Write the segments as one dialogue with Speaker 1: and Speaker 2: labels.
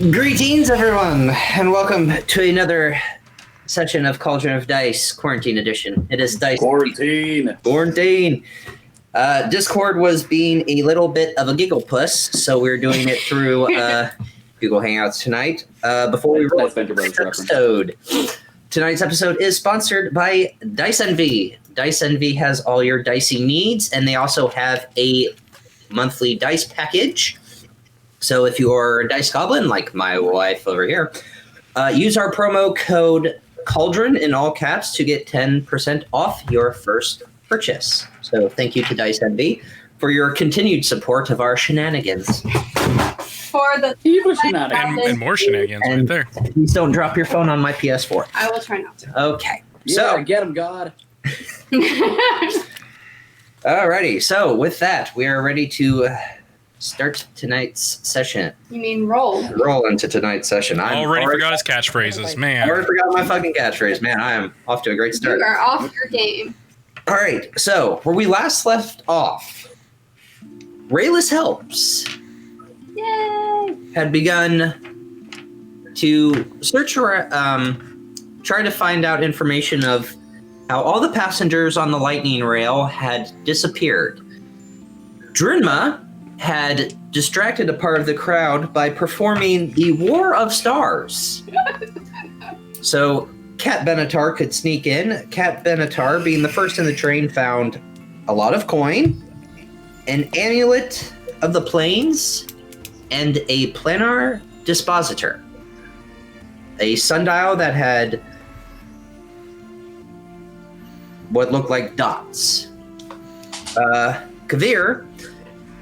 Speaker 1: Greetings, everyone, and welcome to another session of Cauldron of Dice, Quarantine Edition. It is Dice
Speaker 2: Quarantine.
Speaker 1: Discord was being a little bit of a giggle puss, so we're doing it through Google Hangouts tonight. Before we roll this episode, tonight's episode is sponsored by Dice Envy. Dice Envy has all your dicey needs, and they also have a monthly dice package. So if you're a dice goblin, like my wife over here, use our promo code Cauldron in all caps to get 10% off your first purchase. So thank you to Dice Envy for your continued support of our shenanigans.
Speaker 3: For the
Speaker 2: evil shenanigans.
Speaker 4: And more shenanigans right there.
Speaker 1: Please don't drop your phone on my PS4.
Speaker 3: I will try not to.
Speaker 1: Okay.
Speaker 2: Yeah,
Speaker 1: so
Speaker 2: get him, God.
Speaker 1: Alrighty. So with that, we are ready to start tonight's session.
Speaker 3: You mean roll?
Speaker 1: Roll into tonight's session.
Speaker 4: I already forgot his catchphrases, man.
Speaker 1: I already forgot my fucking catchphrase, man. I am off to a great start.
Speaker 3: You are off your game.
Speaker 1: All right, so where we last left off, Rhaelis Helps
Speaker 3: Yay!
Speaker 1: had begun to search or try to find out information of how all the passengers on the lightning rail had disappeared. Drinma had distracted a part of the crowd by performing the War of Stars. So Cat Benatar could sneak in. Cat Benatar, being the first in the train, found a lot of coin, an amulet of the plains, and a planar dispositor. A sundial that had what looked like dots. Kavir,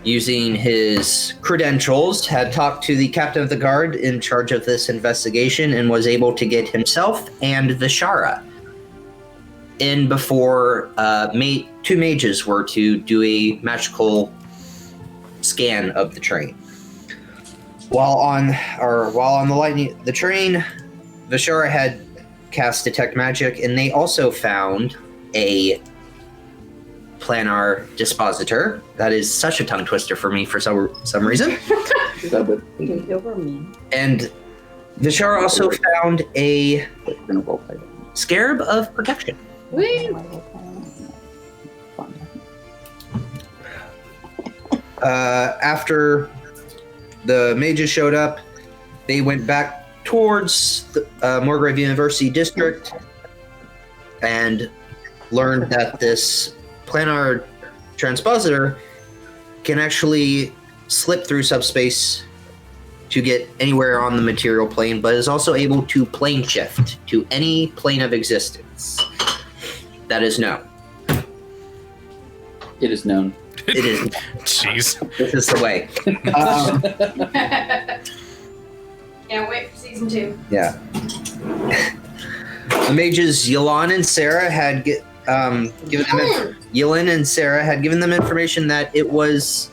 Speaker 1: using his credentials, had talked to the captain of the guard in charge of this investigation and was able to get himself and Vishara in before two mages were to do a magical scan of the train. While on the train, Vishara had cast Detect Magic, and they also found a planar dispositor. That is such a tongue twister for me for some reason. And Vishara also found a scarab of protection. After the mages showed up, they went back towards the Morgrave University district and learned that this planar transpositor can actually slip through subspace to get anywhere on the material plane, but is also able to plane shift to any plane of existence that is known.
Speaker 2: It is known.
Speaker 1: It is.
Speaker 4: Jeez.
Speaker 1: This is the way.
Speaker 3: Can't wait for season 2.
Speaker 1: Yeah. The mages Yelan and Sarah had given them information that it was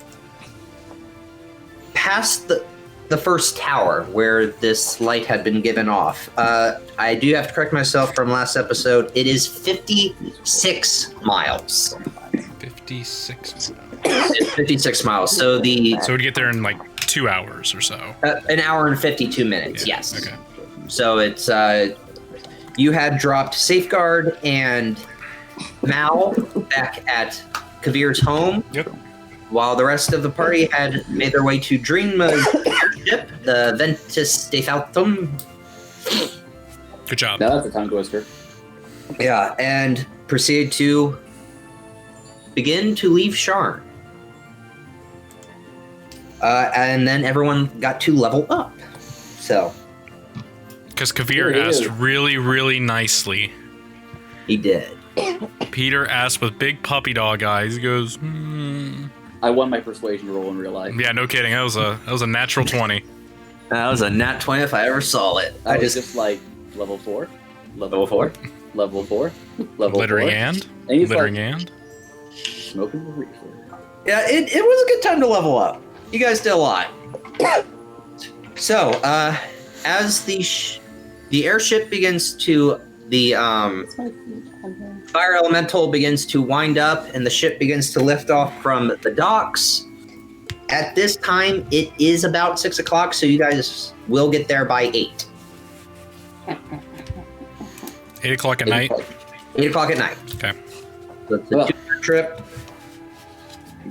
Speaker 1: past the first tower where this light had been given off. I do have to correct myself from last episode. It is 56 miles.
Speaker 4: 56 miles.
Speaker 1: It's 56 miles. So
Speaker 4: we'd get there in like 2 hours or so.
Speaker 1: An hour and 52 minutes,
Speaker 4: yeah.
Speaker 1: yes.
Speaker 4: Okay.
Speaker 1: So it's you had dropped Safeguard and Mal back at Kavir's home.
Speaker 4: Yep.
Speaker 1: While the rest of the party had made their way to Dreamma's ship, the Ventus de Faltum.
Speaker 4: Good job.
Speaker 2: Now that's a tongue twister.
Speaker 1: Yeah, and proceeded to begin to leave Sharn. And then everyone got to level up. So.
Speaker 4: Because Kavir asked really, really nicely.
Speaker 1: He did.
Speaker 4: Peter asked with big puppy dog eyes. He goes,
Speaker 2: I won my persuasion roll in real life.
Speaker 4: Yeah, no kidding. That was a natural 20.
Speaker 1: That was a nat 20 if I ever saw it.
Speaker 2: I was just like, level 4.
Speaker 1: Level 4?
Speaker 2: Level 4. Level
Speaker 4: Littering
Speaker 2: 4.
Speaker 4: and?
Speaker 2: He's
Speaker 4: Littering
Speaker 2: like,
Speaker 4: and?
Speaker 2: Smoking the reefer.
Speaker 1: Yeah, it was a good time to level up. You guys did a lot. So, as the airship begins to, the fire elemental begins to wind up and the ship begins to lift off from the docks, At this time, it is about 6 o'clock, so you guys will get there by 8.
Speaker 4: 8 o'clock at night.
Speaker 1: 8 o'clock at night.
Speaker 4: Okay.
Speaker 1: So it's a
Speaker 2: Well.
Speaker 1: 2-hour trip.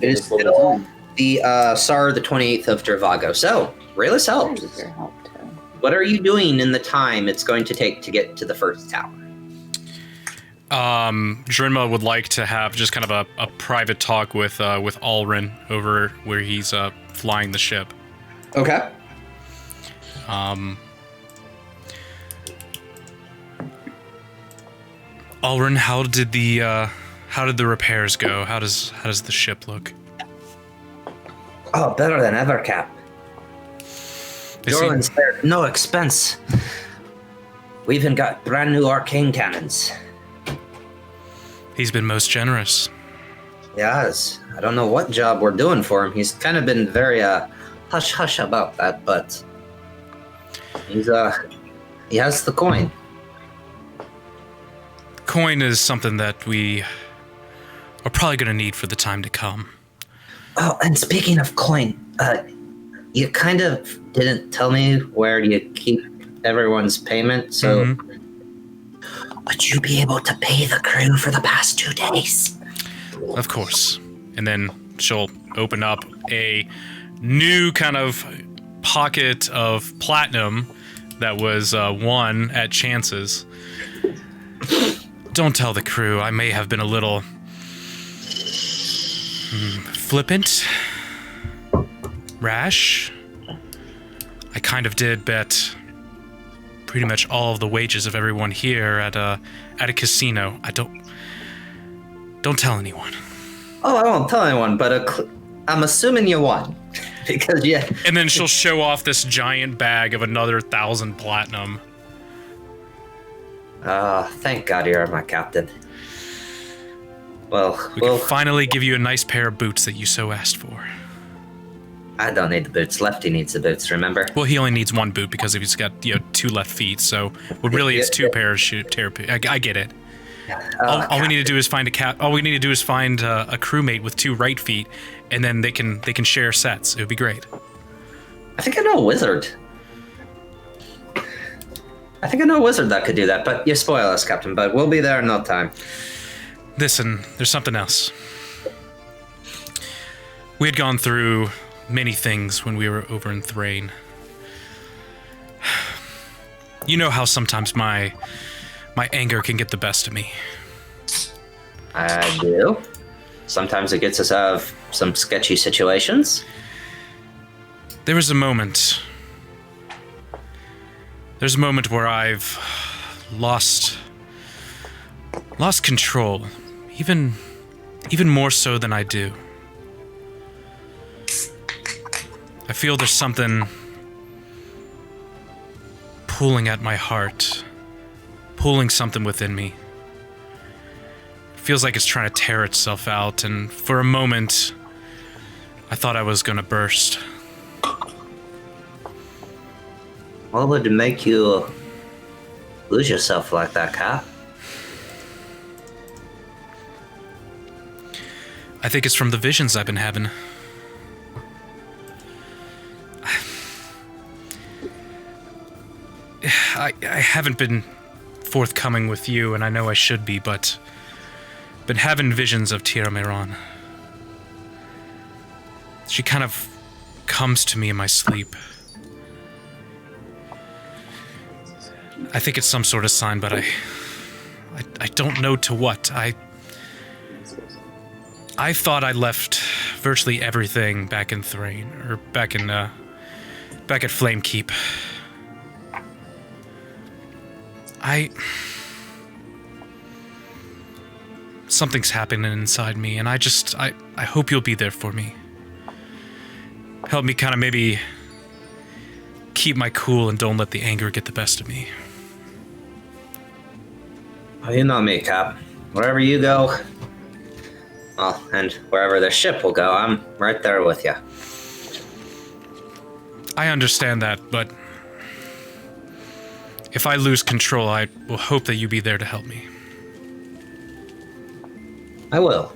Speaker 1: It is
Speaker 2: Just a little
Speaker 1: still
Speaker 2: time.
Speaker 1: the SAR the 28th of Dervago. So, Rhaelis helps.
Speaker 5: Your help, too.
Speaker 1: What are you doing in the time it's going to take to get to the first tower?
Speaker 4: Drinma would like to have just kind of a private talk with Alrin over where he's flying the ship.
Speaker 1: Okay.
Speaker 4: Alrin, how did the repairs go? How does the ship look?
Speaker 1: Oh, better than ever, Cap.
Speaker 4: They seem-
Speaker 1: Jorland's spared no expense. We even got brand new arcane cannons.
Speaker 4: He's been most generous.
Speaker 1: Yes. I don't know what job we're doing for him. He's kind of been very hush-hush about that, but he has the coin.
Speaker 4: Coin is something that we are probably going to need for the time to come.
Speaker 1: Oh, and speaking of coin, you kind of didn't tell me where you keep everyone's payment, so would you be able to pay the crew for the past 2 days?
Speaker 4: Of course. And then she'll open up a new kind of pocket of platinum that was won at chances. Don't tell the crew. I may have been a little flippant, rash. I kind of did bet pretty much all of the wages of everyone here at a casino. Don't tell anyone.
Speaker 1: Oh, I won't tell anyone, but I'm assuming you won. Because, yeah.
Speaker 4: And then she'll show off this giant bag of another 1,000 platinum.
Speaker 1: Thank God you're my captain. Well,
Speaker 4: We can finally give you a nice pair of boots that you so asked for.
Speaker 1: I don't need the boots. Lefty needs the boots, remember?
Speaker 4: Well, he only needs one boot because he's got 2 left feet. So, well, really, it's 2 pairs. I get it. All we need to do is find All we need to do is find a crewmate with 2 right feet, and then they can share sets. It would be great.
Speaker 1: I think I know a wizard. That could do that, but you spoil us, Captain. But we'll be there in no time.
Speaker 4: Listen, there's something else. We had gone through many things when we were over in Thrain. You know how sometimes my anger can get the best of me.
Speaker 1: I do. Sometimes it gets us out of some sketchy situations.
Speaker 4: There was a moment. There's a moment where I've lost control, even more so than I do. I feel there's something pulling at my heart, pulling something within me. It feels like it's trying to tear itself out, and for a moment, I thought I was gonna burst.
Speaker 1: What would make you lose yourself like that, Cap?
Speaker 4: I think it's from the visions I've been having. I haven't been forthcoming with you, and I know I should be, but been having visions of Tira Meron. She kind of comes to me in my sleep. I think it's some sort of sign, but I don't know to what. I thought I left virtually everything back in Thrain, or back at Flamekeep. Something's happening inside me, and I hope you'll be there for me. Help me kind of maybe keep my cool and don't let the anger get the best of me.
Speaker 1: Oh, you know me, Cap. Wherever you go, well, and wherever the ship will go, I'm right there with you.
Speaker 4: I understand that, but if I lose control, I will hope that you be there to help me.
Speaker 1: I will.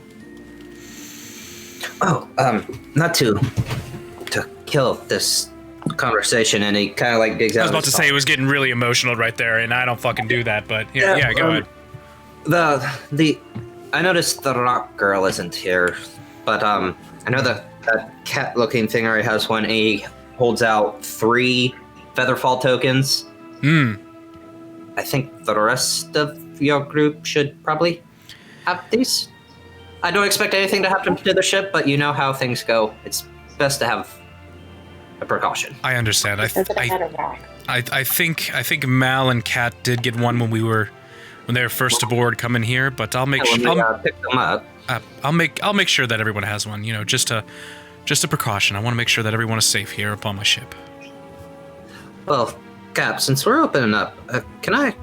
Speaker 1: Oh, not to kill this conversation, and he kind of like digs out.
Speaker 4: I was about to say it was getting really emotional right there, and I don't fucking do that, but yeah, go ahead.
Speaker 1: I noticed the rock girl isn't here, but I know that cat-looking thing already has one. And he holds out 3 Featherfall tokens. I think the rest of your group should probably have these. I don't expect anything to happen to the ship, but you know how things go. It's best to have a precaution.
Speaker 4: I understand. I think Mal and Kat did get one when they were first aboard coming here, but I'll make sure
Speaker 1: pick them up.
Speaker 4: I'll make sure that everyone has one. You know, just a precaution. I want to make sure that everyone is safe here upon my ship.
Speaker 1: Well, Cap, since we're opening up, can I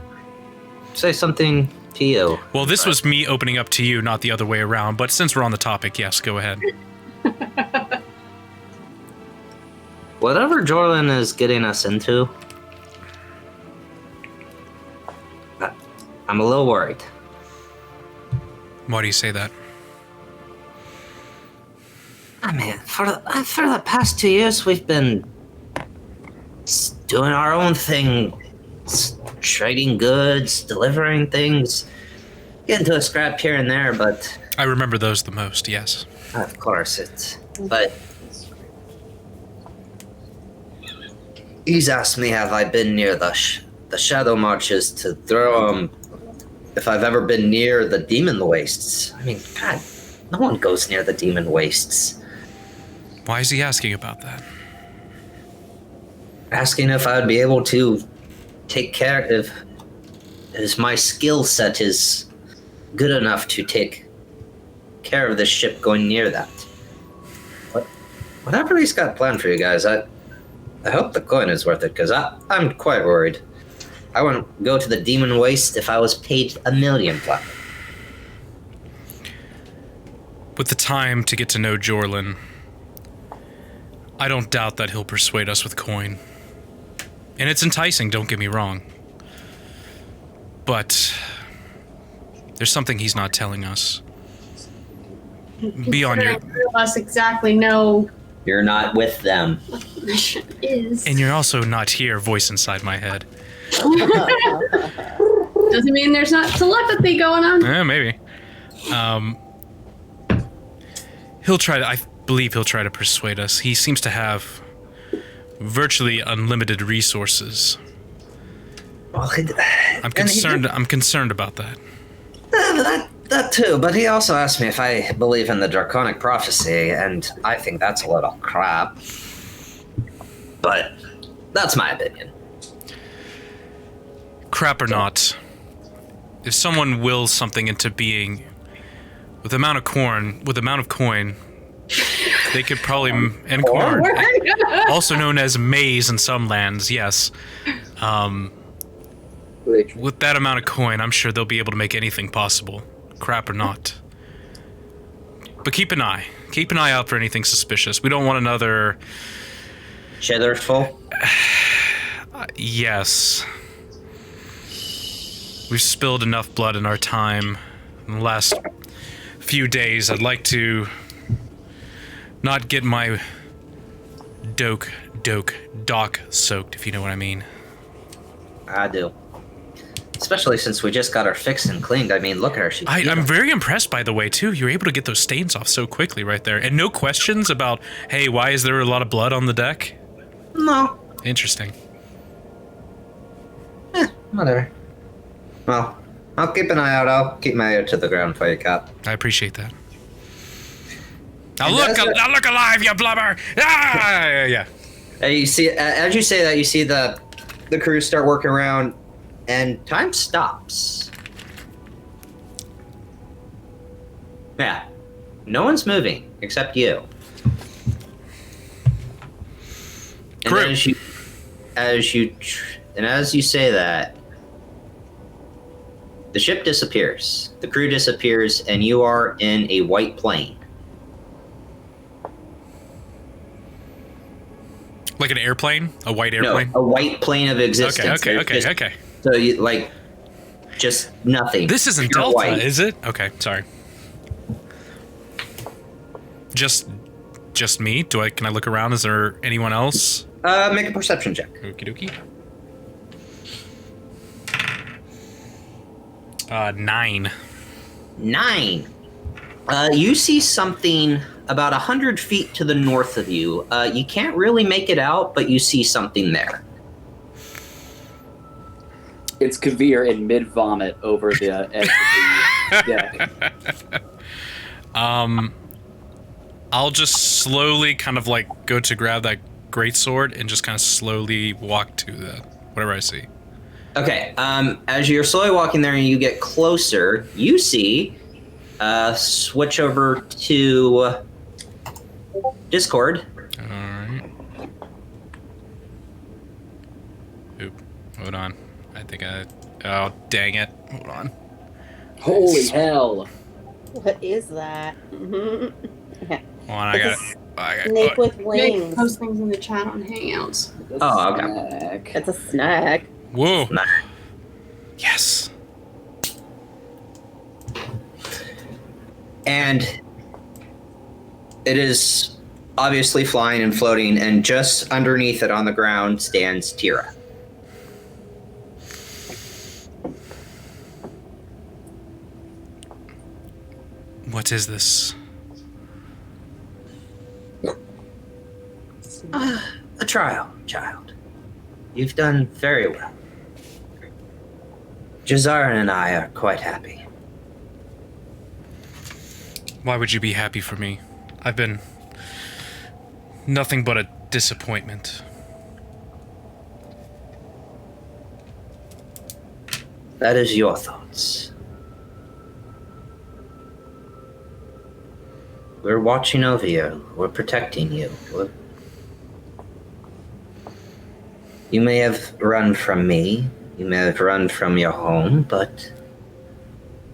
Speaker 1: say something to you?
Speaker 4: Well, this was me opening up to you, not the other way around. But since we're on the topic, yes, go ahead.
Speaker 1: Whatever Jorlin is getting us into, I'm a little worried.
Speaker 4: Why do you say that?
Speaker 1: I mean, for the past 2 years, we've been doing our own thing, trading goods, delivering things, getting to a scrap here and there, but...
Speaker 4: I remember those the most, yes.
Speaker 1: Of course, but... He's asked me have I been near the Shadow Marches to throw him, if I've ever been near the Demon Wastes. I mean, God, no one goes near the Demon Wastes.
Speaker 4: Why is he asking about that?
Speaker 1: Asking if I would be able to take care of... Is my skill set is good enough to take care of this ship going near that. Whatever he's got planned for you guys, I hope the coin is worth it, because I'm quite worried. I wouldn't go to the Demon Waste if I was paid $1 million platinum.
Speaker 4: With the time to get to know Jorlin, I don't doubt that he'll persuade us with coin. And it's enticing, don't get me wrong. But there's something he's not telling us. Beyond your...
Speaker 3: us exactly know
Speaker 1: You're not with them.
Speaker 3: what the ship is.
Speaker 4: And you're also not here, voice inside my head.
Speaker 3: Doesn't mean there's not telepathy going on.
Speaker 4: Maybe. I believe he'll try to persuade us. He seems to have virtually unlimited resources.
Speaker 1: Well,
Speaker 4: I'm concerned about that.
Speaker 1: That too, but he also asked me if I believe in the Draconic Prophecy, and I think that's a little crap. But that's my opinion.
Speaker 4: Crap or not, if someone wills something into being with the amount of coin, they could probably and corn, also known as maize in some lands, yes. With that amount of coin, I'm sure they'll be able to make anything possible, crap or not. But keep an eye out for anything suspicious. We don't want another
Speaker 1: Shitherful?
Speaker 4: Yes. We've spilled enough blood in our time in the last few days. I'd like to not get my dock soaked, if you know what I mean.
Speaker 1: I do. Especially since we just got her fixed and cleaned. I mean, look at her.
Speaker 4: I'm very impressed, by the way, too. You're able to get those stains off so quickly right there. And no questions about, hey, why is there a lot of blood on the deck?
Speaker 1: No.
Speaker 4: Interesting.
Speaker 1: Whatever. Well, I'll keep an eye out. I'll keep my ear to the ground for you, Cap.
Speaker 4: I appreciate that. Now look alive, you blubber! Ah, yeah.
Speaker 1: You see, as you say that, you see the crew start working around, and time stops. Yeah, no one's moving except you. And
Speaker 4: Crew.
Speaker 1: as you say that, the ship disappears, the crew disappears, and you are in a white plane.
Speaker 4: Like an airplane? A white airplane?
Speaker 1: No, a white plane of existence.
Speaker 4: Okay.
Speaker 1: So you just nothing.
Speaker 4: This isn't
Speaker 1: Pure
Speaker 4: Delta,
Speaker 1: white.
Speaker 4: is it? Okay, sorry. Just just me? Can I look around? Is there anyone else?
Speaker 1: Make a perception check.
Speaker 4: Okie dokie. 9.
Speaker 1: 9. You see something about 100 feet to the north of you. You can't really make it out, but you see something there.
Speaker 2: It's Kavir in mid-vomit over the edge of the deck.
Speaker 4: I'll just slowly kind of like go to grab that greatsword and just kind of slowly walk to the whatever I see.
Speaker 1: Okay, as you're slowly walking there and you get closer, you see, switch over to Discord.
Speaker 4: Alright. Oop, hold on. I think oh, dang it. Hold on.
Speaker 2: Holy hell.
Speaker 5: What is that?
Speaker 4: Hold on, I got it.
Speaker 5: Snake with
Speaker 3: Nick
Speaker 5: wings.
Speaker 3: post things in the chat on Hangouts.
Speaker 1: Oh, okay.
Speaker 2: Snack.
Speaker 5: It's a snack.
Speaker 4: Whoa. Yes.
Speaker 1: And it is obviously flying and floating, and just underneath it on the ground stands Tira.
Speaker 4: What is this?
Speaker 1: A trial, child. You've done very well. Jazarin and I are quite happy.
Speaker 4: Why would you be happy for me? I've been nothing but a disappointment.
Speaker 1: That is your thoughts. We're watching over you. We're protecting you. You may have run from me. You may have run from your home, but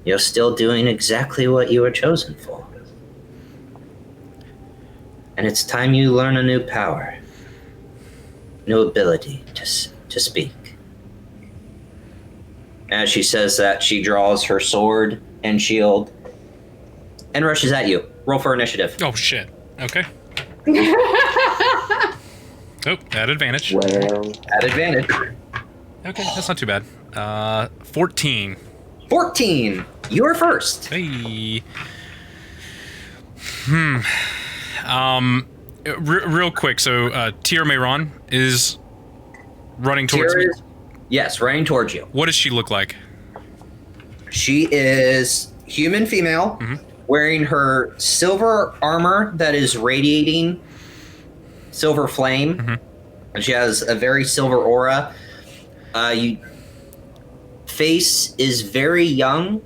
Speaker 1: you're still doing exactly what you were chosen for. And it's time you learn a new power. New ability to speak. As she says that, she draws her sword and shield and rushes at you. Roll for initiative.
Speaker 4: Oh, shit. Okay. Oh, at advantage.
Speaker 2: Well,
Speaker 1: At advantage.
Speaker 4: Okay, that's not too bad. 14.
Speaker 1: 14. You're first.
Speaker 4: Hey. Real quick, so Tira Mayron is running towards me.
Speaker 1: Yes, running towards you.
Speaker 4: What does she look like?
Speaker 1: She is human female, wearing her silver armor that is radiating silver flame. And she has a very silver aura. Face is very young,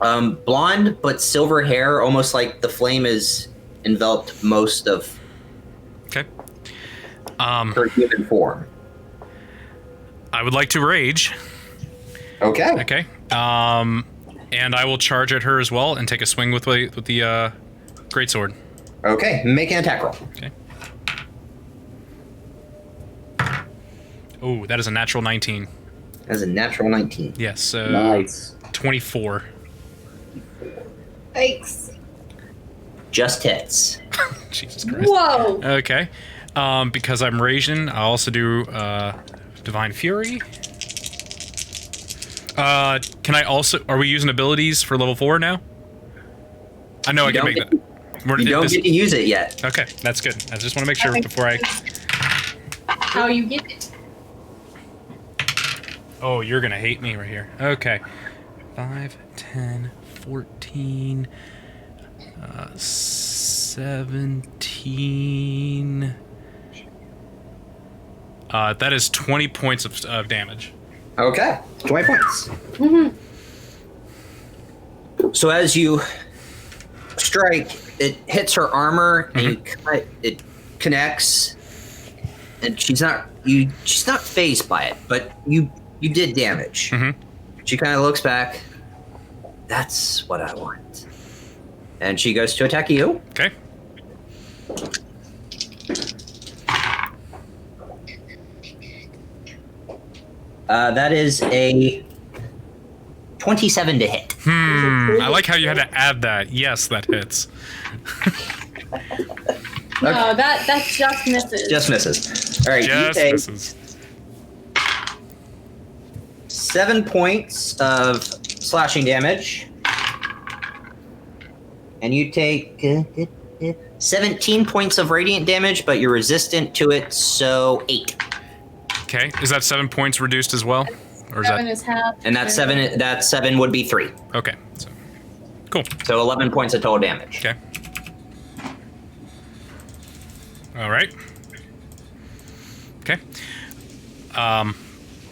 Speaker 1: blonde but silver hair, almost like the flame is enveloped most of her human form.
Speaker 4: I would like to rage.
Speaker 1: Okay.
Speaker 4: Okay. And I will charge at her as well and take a swing with the greatsword.
Speaker 1: Okay, make an attack roll.
Speaker 4: Okay. Oh, that is a natural 19.
Speaker 1: That's a natural 19.
Speaker 4: Yes, so
Speaker 2: nice.
Speaker 4: 24.
Speaker 3: Yikes.
Speaker 1: Just hits.
Speaker 4: Jesus Christ.
Speaker 3: Whoa!
Speaker 4: Okay. Because I'm raging, I'll also do Divine Fury. Can I also... Are we using abilities for level 4 now? I know I can make that.
Speaker 1: You don't get to use it yet.
Speaker 4: Okay, that's good. I just want to make sure before I...
Speaker 3: How you get it?
Speaker 4: Oh, you're going to hate me right here. Okay. 5, 10, 14, 17... that is 20 points of damage.
Speaker 1: Okay, 20 points. So as you strike, it hits her armor, and it connects, and she's not phased by it, but you did damage. She kind of looks back. That's what I want. And she goes to attack you.
Speaker 4: Okay.
Speaker 1: That is a 27 to hit.
Speaker 4: I like how you had to add that. Yes, that hits.
Speaker 3: No, that just misses.
Speaker 1: Just misses. All right, you
Speaker 4: Just
Speaker 1: take
Speaker 4: misses.
Speaker 1: 7 points of slashing damage. And you take 17 points of radiant damage, but you're resistant to it, so 8.
Speaker 4: Okay, is that 7 points reduced as well? Or is
Speaker 3: 7
Speaker 4: that...
Speaker 3: is half.
Speaker 1: And that 7 would be 3.
Speaker 4: Okay, so... Cool.
Speaker 1: So 11 points of total damage.
Speaker 4: Okay. All right. Okay.
Speaker 1: And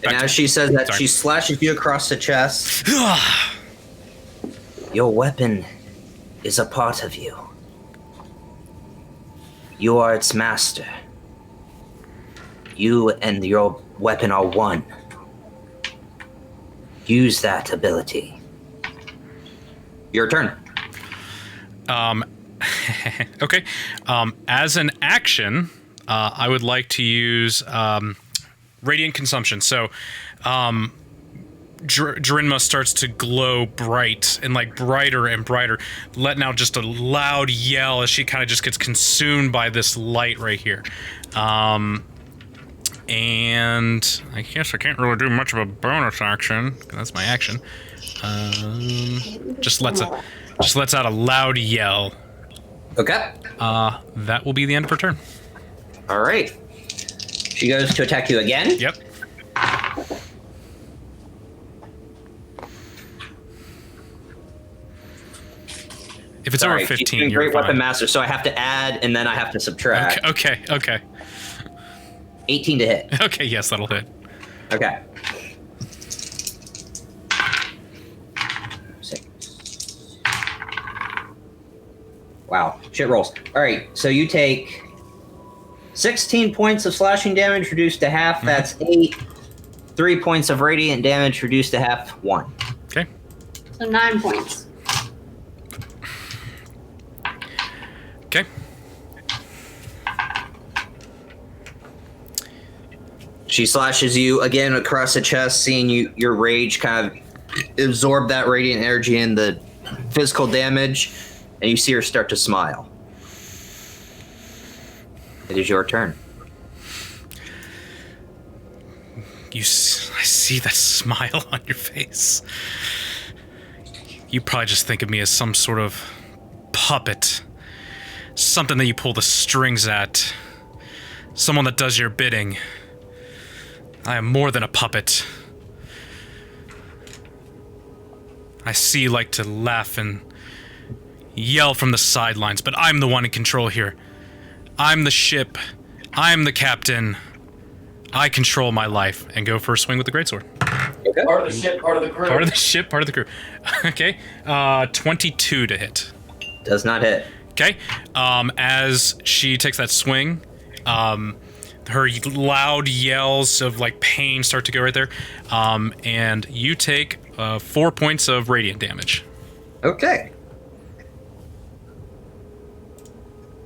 Speaker 1: as she says that,
Speaker 4: Sorry.
Speaker 1: she slashes you across the chest. Your weapon is a part of you. You are its master. You and your weapon are one. Use that ability. Your turn.
Speaker 4: Okay. As an action, I would like to use radiant consumption. So, Drinma starts to glow bright and like brighter and brighter, letting out just a loud yell as she kind of just gets consumed by this light right here. And I guess I can't really do much of a bonus action. That's my action. Just lets out a loud yell.
Speaker 1: Okay.
Speaker 4: That will be the end of her turn.
Speaker 1: All right. She goes to attack you again.
Speaker 4: Yep. If it's over
Speaker 1: She's
Speaker 4: 15,
Speaker 1: doing
Speaker 4: you're
Speaker 1: great weapon
Speaker 4: fine.
Speaker 1: master, so I have to add and then I have to subtract.
Speaker 4: Okay.
Speaker 1: 18 to hit.
Speaker 4: Okay, yes, that'll hit.
Speaker 1: Okay. 6. Wow, shit rolls. All right, so you take 16 points of slashing damage reduced to half. That's 8. 3 points of radiant damage reduced to half. 1.
Speaker 4: Okay.
Speaker 3: So 9 points.
Speaker 4: Okay.
Speaker 1: She slashes you again across the chest, seeing your rage kind of absorb that radiant energy and the physical damage, and you see her start to smile. It is your turn.
Speaker 4: I see that smile on your face. You probably just think of me as some sort of puppet. Something that you pull the strings at. Someone that does your bidding. I am more than a puppet. I see you like to laugh and yell from the sidelines, but I'm the one in control here. I'm the ship. I'm the captain. I control my life. And go for a swing with the greatsword.
Speaker 1: Okay.
Speaker 2: Part of the ship, part of the crew.
Speaker 4: Part of the ship, part of the crew. Okay. 22 to hit.
Speaker 1: Does not hit.
Speaker 4: Okay. As she takes that swing, her loud yells of like pain start to go right there. And you take 4 points of radiant damage.
Speaker 1: Okay.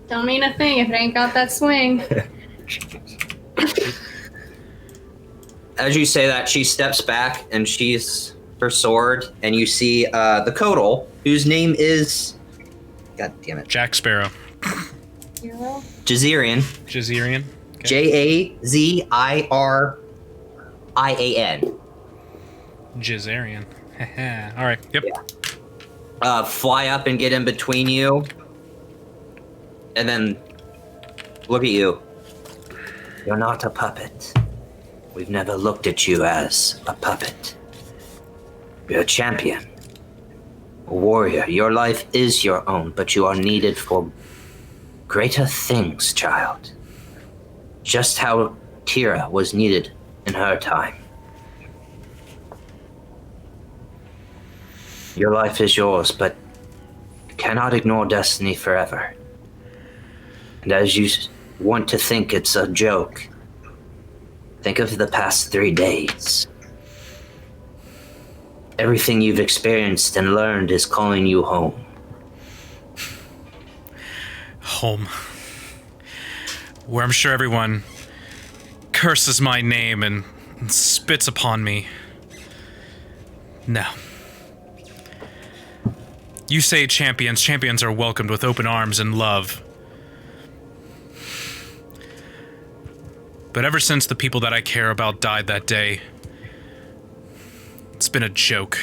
Speaker 3: Don't mean a thing if it ain't got that swing.
Speaker 1: As you say that, she steps back and she's her sword, and you see the Cauldron, whose name is, God damn it,
Speaker 4: Jack Sparrow.
Speaker 3: Hero?
Speaker 1: Jazirian.
Speaker 4: Jazirian. Okay.
Speaker 1: Jazirian.
Speaker 4: Jazarian. All right. Yep.
Speaker 1: Fly up and get in between you, and then look at you. You're not a puppet. We've never looked at you as a puppet. You're a champion, a warrior. Your life is your own, but you are needed for greater things, child. Just how Tira was needed in her time. Your life is yours, but you cannot ignore destiny forever. And as you want to think it's a joke, think of the past 3 days. Everything you've experienced and learned is calling you home.
Speaker 4: Home. Where I'm sure everyone curses my name and spits upon me. No. You say champions. Champions are welcomed with open arms and love. But ever since the people that I care about died that day, it's been a joke.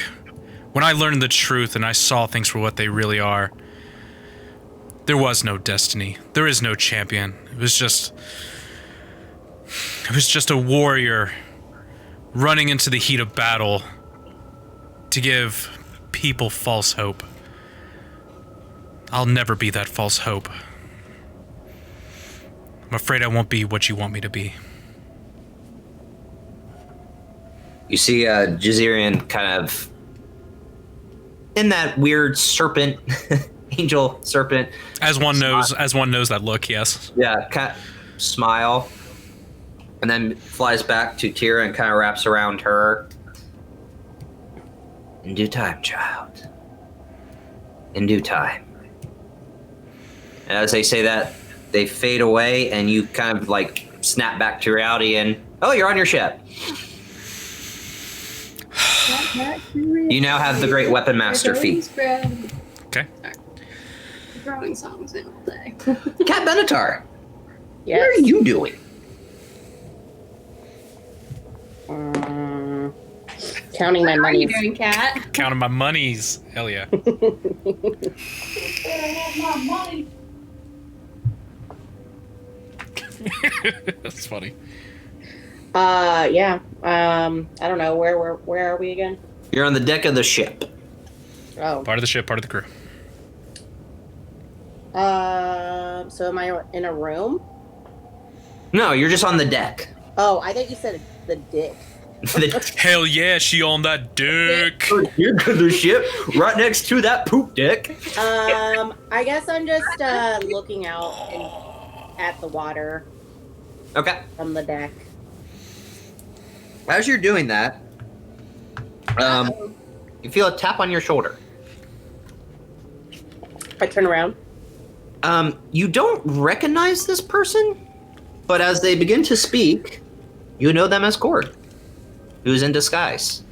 Speaker 4: When I learned the truth and I saw things for what they really are, there was no destiny. There is no champion. It was just a warrior running into the heat of battle to give people false hope. I'll never be that false hope. I'm afraid I won't be what you want me to be.
Speaker 1: You see Jazirian kind of in that weird serpent, angel serpent.
Speaker 4: As one knows that look, yes.
Speaker 1: Yeah, kind of smile, and then flies back to Tira and kind of wraps around her. In due time, child. In due time. And as they say that, they fade away, and you kind of like snap back to reality, and oh, you're on your ship. You now have the Great Weapon Master feat.
Speaker 4: Okay.
Speaker 3: Growing songs in all day.
Speaker 1: Cat Benatar,
Speaker 5: Yes.
Speaker 1: what are you doing?
Speaker 5: Counting my
Speaker 3: What are you
Speaker 5: money.
Speaker 3: doing, Cat?
Speaker 4: Counting my monies. Hell yeah. That's funny.
Speaker 5: Yeah. I don't know. Where are we again?
Speaker 1: You're on the deck of the ship.
Speaker 5: Oh.
Speaker 4: Part of the ship, part of the crew.
Speaker 5: So am I in a room?
Speaker 1: No, you're just on the deck.
Speaker 5: Oh, I thought you said the dick.
Speaker 4: Hell yeah, she on that dick.
Speaker 1: You're on the ship, right next to that poop deck.
Speaker 5: I guess I'm just looking out at the water
Speaker 1: Okay.
Speaker 5: from the deck.
Speaker 1: As you're doing that, you feel a tap on your shoulder.
Speaker 5: I turn around.
Speaker 1: You don't recognize this person, but as they begin to speak, you know them as Cord, who's in disguise.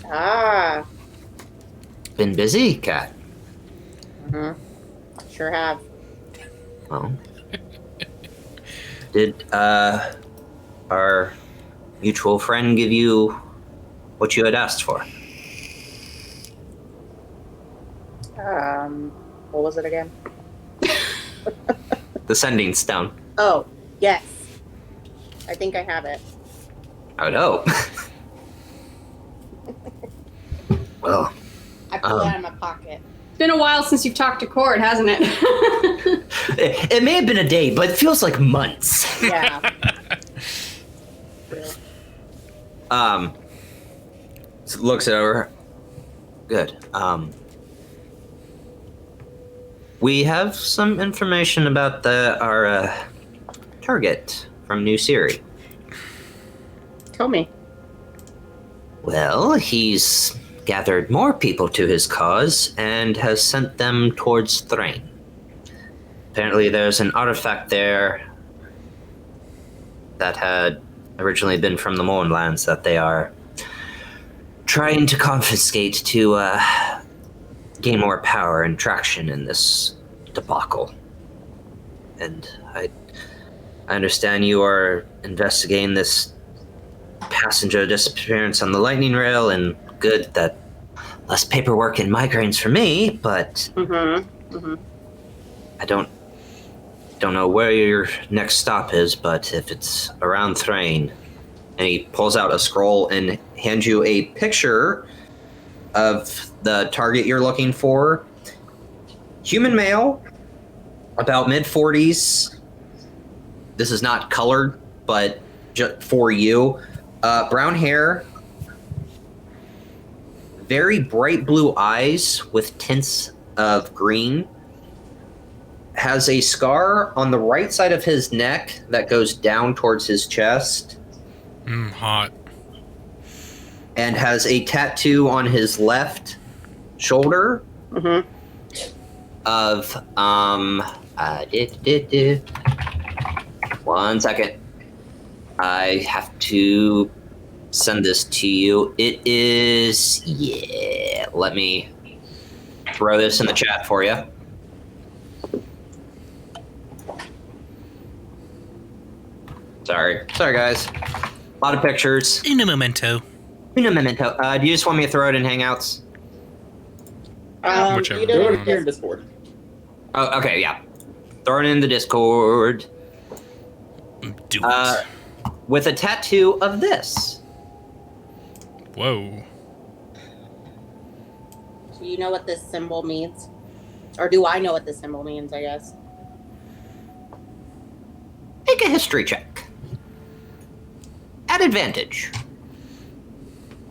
Speaker 5: Ah.
Speaker 1: Been busy, Cat.
Speaker 5: Sure have.
Speaker 1: Well, did our mutual friend give you what you had asked for?
Speaker 5: What was it again?
Speaker 1: The Sending Stone.
Speaker 5: Oh, yes. I think I have it.
Speaker 1: Oh no. Well,
Speaker 5: I pull it out of my pocket.
Speaker 3: It's been a while since you've talked to Cord, hasn't it?
Speaker 1: it may have been a day, but it feels like months.
Speaker 5: Yeah.
Speaker 1: Looks it over. Good. We have some information about our target from New Siri.
Speaker 5: Tell me.
Speaker 1: Well, he's gathered more people to his cause and has sent them towards Thrain. Apparently there's an artifact there that had originally been from the Mournlands that they are trying to confiscate to gain more power and traction in this debacle. And I understand you are investigating this passenger disappearance on the lightning rail, and good, that less paperwork and migraines for me, but I don't know where your next stop is, but if it's around Thrain. And he pulls out a scroll and hands you a picture of the target you're looking for. Human male, about mid-40s. This is not colored, but just for you. Brown hair, very bright blue eyes with tints of green. Has a scar on the right side of his neck that goes down towards his chest.
Speaker 4: Hot.
Speaker 1: And has a tattoo on his left shoulder of 1 second. I have to send this to you. It is, yeah, let me throw this in the chat for you. Sorry, guys. A lot of pictures.
Speaker 4: In a memento.
Speaker 1: Do you just want me to throw it in Hangouts?
Speaker 4: Whichever.
Speaker 5: You
Speaker 2: Throw
Speaker 5: don't
Speaker 2: it here in Discord.
Speaker 1: Oh, okay, yeah. Throw it in the Discord.
Speaker 4: Do it.
Speaker 1: With a tattoo of this.
Speaker 4: Whoa.
Speaker 5: Do you know what this symbol means? Or do I know what this symbol means, I guess?
Speaker 1: Make a history check. At advantage.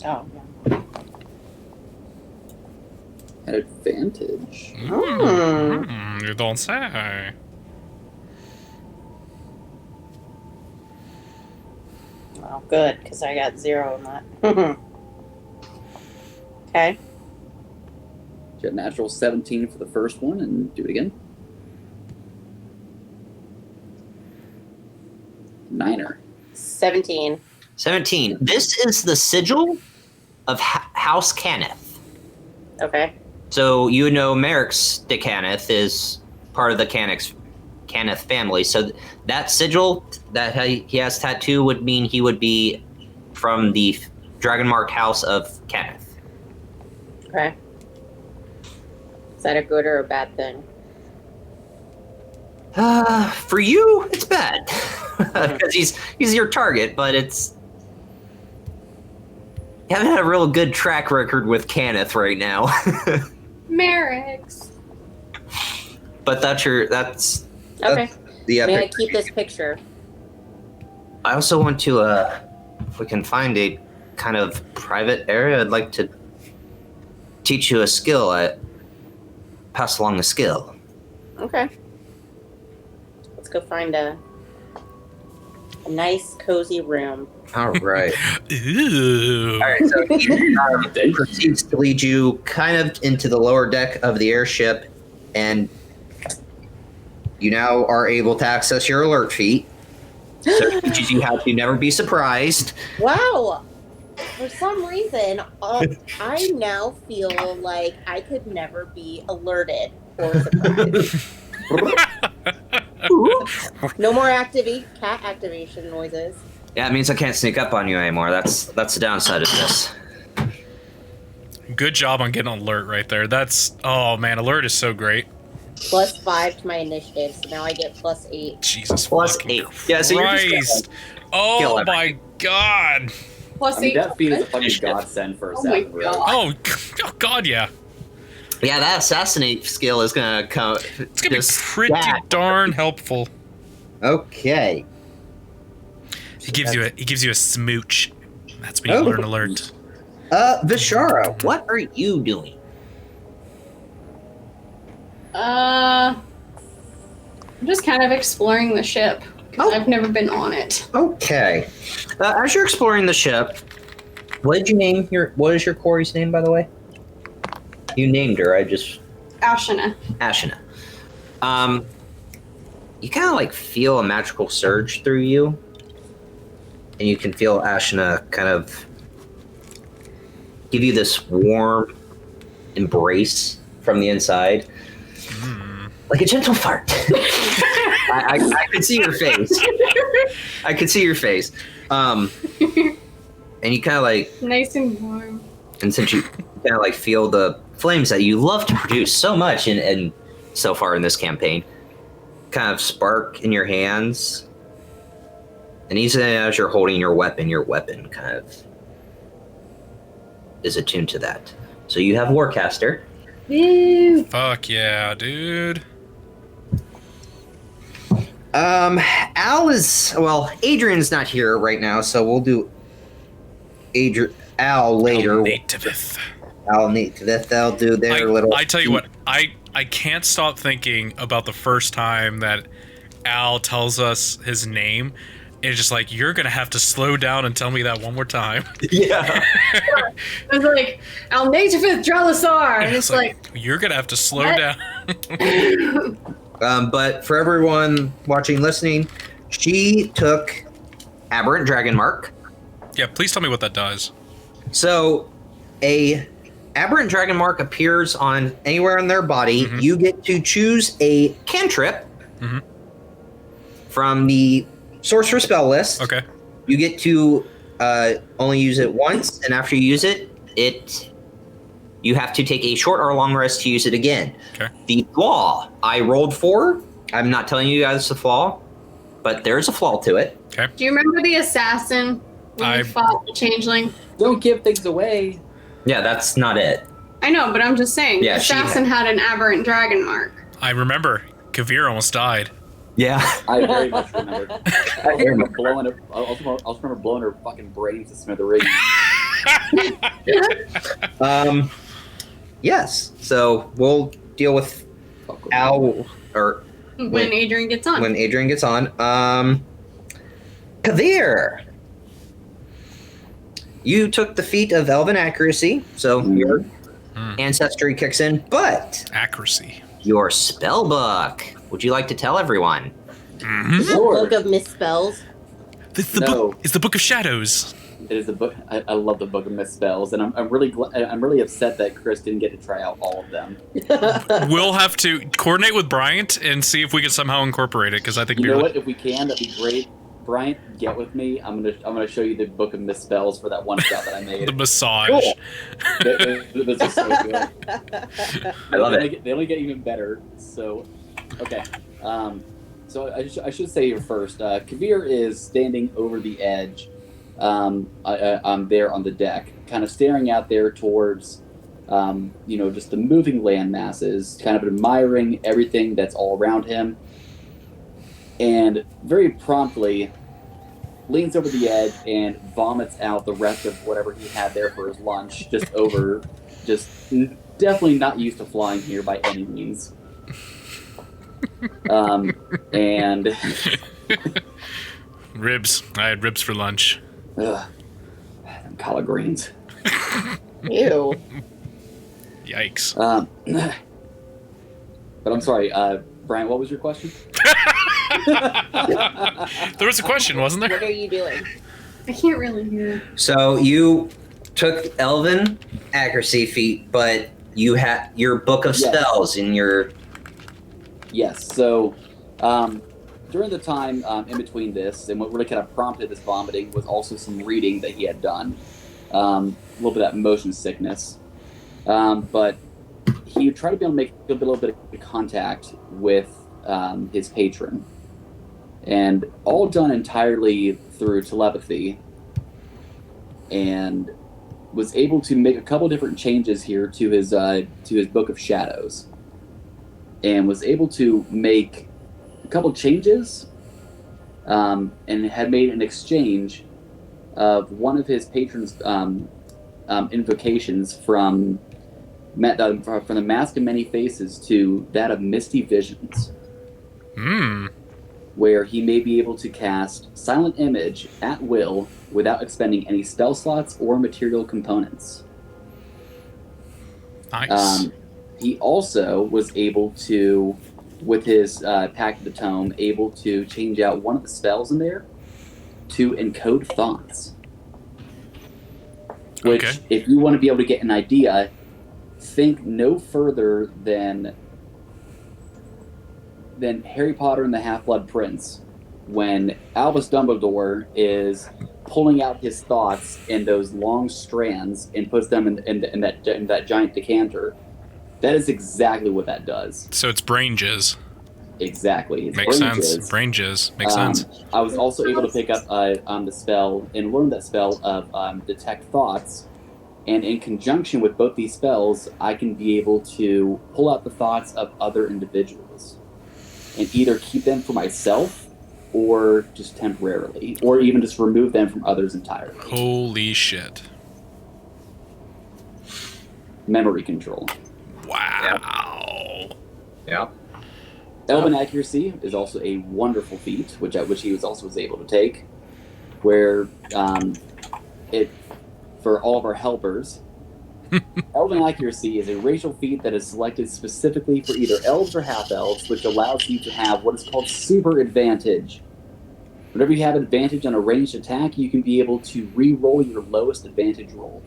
Speaker 5: Oh, yeah.
Speaker 2: At advantage.
Speaker 4: You don't say.
Speaker 5: Well, good, because I got 0 on that. Okay.
Speaker 2: Get a natural 17 for the first one, and do it again. 9er.
Speaker 5: 17.
Speaker 1: 17. This is the sigil of House Cannith.
Speaker 5: Okay.
Speaker 1: So you know Merrick's de Cannith is part of the Cannith family. So that sigil that he has tattoo would mean he would be from the Dragonmark House of Cannith.
Speaker 5: Okay. Is that a good or a bad thing?
Speaker 1: For you, it's bad. Because he's your target, but it's... You haven't had a real good track record with Cannith right now.
Speaker 3: Merrick's.
Speaker 1: But that's
Speaker 5: Okay.
Speaker 1: the epic.
Speaker 5: May I keep this picture?
Speaker 1: I also want to, if we can find a kind of private area, I'd like to teach you a skill. Pass along a skill.
Speaker 5: Okay. Let's go find a nice, cozy room.
Speaker 1: All right.
Speaker 4: Ooh.
Speaker 1: All right, so he proceeds to lead you kind of into the lower deck of the airship, and you now are able to access your alert feat. So it teaches you how to never be surprised.
Speaker 5: Wow! For some reason, I now feel like I could never be alerted or surprised. No more cat activation noises.
Speaker 1: Yeah, it means I can't sneak up on you anymore. That's the downside of this.
Speaker 4: Good job on getting alert right there. Oh man, alert is so great.
Speaker 5: +5 to my initiative, so now I get +8.
Speaker 4: Jesus
Speaker 1: Plus
Speaker 4: fucking
Speaker 1: 8. Yeah, so you're just
Speaker 4: Christ.
Speaker 1: kill
Speaker 4: Oh
Speaker 1: everything.
Speaker 4: my god.
Speaker 3: Plus
Speaker 2: I mean,
Speaker 3: 8.
Speaker 2: that feat is a fucking
Speaker 1: Initiative.
Speaker 2: godsend for a
Speaker 3: Oh my
Speaker 2: Savage Rogue.
Speaker 3: God.
Speaker 4: Oh god, yeah.
Speaker 1: Yeah, that assassinate skill is gonna come.
Speaker 4: It's gonna be pretty darn helpful.
Speaker 1: Okay.
Speaker 4: He gives you a smooch. That's when you learn alert.
Speaker 1: Vishara, what are you doing?
Speaker 3: I'm just kind of exploring the ship because I've never been on it.
Speaker 1: Okay. As you're exploring the ship, what is your Corey's name, by the way? You named her,
Speaker 3: Ashina.
Speaker 1: Ashina. You kind of like feel a magical surge through you, and you can feel Ashina kind of give you this warm embrace from the inside. Like a gentle fart. I could see your face. I could see your face. And you kind of like,
Speaker 3: Nice and warm.
Speaker 1: and since you kind of like feel the flames that you love to produce so much and so far in this campaign, kind of spark in your hands. And even as you're holding your weapon kind of is attuned to that. So you have Warcaster.
Speaker 3: Ew.
Speaker 4: Fuck yeah, dude.
Speaker 1: Adrian's not here right now, so we'll do Al later.
Speaker 4: Nativeth.
Speaker 1: Al Nativeth, they'll do their little...
Speaker 4: I tell you what, I can't stop thinking about the first time that Al tells us his name. It's just like, you're gonna have to slow down and tell me that one more time.
Speaker 1: Yeah.
Speaker 3: I was like, Al Nativeth Drelisar! And it's like,
Speaker 4: you're gonna have to slow
Speaker 3: What?
Speaker 4: down.
Speaker 1: But for everyone watching, listening, she took Aberrant Dragon Mark.
Speaker 4: Yeah, please tell me what that does.
Speaker 1: So, a Aberrant Dragon Mark appears on anywhere on their body.
Speaker 4: Mhm.
Speaker 1: You get to choose a cantrip
Speaker 4: Mhm.
Speaker 1: from the sorcerer spell list.
Speaker 4: Okay.
Speaker 1: You get to only use it once, and after you use it, you have to take a short or long rest to use it again.
Speaker 4: Okay.
Speaker 1: The flaw I rolled for. I'm not telling you guys the flaw, but there's a flaw to it.
Speaker 4: Okay.
Speaker 3: Do you remember the assassin when you fought the changeling?
Speaker 2: Don't give things away.
Speaker 1: Yeah, that's not it.
Speaker 3: I know, but I'm just saying.
Speaker 1: Yeah,
Speaker 3: the assassin had an aberrant dragon mark.
Speaker 4: I remember. Kavir almost died.
Speaker 1: Yeah.
Speaker 2: I very much remember. I remember blowing her. I also remember blowing her fucking brains to smithereens.
Speaker 1: Yes. So we'll deal with Al or
Speaker 3: When Adrian gets on.
Speaker 1: when Adrian gets on. Kavir. You took the feat of Elven Accuracy, so your ancestry kicks in, but
Speaker 4: Accuracy.
Speaker 1: your spell book. Would you like to tell everyone?
Speaker 5: Is that
Speaker 2: Sure.
Speaker 5: book of misspells?
Speaker 4: It's the
Speaker 2: No.
Speaker 4: book. It's the Book of Shadows.
Speaker 2: It is a book. I love the Book of Misspells, and I'm really upset that Chris didn't get to try out all of them.
Speaker 4: We'll have to coordinate with Bryant and see if we can somehow incorporate it, because I think
Speaker 2: You
Speaker 4: it'd
Speaker 2: know
Speaker 4: be
Speaker 2: what? If we can, that'd be great. Bryant, get with me. I'm gonna show you the Book of Misspells for that one shot that I made.
Speaker 4: the massage.
Speaker 1: Cool.
Speaker 2: This is so good.
Speaker 1: I love
Speaker 2: They only get even better. So, okay. So I should say here first. Kavir is standing over the edge. I'm there on the deck, kind of staring out there towards, just the moving land masses, kind of admiring everything that's all around him, and very promptly leans over the edge and vomits out the rest of whatever he had there for his lunch, just definitely not used to flying here by any means. And
Speaker 4: Ribs. I had ribs for lunch.
Speaker 2: ugh, them collard greens.
Speaker 5: Ew.
Speaker 4: Yikes.
Speaker 2: But I'm sorry, Brian, what was your question?
Speaker 4: There was a question, wasn't
Speaker 5: What
Speaker 4: there?
Speaker 5: are you doing?
Speaker 3: I can't really hear.
Speaker 1: So you took Elven Accuracy feat, but you had your book of
Speaker 2: Yes.
Speaker 1: spells in your.
Speaker 2: Yes. So, during the time in between this, and what really kind of prompted this vomiting was also some reading that he had done. A little bit of that motion sickness. But he tried to be able to make a little bit of contact with his patron. And all done entirely through telepathy. And was able to make a couple different changes here to his Book of Shadows. And was able to make a couple changes, and had made an exchange of one of his patron's invocations from the Mask of Many Faces to that of Misty Visions, where he may be able to cast Silent Image at will without expending any spell slots or material components.
Speaker 4: Nice.
Speaker 2: He also was able to, with his Pact of the Tome, able to change out one of the spells in there to encode thoughts. Which,
Speaker 4: Okay.
Speaker 2: if you want to be able to get an idea, think no further than Harry Potter and the Half-Blood Prince, when Albus Dumbledore is pulling out his thoughts in those long strands and puts them in that giant decanter. That is exactly what that does.
Speaker 4: So it's brain jizz.
Speaker 2: Exactly. It's
Speaker 4: Makes
Speaker 2: brain
Speaker 4: sense.
Speaker 2: jizz.
Speaker 4: Brain jizz. Makes sense.
Speaker 2: I was also able to pick up the spell and learn that spell of Detect Thoughts. And in conjunction with both these spells, I can be able to pull out the thoughts of other individuals and either keep them for myself or just temporarily, or even just remove them from others entirely.
Speaker 4: Holy shit.
Speaker 2: Memory control.
Speaker 4: Wow.
Speaker 1: Yeah.
Speaker 2: Elven Accuracy is also a wonderful feat, which he was able to take, where for all of our helpers, Elven Accuracy is a racial feat that is selected specifically for either elves or half-elves, which allows you to have what is called super advantage. Whenever you have advantage on a ranged attack, you can be able to re-roll your lowest advantage roll.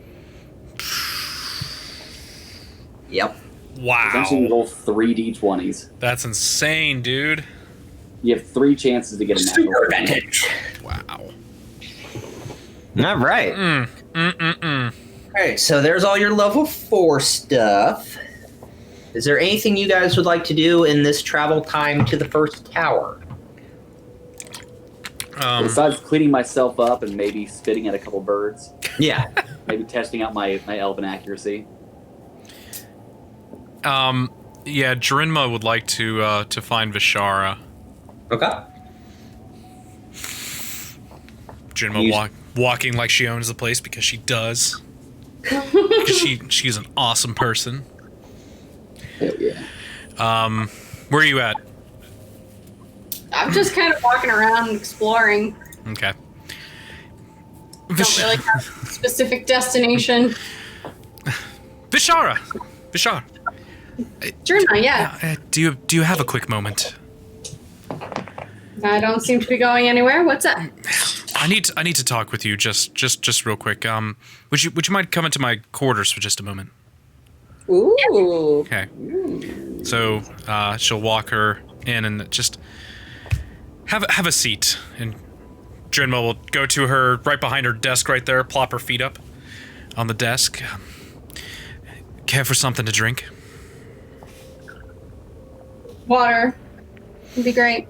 Speaker 1: Yep.
Speaker 2: Essentially, you
Speaker 4: Wow.
Speaker 2: roll 3 d20s.
Speaker 4: That's insane, dude.
Speaker 2: You have 3 chances to get a natural
Speaker 1: Super
Speaker 2: 20.
Speaker 1: advantage.
Speaker 4: Wow.
Speaker 1: All right. All right, so there's all your level 4 stuff. Is there anything you guys would like to do in this travel time to the first tower?
Speaker 2: Besides cleaning myself up and maybe spitting at a couple birds,
Speaker 1: Yeah.
Speaker 2: maybe testing out my elven accuracy.
Speaker 4: Yeah, Jerinma would like to find Vishara.
Speaker 1: Okay.
Speaker 4: Jerinma walking like she owns the place because she does. Because she's an awesome person.
Speaker 2: Hell yeah.
Speaker 4: Where are you at?
Speaker 3: I'm just kind of walking around and exploring.
Speaker 4: Okay.
Speaker 3: Don't really have a specific destination.
Speaker 4: Vishara! Vishara!
Speaker 3: Journal, yeah.
Speaker 4: Do you have a quick moment?
Speaker 3: I don't seem to be going anywhere. What's up?
Speaker 4: I need to talk with you just real quick. Would you mind coming to my quarters for just a moment?
Speaker 5: Ooh.
Speaker 4: Okay. So she'll walk her in and just have a seat. And Drenma will go to her right behind her desk right there, plop her feet up on the desk. Care for something to drink?
Speaker 3: Water would be great.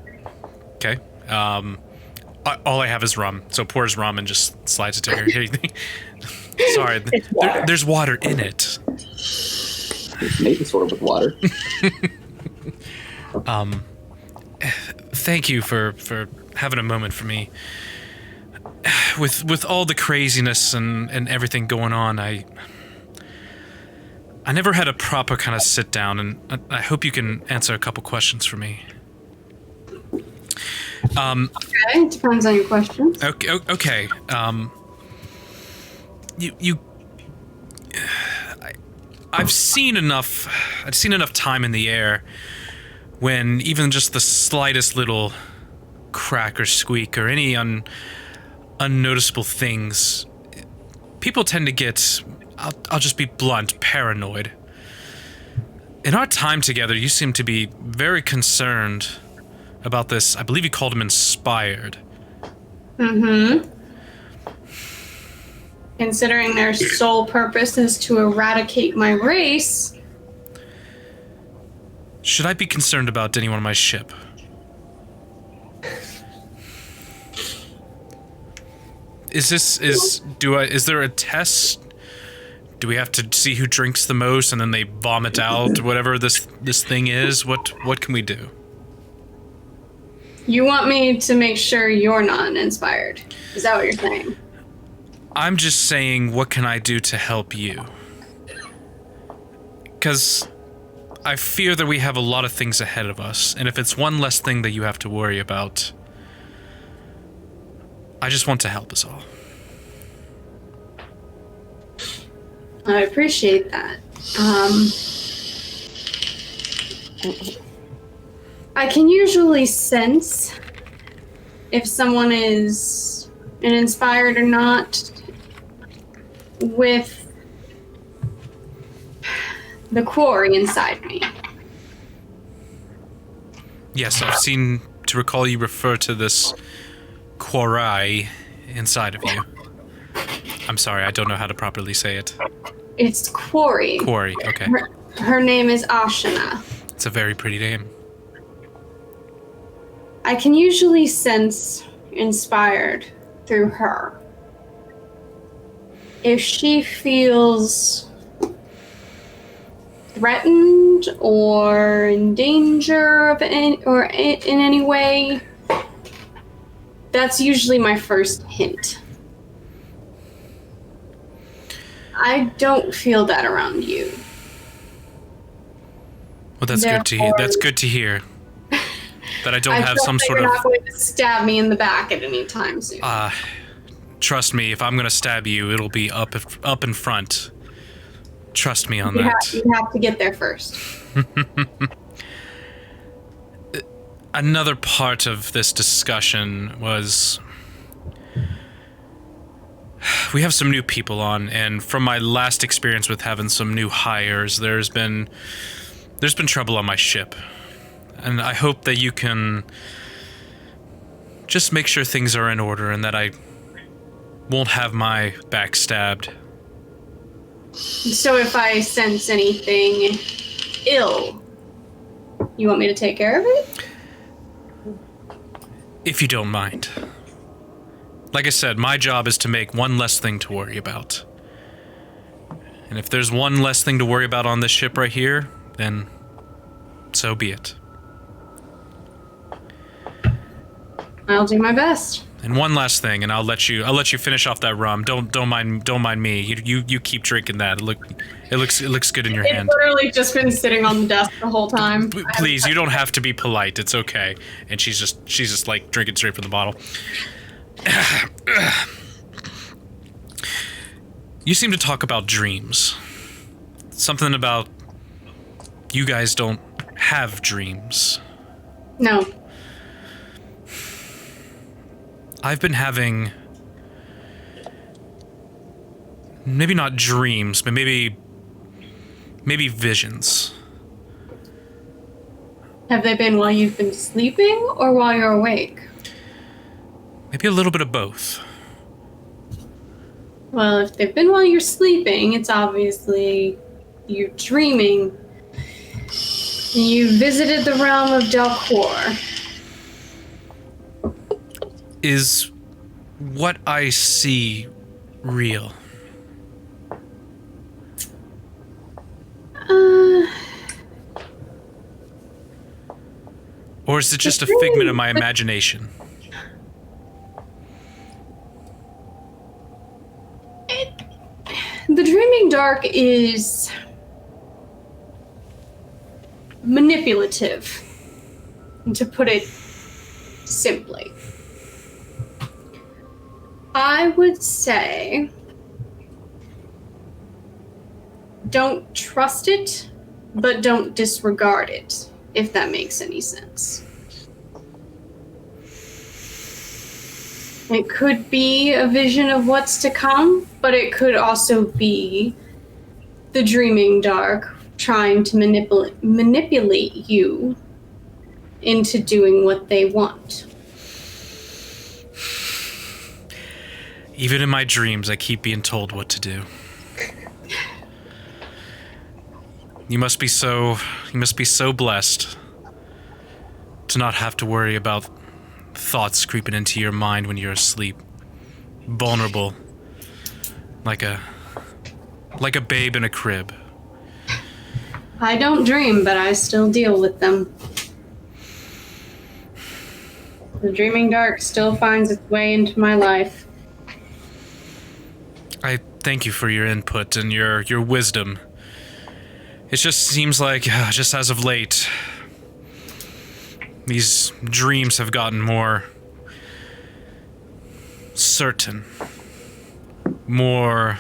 Speaker 4: Okay. All I have is rum, so pours rum and just slides it to her. Sorry, there's water in it.
Speaker 2: Maybe sort of with water.
Speaker 4: Thank you for having a moment for me. With all the craziness and everything going on, I never had a proper kind of sit down, and I hope you can answer a couple questions for me.
Speaker 3: Okay, depends on your questions.
Speaker 4: Okay. I've seen enough time in the air when even just the slightest little crack or squeak or any unnoticeable things, people tend to get, I'll just be blunt, paranoid. In our time together, you seem to be very concerned about this. I believe you called him inspired.
Speaker 3: Mm-hmm. Considering their sole purpose is to eradicate my race.
Speaker 4: Should I be concerned about anyone on my ship? Is there a test? Do we have to see who drinks the most and then they vomit out whatever this thing is? What can we do?
Speaker 3: You want me to make sure you're not inspired? Is that what you're saying?
Speaker 4: I'm just saying, what can I do to help you? Because I fear that we have a lot of things ahead of us, and if it's one less thing that you have to worry about, I just want to help us all.
Speaker 3: I appreciate that. I can usually sense if someone is an inspired or not with the quarry inside me.
Speaker 4: Yes, I've seen to recall you refer to this quarry inside of you. I'm sorry, I don't know how to properly say it.
Speaker 3: It's quarry.
Speaker 4: Quarry, okay.
Speaker 3: Her name is Ashana.
Speaker 4: It's a very pretty name.
Speaker 3: I can usually sense inspired through her. If she feels threatened or in danger of in any way, that's usually my first hint. I don't feel that around you.
Speaker 4: Well, that's good to hear. That's good to hear. That I don't have some sort of...
Speaker 3: You're not going to stab me in the back at any time soon.
Speaker 4: Trust me, if I'm going to stab you, it'll be up in front. Trust me on that.
Speaker 3: You have to get there first.
Speaker 4: Another part of this discussion was... We have some new people on, and from my last experience with having some new hires, there's been trouble on my ship. And I hope that you can just make sure things are in order and that I won't have my back stabbed.
Speaker 3: So if I sense anything ill, you want me to take care of it?
Speaker 4: If you don't mind. Like I said, my job is to make one less thing to worry about. And if there's one less thing to worry about on this ship right here, then so be it.
Speaker 3: I'll do my best.
Speaker 4: And one last thing, and I'll let you finish off that rum. Don't mind me. You keep drinking that. It looks good in your hand.
Speaker 3: It's literally just been sitting on the desk the whole time.
Speaker 4: Please, you don't have to be polite. It's okay. And she's just like drinking straight from the bottle. You seem to talk about dreams. Something about you guys don't have dreams.
Speaker 3: No.
Speaker 4: I've been having maybe not dreams, but maybe visions.
Speaker 3: Have they been while you've been sleeping or while you're awake?
Speaker 4: Maybe a little bit of both.
Speaker 3: Well, if they've been while you're sleeping, it's obviously you're dreaming. You visited the realm of Delcor.
Speaker 4: Is what I see real? Or is it just a figment of my imagination?
Speaker 3: The Dreaming Dark is manipulative, to put it simply. I would say don't trust it, but don't disregard it, if that makes any sense. It could be a vision of what's to come, but it could also be the Dreaming Dark trying to manipulate you into doing what they want.
Speaker 4: Even in my dreams, I keep being told what to do. You must be so blessed to not have to worry about thoughts creeping into your mind when you're asleep. Vulnerable. Like a babe in a crib.
Speaker 3: I don't dream, but I still deal with them. The Dreaming Dark still finds its way into my life.
Speaker 4: I thank you for your input and your wisdom. It just seems like, just as of late, these dreams have gotten more certain. More...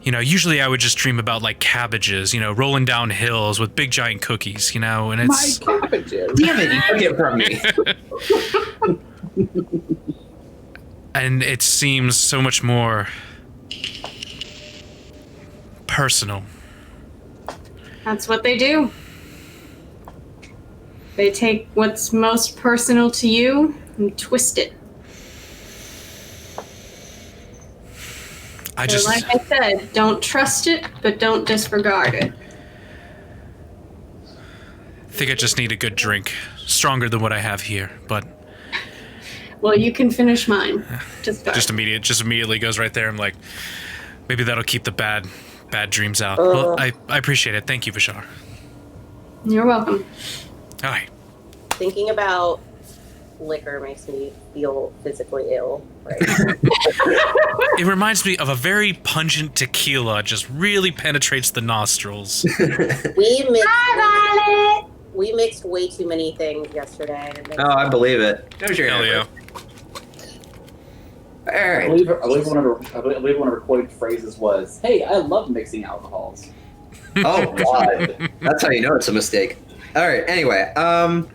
Speaker 4: usually I would just dream about, like, cabbages, rolling down hills with big giant cookies, and it's...
Speaker 2: My cabbages!
Speaker 1: Damn it, you took it from me.
Speaker 4: And it seems so much more personal.
Speaker 3: That's what they do. They take what's most personal to you and twist it. So like I said, don't trust it, but don't disregard it.
Speaker 4: I think I just need a good drink. Stronger than what I have here, but...
Speaker 3: Well, you can finish mine to start.
Speaker 4: Just immediately goes right there. I'm like, maybe that'll keep the bad dreams out. Well, I appreciate it. Thank you, Vishar.
Speaker 3: You're welcome.
Speaker 4: All right.
Speaker 5: Thinking about liquor makes me feel physically ill right
Speaker 4: It reminds me of a very pungent tequila. Just really penetrates the nostrils.
Speaker 5: We mixed way too many things yesterday.
Speaker 1: Oh, I believe it. There's your
Speaker 4: Hell yeah.
Speaker 1: All right.
Speaker 2: I believe one of her quoted phrases was, "Hey, I love mixing alcohols."
Speaker 1: Oh God, that's how you know it's a mistake. All right. Anyway, Kavir.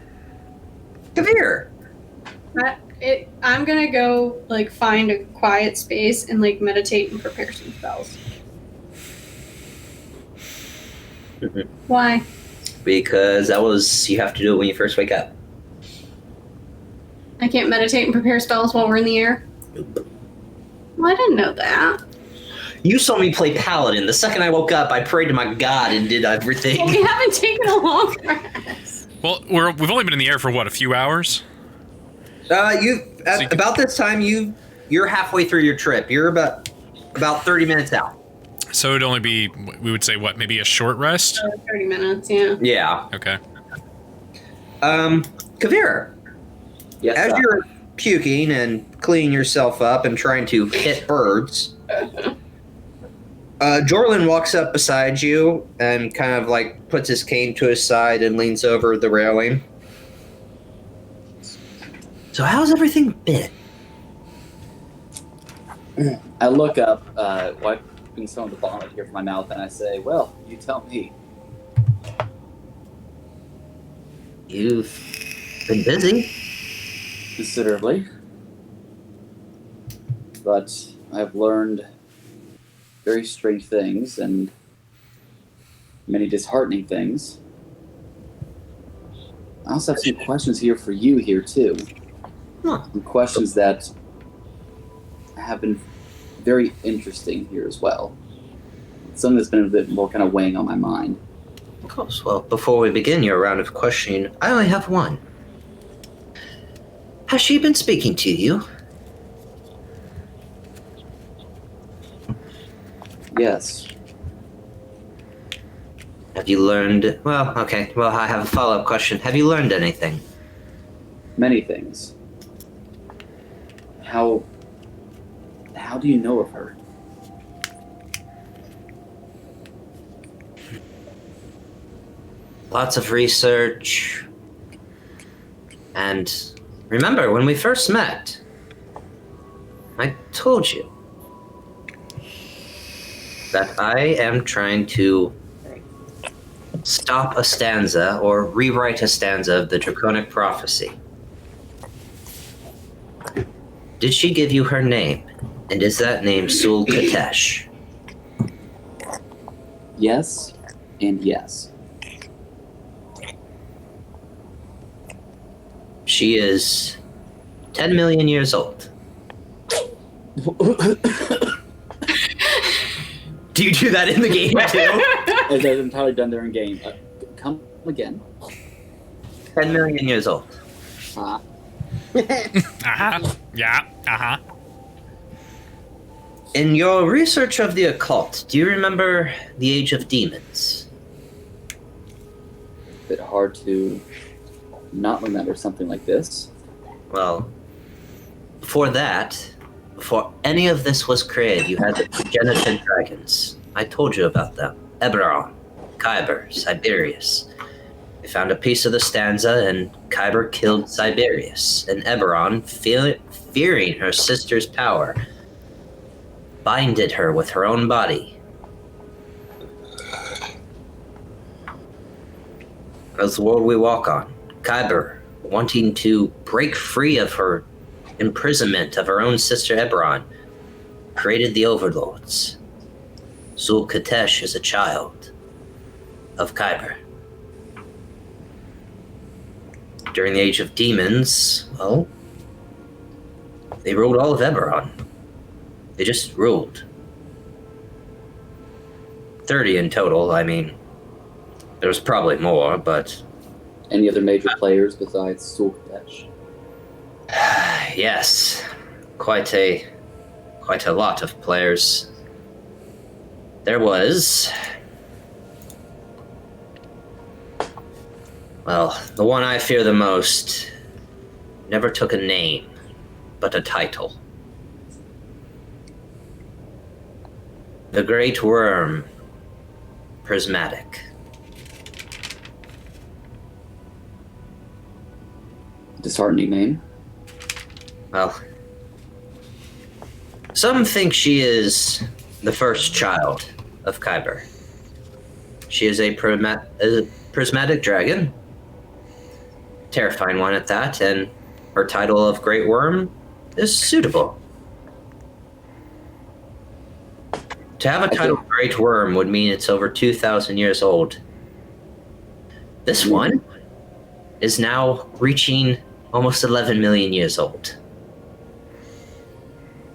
Speaker 3: I'm gonna go find a quiet space and meditate and prepare some spells.
Speaker 1: Why? Because you have to do it when you first wake up.
Speaker 3: I can't meditate and prepare spells while we're in the air?
Speaker 1: Nope.
Speaker 3: Well, I didn't know that.
Speaker 1: You saw me play Paladin. The second I woke up, I prayed to my god and did everything.
Speaker 3: Well, we haven't taken a long rest.
Speaker 4: Well, we've only been in the air for what, a few hours?
Speaker 1: About this time, you're halfway through your trip. You're about 30 minutes out.
Speaker 4: So it'd only be, we would say, what, maybe a short rest?
Speaker 3: 30 minutes, yeah.
Speaker 1: Yeah.
Speaker 4: Okay.
Speaker 1: Kavir,
Speaker 2: Yes.
Speaker 1: as you're puking and cleaning yourself up and trying to hit birds, Jorlin walks up beside you and kind of like puts his cane to his side and leans over the railing. So how's everything been?
Speaker 2: I look up, wiping some of the vomit here from my mouth, and I say, "Well, you tell me."
Speaker 1: You've been busy.
Speaker 2: Considerably, but I've learned very strange things and many disheartening things. I also have some questions here for you here too.
Speaker 1: Huh.
Speaker 2: Some questions that have been very interesting here as well. Something that's been a bit more kind of weighing on my mind.
Speaker 1: Of course. Well, before we begin your round of questioning, I only have one. Has she been speaking to you?
Speaker 2: Yes.
Speaker 1: Have you learned... Well, okay. Well, I have a follow-up question. Have you learned anything?
Speaker 2: Many things. How do you know of her?
Speaker 1: Lots of research. And remember, when we first met, I told you that I am trying to stop a stanza or rewrite a stanza of the Draconic Prophecy. Did she give you her name? And is that name Sul Katesh?
Speaker 2: Yes, and yes.
Speaker 1: She is 10 million years old. Do you do that in the game too?
Speaker 2: As I've entirely done there in game. Come again.
Speaker 1: 10 million years old.
Speaker 4: Uh-huh. Yeah. Uh-huh.
Speaker 1: In your research of the occult, do you remember the Age of Demons?
Speaker 2: A bit hard to not remember something like this.
Speaker 1: Well, before that, before any of this was created, you had the progenitor dragons. I told you about them. Eberron, Khyber, Siberius. They found a piece of the stanza, and Khyber killed Siberius. And Eberron, fearing her sister's power, binded her with her own body. That's the world we walk on. Khyber, wanting to break free of her imprisonment of her own sister Eberron, created the Overlords. Sul Katesh is a child of Khyber. During the Age of Demons, well, they ruled all of Eberron. They just ruled. 30 in total, I mean, there was probably more, but...
Speaker 2: Any other major players besides Sul Katesh?
Speaker 1: Yes, quite a lot of players. There was... Well, the one I fear the most never took a name, but a title. The Great Worm, Prismatic.
Speaker 2: Disheartening name.
Speaker 1: Well, some think she is the first child of Khyber. She is a prismatic dragon, terrifying one at that, and her title of Great Worm is suitable. To have a title of Great Worm would mean it's over 2,000 years old. This one is now reaching almost 11 million years old.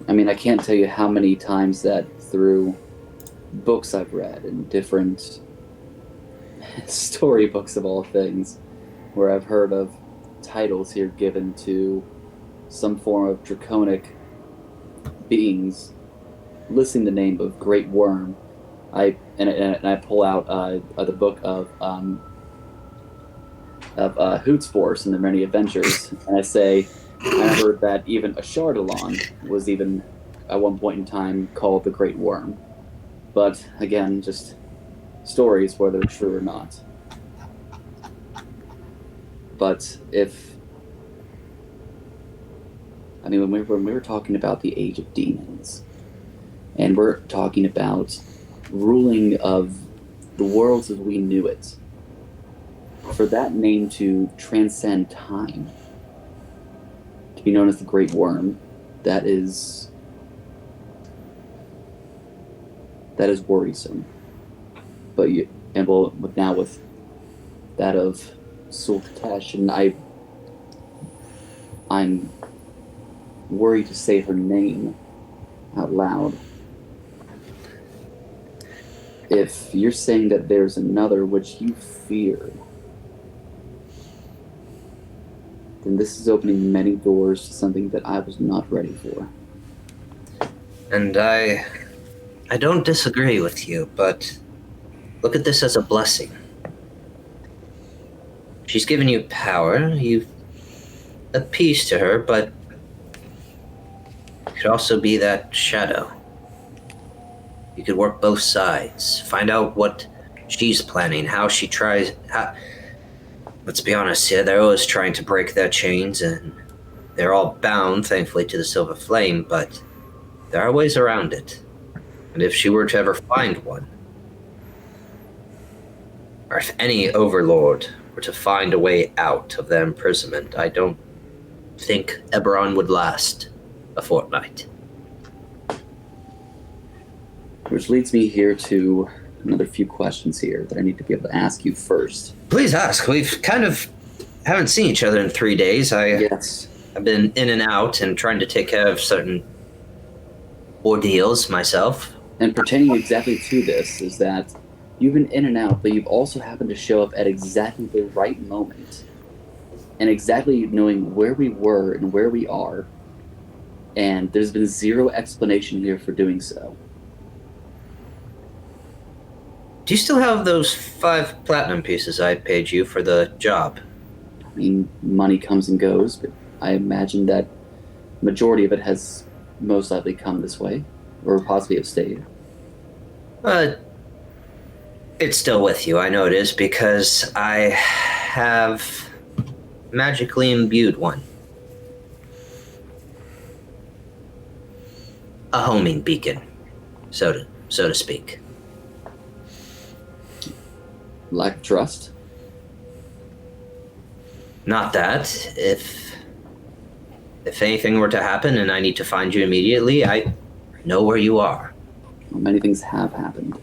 Speaker 2: I mean, I can't tell you how many times that through books I've read and different storybooks of all things, where I've heard of titles here given to some form of draconic beings, listing the name of Great Worm. I pull out the book of Hoot's Force and the Many Adventures, and I say, I heard that even a Shardalon was even at one point in time called the Great Worm. But again, just stories, whether true or not. But when we were talking about the Age of Demons, and we're talking about ruling of the worlds as we knew it, for that name to transcend time, to be known as the Great Worm, that is worrisome. But with that of Sultatesh, and I'm worried to say her name out loud. If you're saying that there's another which you fear, then this is opening many doors to something that I was not ready for.
Speaker 1: And I don't disagree with you, but look at this as a blessing. She's given you power, you've appeased to her, but it could also be that shadow. You could work both sides, find out what she's planning, how she tries. Let's be honest here, they're always trying to break their chains, and they're all bound, thankfully, to the Silver Flame, but there are ways around it. And if she were to ever find one, or if any overlord were to find a way out of their imprisonment, I don't think Eberron would last a fortnight.
Speaker 2: Which leads me here to another few questions here that I need to be able to ask you first.
Speaker 1: Please ask. We've kind of haven't seen each other in 3 days.
Speaker 2: Yes.
Speaker 1: I've been in and out and trying to take care of certain ordeals myself.
Speaker 2: And pertaining exactly to this is that you've been in and out, but you've also happened to show up at exactly the right moment. And exactly knowing where we were and where we are. And there's been zero explanation here for doing so.
Speaker 1: Do you still have those 5 platinum pieces I paid you for the job?
Speaker 2: I mean, money comes and goes, but I imagine that majority of it has most likely come this way, or possibly have stayed.
Speaker 1: It's still with you, I know it is, because I have magically imbued one. A homing beacon, so to speak.
Speaker 2: Lack of trust?
Speaker 1: Not that. If anything were to happen and I need to find you immediately, I know where you are.
Speaker 2: Well, many things have happened.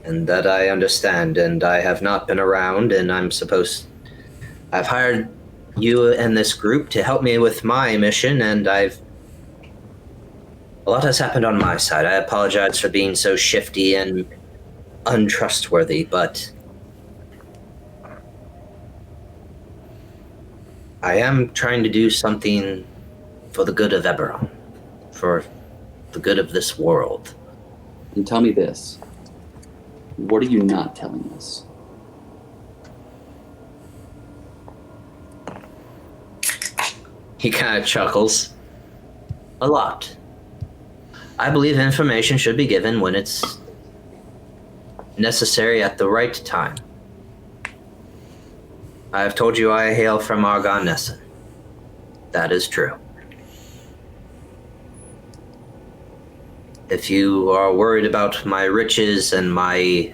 Speaker 1: And that I understand, and I have not been around, and I've hired you and this group to help me with my mission, and a lot has happened on my side. I apologize for being so shifty and untrustworthy, but I am trying to do something for the good of Eberron, for the good of this world.
Speaker 2: And tell me this. What are you not telling us?
Speaker 1: He kind of chuckles. A lot. I believe information should be given when it's necessary at the right time. I have told you I hail from Argon Nessun. That is true. If you are worried about my riches and my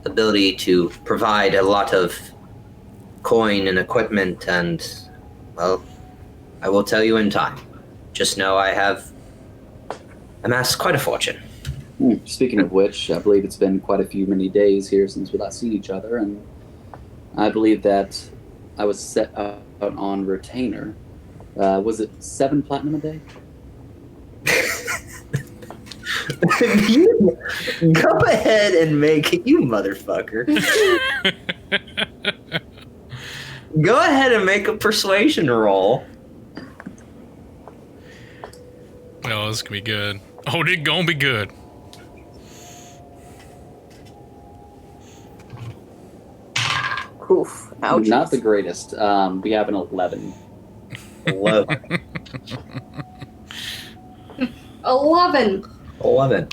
Speaker 1: ability to provide a lot of coin and equipment, and, well, I will tell you in time. Just know I have amassed quite a fortune.
Speaker 2: Speaking of which, I believe it's been quite a few many days here since we last seen each other, and I believe that I was set up out on retainer. Was it 7 platinum a day?
Speaker 1: You go ahead and make you motherfucker. Go ahead and make a persuasion roll.
Speaker 4: Oh, this can be good. Oh, it's gonna be good.
Speaker 5: Oof. Ouch.
Speaker 2: Not the greatest. We have an 11.
Speaker 1: 11. 11.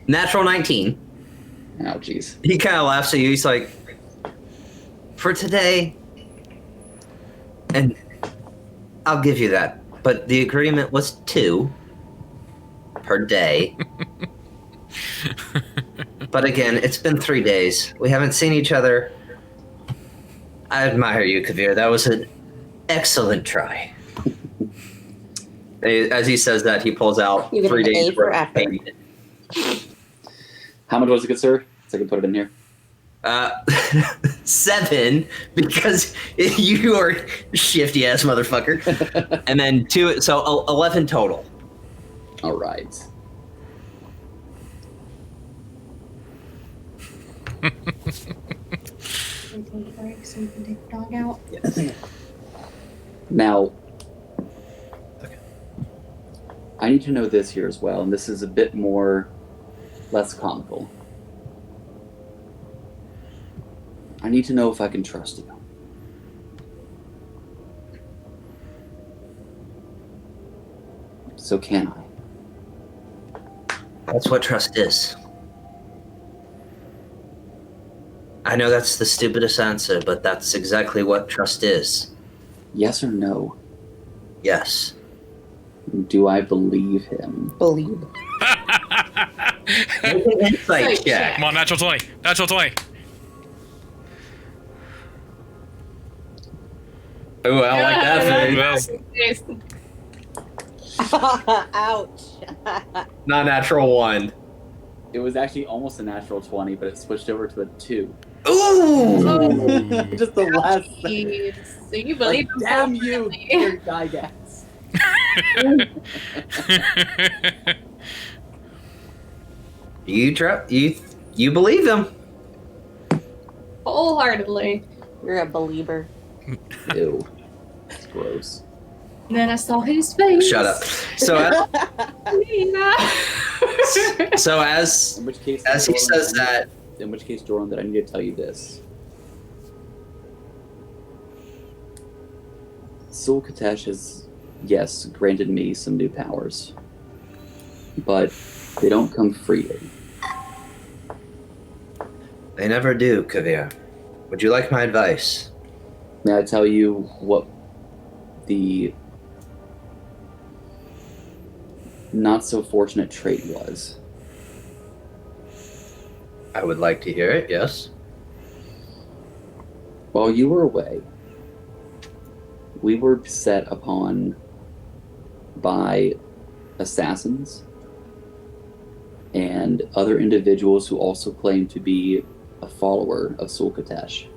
Speaker 1: Natural 19.
Speaker 2: Oh, jeez.
Speaker 1: He kind of laughs at you. He's like, for today, and I'll give you that, but the agreement was 2 per day. But again, it's been 3 days. We haven't seen each other. I admire you, Kavir. That was an excellent try. As he says that, he pulls out
Speaker 5: You get
Speaker 1: 3
Speaker 5: an
Speaker 1: days
Speaker 5: A for
Speaker 1: worth of
Speaker 5: effort.
Speaker 1: payment.
Speaker 2: How much was it, good sir? So I can put it in here.
Speaker 1: 7, because you are shifty ass motherfucker. And then 2, so 11 total.
Speaker 2: All right.
Speaker 3: So we can take the dog out.
Speaker 1: Yes.
Speaker 2: Now, I need to know this here as well, and this is a bit less comical. I need to know if I can trust you. So can I?
Speaker 1: That's what trust is. I know that's the stupidest answer, but that's exactly what trust is.
Speaker 2: Yes or no?
Speaker 1: Yes.
Speaker 2: Do I believe him?
Speaker 5: Believe.
Speaker 1: Make an insight check.
Speaker 4: Come on, natural 20. Natural 20.
Speaker 1: Ooh, I like that face.
Speaker 5: Ouch.
Speaker 1: Not natural 1.
Speaker 2: It was actually almost a natural 20, but it switched over to a 2.
Speaker 1: Ooh!
Speaker 2: Just the last thing.
Speaker 3: Jeez. So you
Speaker 2: Like,
Speaker 3: believe him
Speaker 2: damn
Speaker 3: so
Speaker 2: you,
Speaker 3: badly.
Speaker 2: you're Gygax.
Speaker 1: You believe them.
Speaker 3: Wholeheartedly.
Speaker 5: You're a believer.
Speaker 2: Ew. It's gross.
Speaker 3: And then I saw his face.
Speaker 1: Shut up. So as
Speaker 2: In which case,
Speaker 1: he
Speaker 2: Jordan,
Speaker 1: says that,
Speaker 2: In which case, Jordan, that I need to tell you this. Sul Katesh has, yes, granted me some new powers. But they don't come freely.
Speaker 1: they never do, Kavir. Would you like my advice?
Speaker 2: May I tell you what the not so fortunate trait was?
Speaker 1: I would like to hear it, yes.
Speaker 2: While you were away, we were set upon by assassins and other individuals who also claimed to be a follower of Sul Katesh.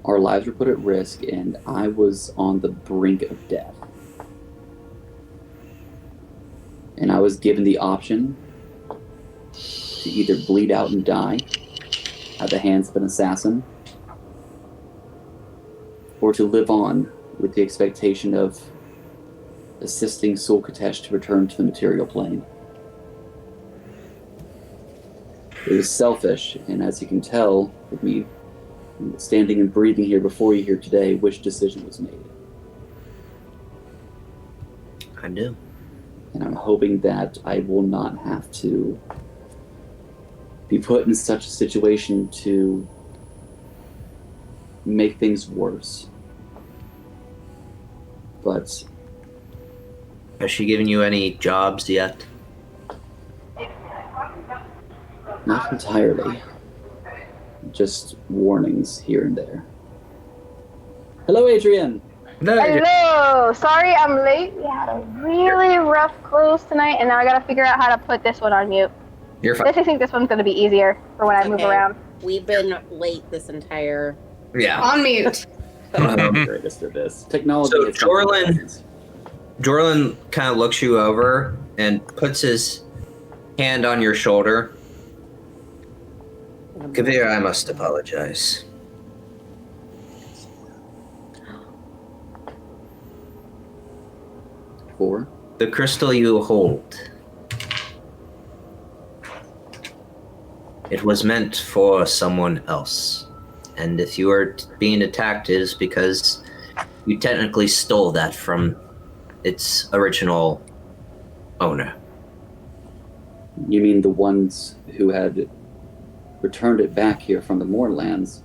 Speaker 2: Our lives were put at risk, and I was on the brink of death. And I was given the option to either bleed out and die at the hands of an assassin, or to live on with the expectation of assisting Sul Katesh to return to the material plane. It was selfish, and as you can tell with me standing and breathing here before you here today, which decision was made.
Speaker 1: I do.
Speaker 2: And I'm hoping that I will not have to be put in such a situation to make things worse. But
Speaker 1: Has she given you any jobs yet?
Speaker 2: not entirely. Just warnings here and there. Hello, Adrian!
Speaker 6: Hello! Sorry I'm late. We had a really rough close tonight, and now I gotta figure out how to put this one on mute.
Speaker 1: You're fine.
Speaker 6: I think this one's gonna be easier for when I move
Speaker 5: Okay.
Speaker 6: around.
Speaker 5: We've been late this entire
Speaker 1: Yeah.
Speaker 3: On mute.
Speaker 2: I'm the greatest at this. Technology.
Speaker 1: So
Speaker 2: is something else.
Speaker 1: Jorlin kind of looks you over and puts his hand on your shoulder. Kavir, I must apologize.
Speaker 2: For?
Speaker 1: The crystal you hold. It was meant for someone else. And if you are being attacked, it is because you technically stole that from its original owner.
Speaker 2: You mean the ones who had returned it back here from the Moorlands?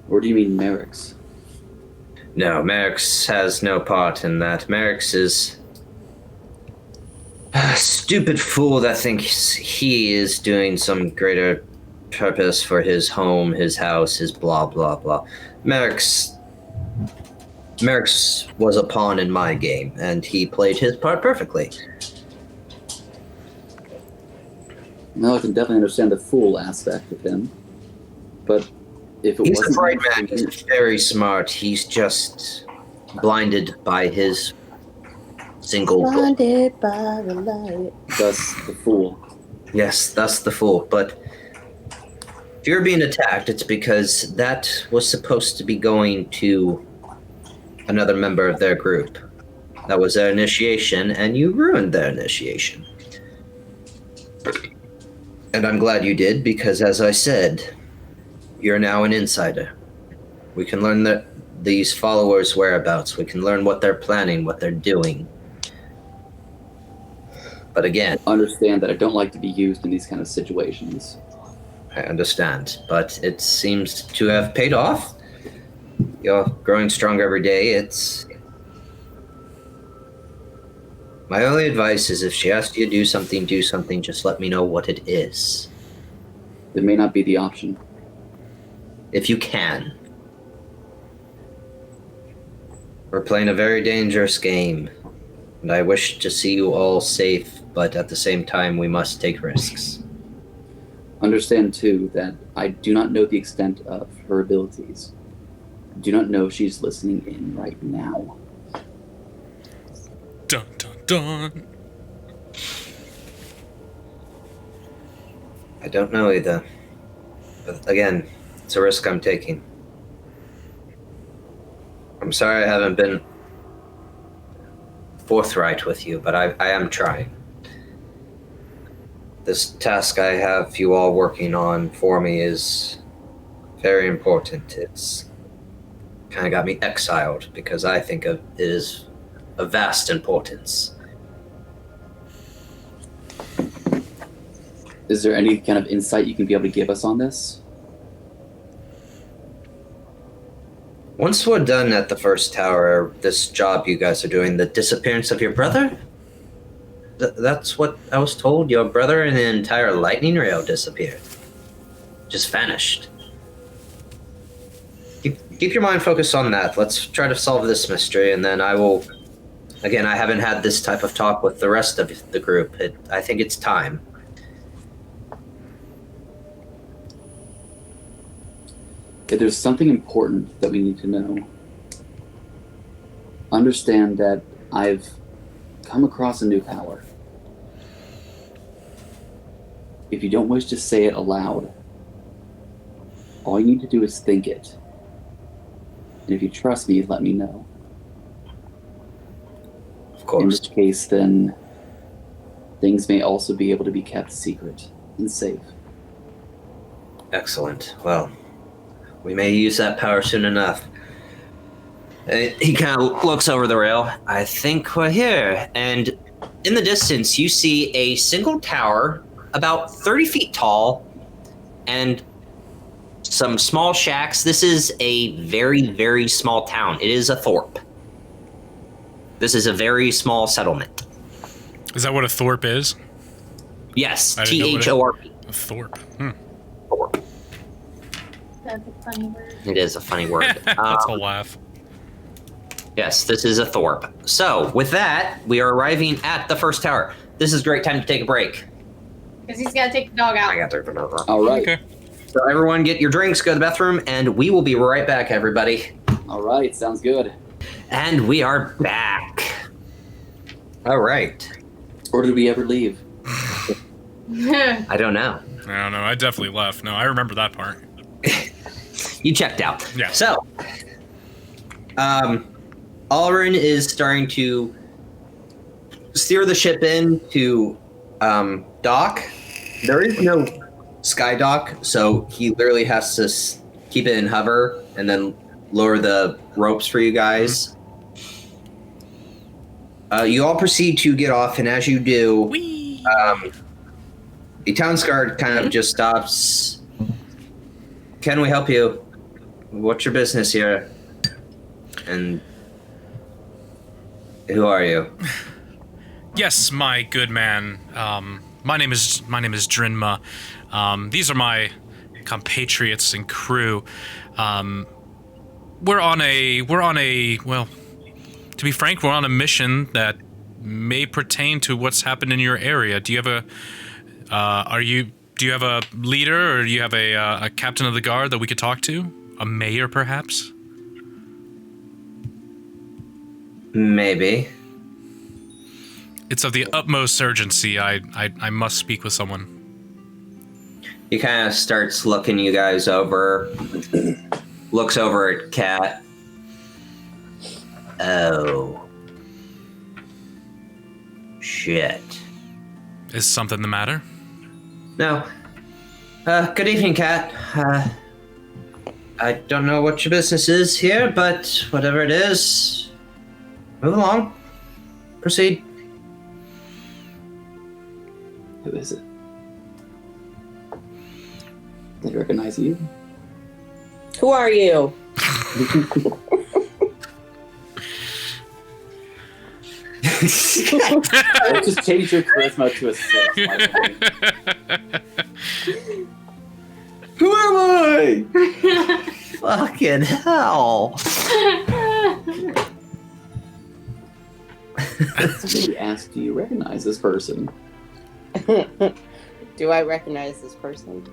Speaker 2: Or do you mean Merrick's?
Speaker 1: No, Merrick's has no part in that. Merrick's is a stupid fool that thinks he is doing some greater purpose for his home, his house, his blah, blah, blah. Merrick's was a pawn in my game, and he played his part perfectly.
Speaker 2: Well, I can definitely understand the fool aspect of him. But if it
Speaker 1: He's
Speaker 2: wasn't...
Speaker 1: a bright man. He's very smart. He's just blinded by his single goal.
Speaker 5: Blinded by the light.
Speaker 2: Thus, the fool.
Speaker 1: Yes, that's the fool. But if you're being attacked, it's because that was supposed to be going to another member of their group. That was their initiation, and you ruined their initiation. And I'm glad you did, because as I said, you're now an insider. We can learn these followers' whereabouts. We can learn what they're planning, what they're doing. But again,
Speaker 2: Understand that I don't like to be used in these kind of situations.
Speaker 1: I understand, but it seems to have paid off. You're growing stronger every day. My only advice is if she asks you to do something, just let me know what it is.
Speaker 2: It may not be the option.
Speaker 1: If you can. We're playing a very dangerous game, and I wish to see you all safe, but at the same time, we must take risks.
Speaker 2: Understand, too, that I do not know the extent of her abilities. I do not know if she's listening in right now.
Speaker 4: Dun dun dun.
Speaker 1: I don't know either. But again, it's a risk I'm taking. I'm sorry I haven't been forthright with you, but I am trying. This task I have you all working on for me is very important. It's kind of got me exiled because I think it is of vast importance.
Speaker 2: Is there any kind of insight you can be able to give us on this?
Speaker 1: Once we're done at the first tower, this job you guys are doing, the disappearance of your brother? That's what I was told. Your brother and the entire lightning rail disappeared. Just vanished. Keep your mind focused on that. Let's try to solve this mystery, and then I will... Again, I haven't had this type of talk with the rest of the group. I think it's time.
Speaker 2: If there's something important that we need to know, understand that I've come across a new power. If you don't wish to say it aloud, all you need to do is think it. And if you trust me, let me know.
Speaker 1: Of course.
Speaker 2: In which case, then, things may also be able to be kept secret and safe.
Speaker 1: Excellent. Well, we may use that power soon enough. He kind of looks over the rail. I think we're here. And in the distance, you see a single tower about 30 feet tall and some small shacks. This is a very, very small town. It is a thorp. This is a very small settlement.
Speaker 4: Is that what a thorp is?
Speaker 1: Yes,
Speaker 4: I didn't know what
Speaker 1: Thorp.
Speaker 4: A thorp.
Speaker 1: Thorp.
Speaker 3: That's a funny word.
Speaker 1: It is a funny word.
Speaker 4: That's a laugh.
Speaker 1: Yes, this is a thorp. So, with that, we are arriving at the first tower. This is a great time to take a break.
Speaker 3: Because he's got to take the dog out.
Speaker 1: I got to.
Speaker 2: All right.
Speaker 4: Okay.
Speaker 1: So everyone get your drinks, go to the bathroom, and we will be right back, everybody.
Speaker 2: All right, sounds good.
Speaker 1: And we are back. All right.
Speaker 2: Or did we ever leave?
Speaker 1: I don't know.
Speaker 4: I don't know. I definitely left. No, I remember that part.
Speaker 1: You checked out.
Speaker 4: Yeah.
Speaker 1: So, Alrin is starting to steer the ship in to dock. There is no sky dock, so he literally has to keep it in hover and then lower the ropes for you guys. You all proceed to get off, and as you do, the town's guard kind of just stops. Can we help you? What's your business here? And who are you?
Speaker 4: Yes, my good man. My name is Drinma. These are my compatriots and crew. We're on a well, to be frank, we're on a mission that may pertain to what's happened in your area. Do you have a leader, or do you have a captain of the guard that we could talk to? A mayor, perhaps?
Speaker 1: Maybe.
Speaker 4: It's of the utmost urgency. I must speak with someone.
Speaker 1: He kind of starts looking you guys over, looks over at Kat. Oh. Shit.
Speaker 4: Is something the matter?
Speaker 1: No. Good evening, Kat. I don't know what your business is here, but whatever it is, move along. Proceed.
Speaker 2: Who is it? Did I recognize you?
Speaker 5: Who are you?
Speaker 2: Let's just change your charisma to a 6.
Speaker 1: Who am I? Fucking hell.
Speaker 2: Somebody asked, do you recognize this person?
Speaker 5: Do I recognize this person?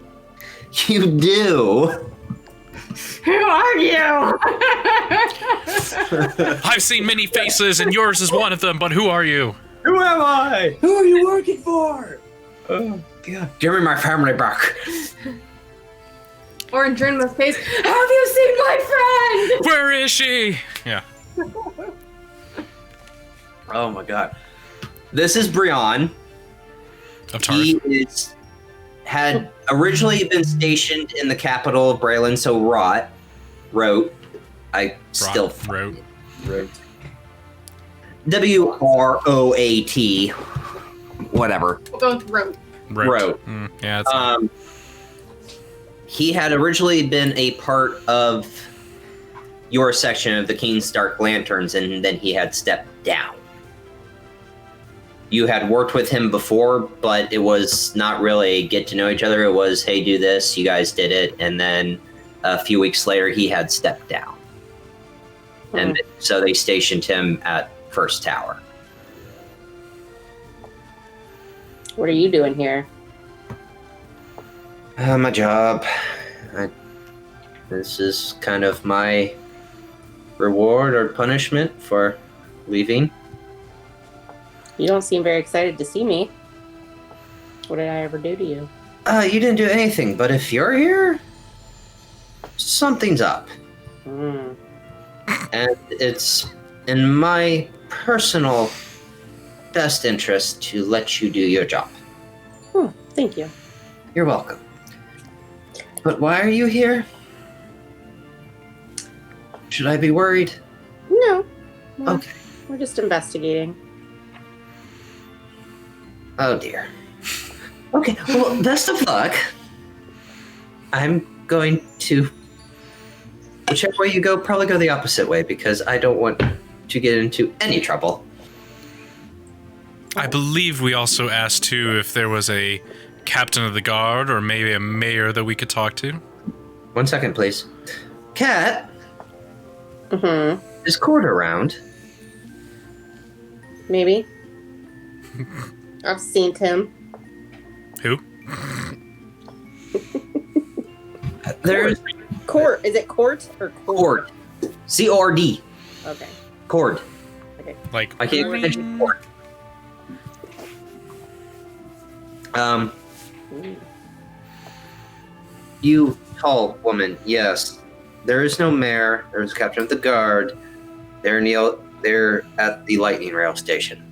Speaker 1: You do.
Speaker 3: Who are you?
Speaker 4: I've seen many faces, and yours is one of them, but who are you?
Speaker 1: Who am I?
Speaker 2: Who are you working for?
Speaker 1: Oh, God. Give me my family back.
Speaker 3: Or in Drinma's face, have you seen my friend?
Speaker 4: Where is she? Yeah.
Speaker 1: Oh, my God. This is Brian.
Speaker 4: Of Tarth.
Speaker 1: He had originally been stationed in the capital of Braylon, so wrote. W-R-O-A-T. Whatever.
Speaker 3: We'll go with wrote.
Speaker 1: Wrote.
Speaker 4: Yeah. That's
Speaker 1: he had originally been a part of your section of the King's Dark Lanterns, and then he had stepped down. You had worked with him before, but it was not really get to know each other. It was, hey, do this. You guys did it. And then a few weeks later, he had stepped down. And so they stationed him at First Tower.
Speaker 5: What are you doing here?
Speaker 1: My job. This is kind of my reward or punishment for leaving.
Speaker 5: You don't seem very excited to see me. What did I ever do to you?
Speaker 1: You didn't do anything, but if you're here, something's up. And it's in my personal best interest to let you do your job.
Speaker 5: Thank you.
Speaker 1: You're welcome. But why are you here? Should I be worried?
Speaker 5: No.
Speaker 1: Okay.
Speaker 5: We're just investigating.
Speaker 1: Oh dear. Okay, well, best of luck. I'm going to, whichever way you go, probably go the opposite way, because I don't want to get into any trouble.
Speaker 4: I believe we also asked, too, if there was a captain of the guard or maybe a mayor that we could talk to.
Speaker 1: 1 second, please. Kat? Is Cord around?
Speaker 5: Maybe. I've seen him.
Speaker 4: Who?
Speaker 1: There's
Speaker 5: Court. Is it court or
Speaker 1: Cord. C-O-R-D.
Speaker 5: Okay.
Speaker 1: Cord.
Speaker 4: Like,
Speaker 1: I can't mention Cord. You tall woman, yes. There is no mayor. There is a captain of the guard. They're at the lightning rail station.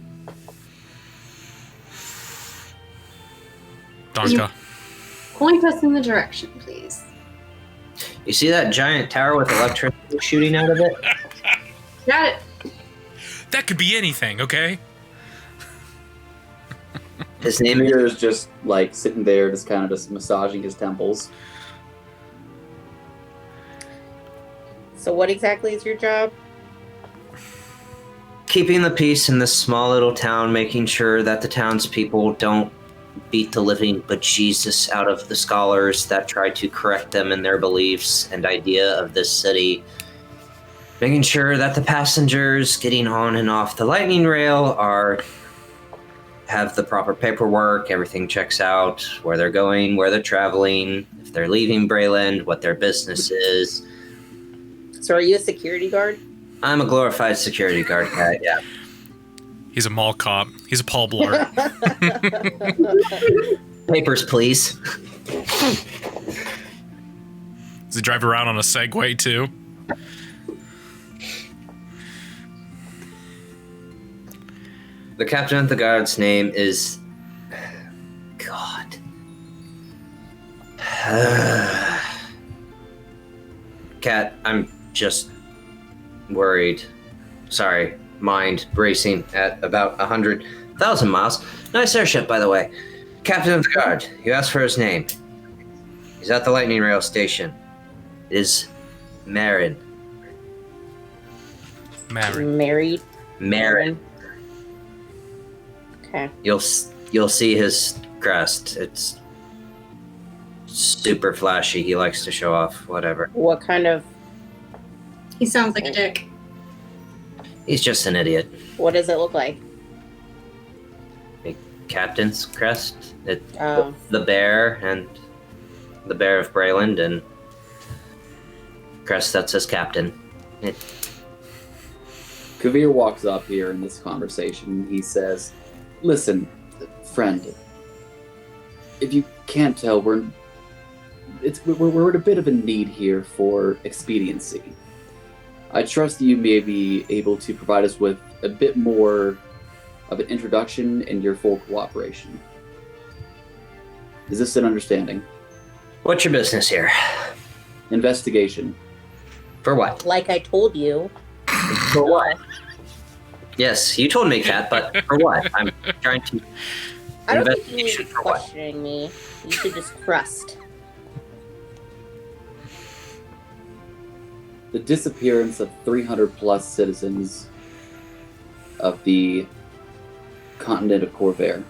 Speaker 4: Donka.
Speaker 3: Point us in the direction, please.
Speaker 1: You see that giant tower with electricity shooting out of it?
Speaker 3: Got it.
Speaker 4: That could be anything, okay?
Speaker 1: His name
Speaker 2: Kavir is just like sitting there, just kind of just massaging his temples.
Speaker 5: So what exactly is your job?
Speaker 1: keeping the peace in this small little town, making sure that the townspeople don't beat the living bejesus out of the scholars that try to correct them in their beliefs and idea of this city. Making sure that the passengers getting on and off the lightning rail have the proper paperwork, everything checks out, where they're going, where they're traveling, if they're leaving Brayland, what their business is.
Speaker 5: So are you a security guard?
Speaker 1: I'm a glorified security guard, Kat, yeah.
Speaker 4: He's a mall cop. He's a Paul Blart.
Speaker 1: Papers, please.
Speaker 4: Does he drive around on a Segway, too?
Speaker 1: The captain of the guard's name is... God. Kat, I'm just worried. Sorry. Mind racing at about 100,000 miles. Nice airship, by the way. Captain of the guard, you asked for his name. He's at the lightning rail station. It is Marin.
Speaker 4: Maverick.
Speaker 5: Married?
Speaker 1: Marin.
Speaker 5: Okay.
Speaker 1: You'll see his crest. It's super flashy. He likes to show off whatever.
Speaker 5: What kind of...
Speaker 3: He sounds like a dick.
Speaker 1: He's just an idiot.
Speaker 5: What does it look like?
Speaker 1: Captain's crest.
Speaker 5: Oh.
Speaker 1: The bear and the bear of Brayland and crest that says captain.
Speaker 2: Kavir walks up here in this conversation. He says, "Listen, friend. If you can't tell, we're in a bit of a need here for expediency. I trust you may be able to provide us with a bit more of an introduction and your full cooperation. Is this an understanding?"
Speaker 1: What's your business here?
Speaker 2: Investigation.
Speaker 1: For what?
Speaker 5: Like I told you.
Speaker 1: For what? Yes, you told me, Kat, but for what? I'm trying to...
Speaker 5: I don't think you need to
Speaker 1: Investigation
Speaker 5: be
Speaker 1: for what?
Speaker 5: questioning me. You should just trust.
Speaker 2: The disappearance of 300 plus citizens of the continent of Kavir.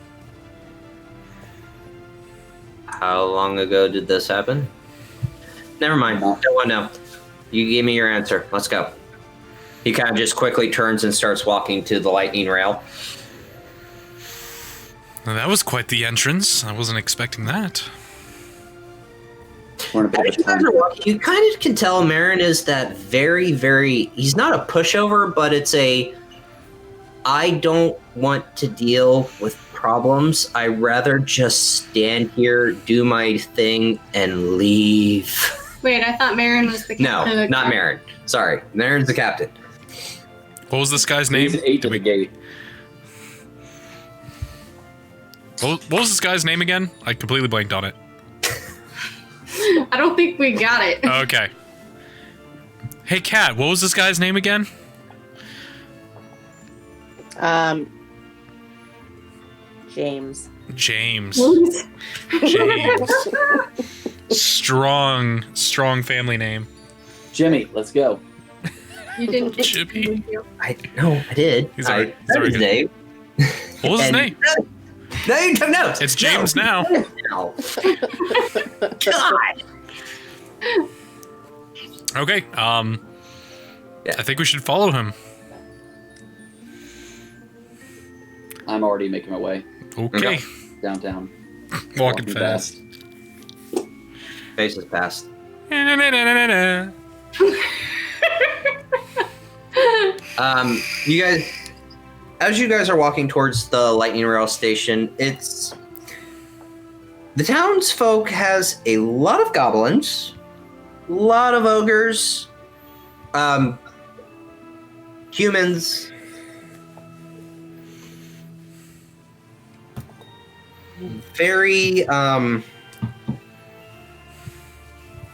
Speaker 1: How long ago did this happen? Never mind.
Speaker 2: No.
Speaker 1: Don't want to know. You gave me your answer. Let's go. He kind of just quickly turns and starts walking to the lightning rail.
Speaker 4: Well, that was quite the entrance. I wasn't expecting that.
Speaker 2: We're in a bit of a
Speaker 1: As you guys
Speaker 2: time-
Speaker 1: are walking, you kind of can tell Marin is that very, very... He's not a pushover, but it's a... I don't want to deal with problems. I rather just stand here, do my thing, and leave.
Speaker 3: Wait, I thought Marin was the captain
Speaker 1: No,
Speaker 3: of the
Speaker 1: not
Speaker 3: guard.
Speaker 1: Marin. Sorry, Marin's the captain.
Speaker 4: What was this guy's name?
Speaker 2: He's 8 to
Speaker 4: Did
Speaker 2: the
Speaker 4: we-
Speaker 2: gate.
Speaker 4: What was this guy's name again? I completely blanked on it.
Speaker 3: I don't think we got it.
Speaker 4: Okay. Hey, Kat, what was this guy's name again?
Speaker 5: James.
Speaker 4: James.
Speaker 3: What?
Speaker 4: James. Strong family name.
Speaker 2: Jimmy, let's go.
Speaker 3: You didn't get
Speaker 4: Chippy.
Speaker 1: I did.
Speaker 4: He's
Speaker 1: I
Speaker 4: already- he's
Speaker 1: said
Speaker 4: already
Speaker 1: his
Speaker 4: good.
Speaker 1: name.
Speaker 4: What was his
Speaker 1: And-
Speaker 4: name?
Speaker 1: No, you took notes.
Speaker 4: It's James now.
Speaker 1: No. God.
Speaker 4: Okay.
Speaker 1: Yeah.
Speaker 4: I think we should follow him.
Speaker 2: I'm already making my way
Speaker 4: Okay.
Speaker 2: downtown.
Speaker 4: Walking fast.
Speaker 1: Faces past. You guys, as you guys are walking towards the lightning rail station, the townsfolk has a lot of goblins, a lot of ogres, humans. Very,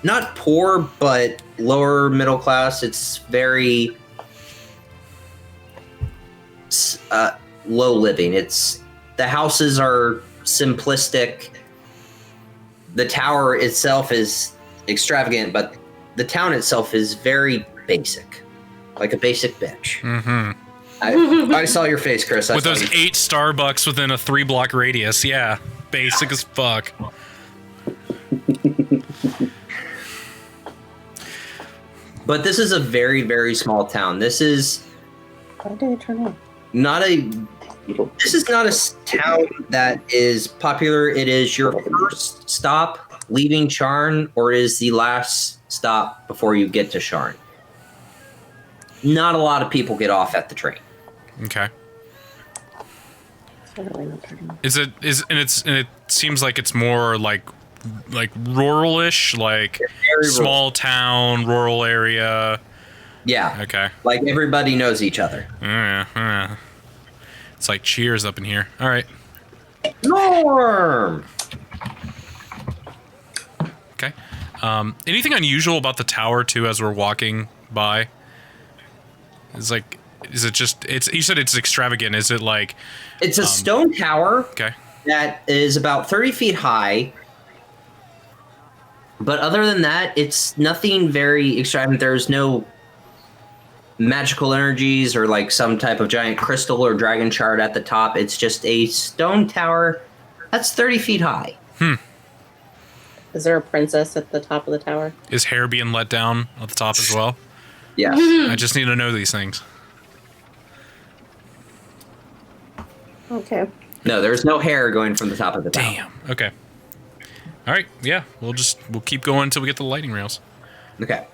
Speaker 1: not poor, but lower middle class. It's very low living. The houses are simplistic. The tower itself is extravagant, but the town itself is very basic, like a basic bitch.
Speaker 4: Mm-hmm.
Speaker 1: I saw your face, Chris.
Speaker 4: With those 8 Starbucks within a 3-block radius, yeah, basic as fuck.
Speaker 1: But this is a very, very small town. This is not a town that is popular. It is your first stop leaving Sharn, or it is the last stop before you get to Sharn. Not a lot of people get off at the train.
Speaker 4: Okay. And it seems like it's more like rural-ish, like small town, rural area.
Speaker 1: Yeah.
Speaker 4: Okay.
Speaker 1: Like everybody knows each other.
Speaker 4: Yeah. It's like Cheers up in here. All right.
Speaker 1: Norm.
Speaker 4: Okay. Anything unusual about the tower too as we're walking by? Is it just you said it's extravagant. Is it like
Speaker 1: it's a stone tower
Speaker 4: okay.
Speaker 1: that is about 30 feet high. But other than that, it's nothing very extravagant. There's no magical energies or like some type of giant crystal or dragon shard at the top. It's just a stone tower that's 30 feet high.
Speaker 5: Is there a princess at the top of the tower?
Speaker 4: Is hair being let down at the top as well?
Speaker 1: Yeah.
Speaker 4: I just need to know these things.
Speaker 5: Okay.
Speaker 1: No, there's no hair going from the top of the tower.
Speaker 4: Damn. Okay. All right. Yeah. We'll keep going until we get to the lightning rails.
Speaker 1: Okay.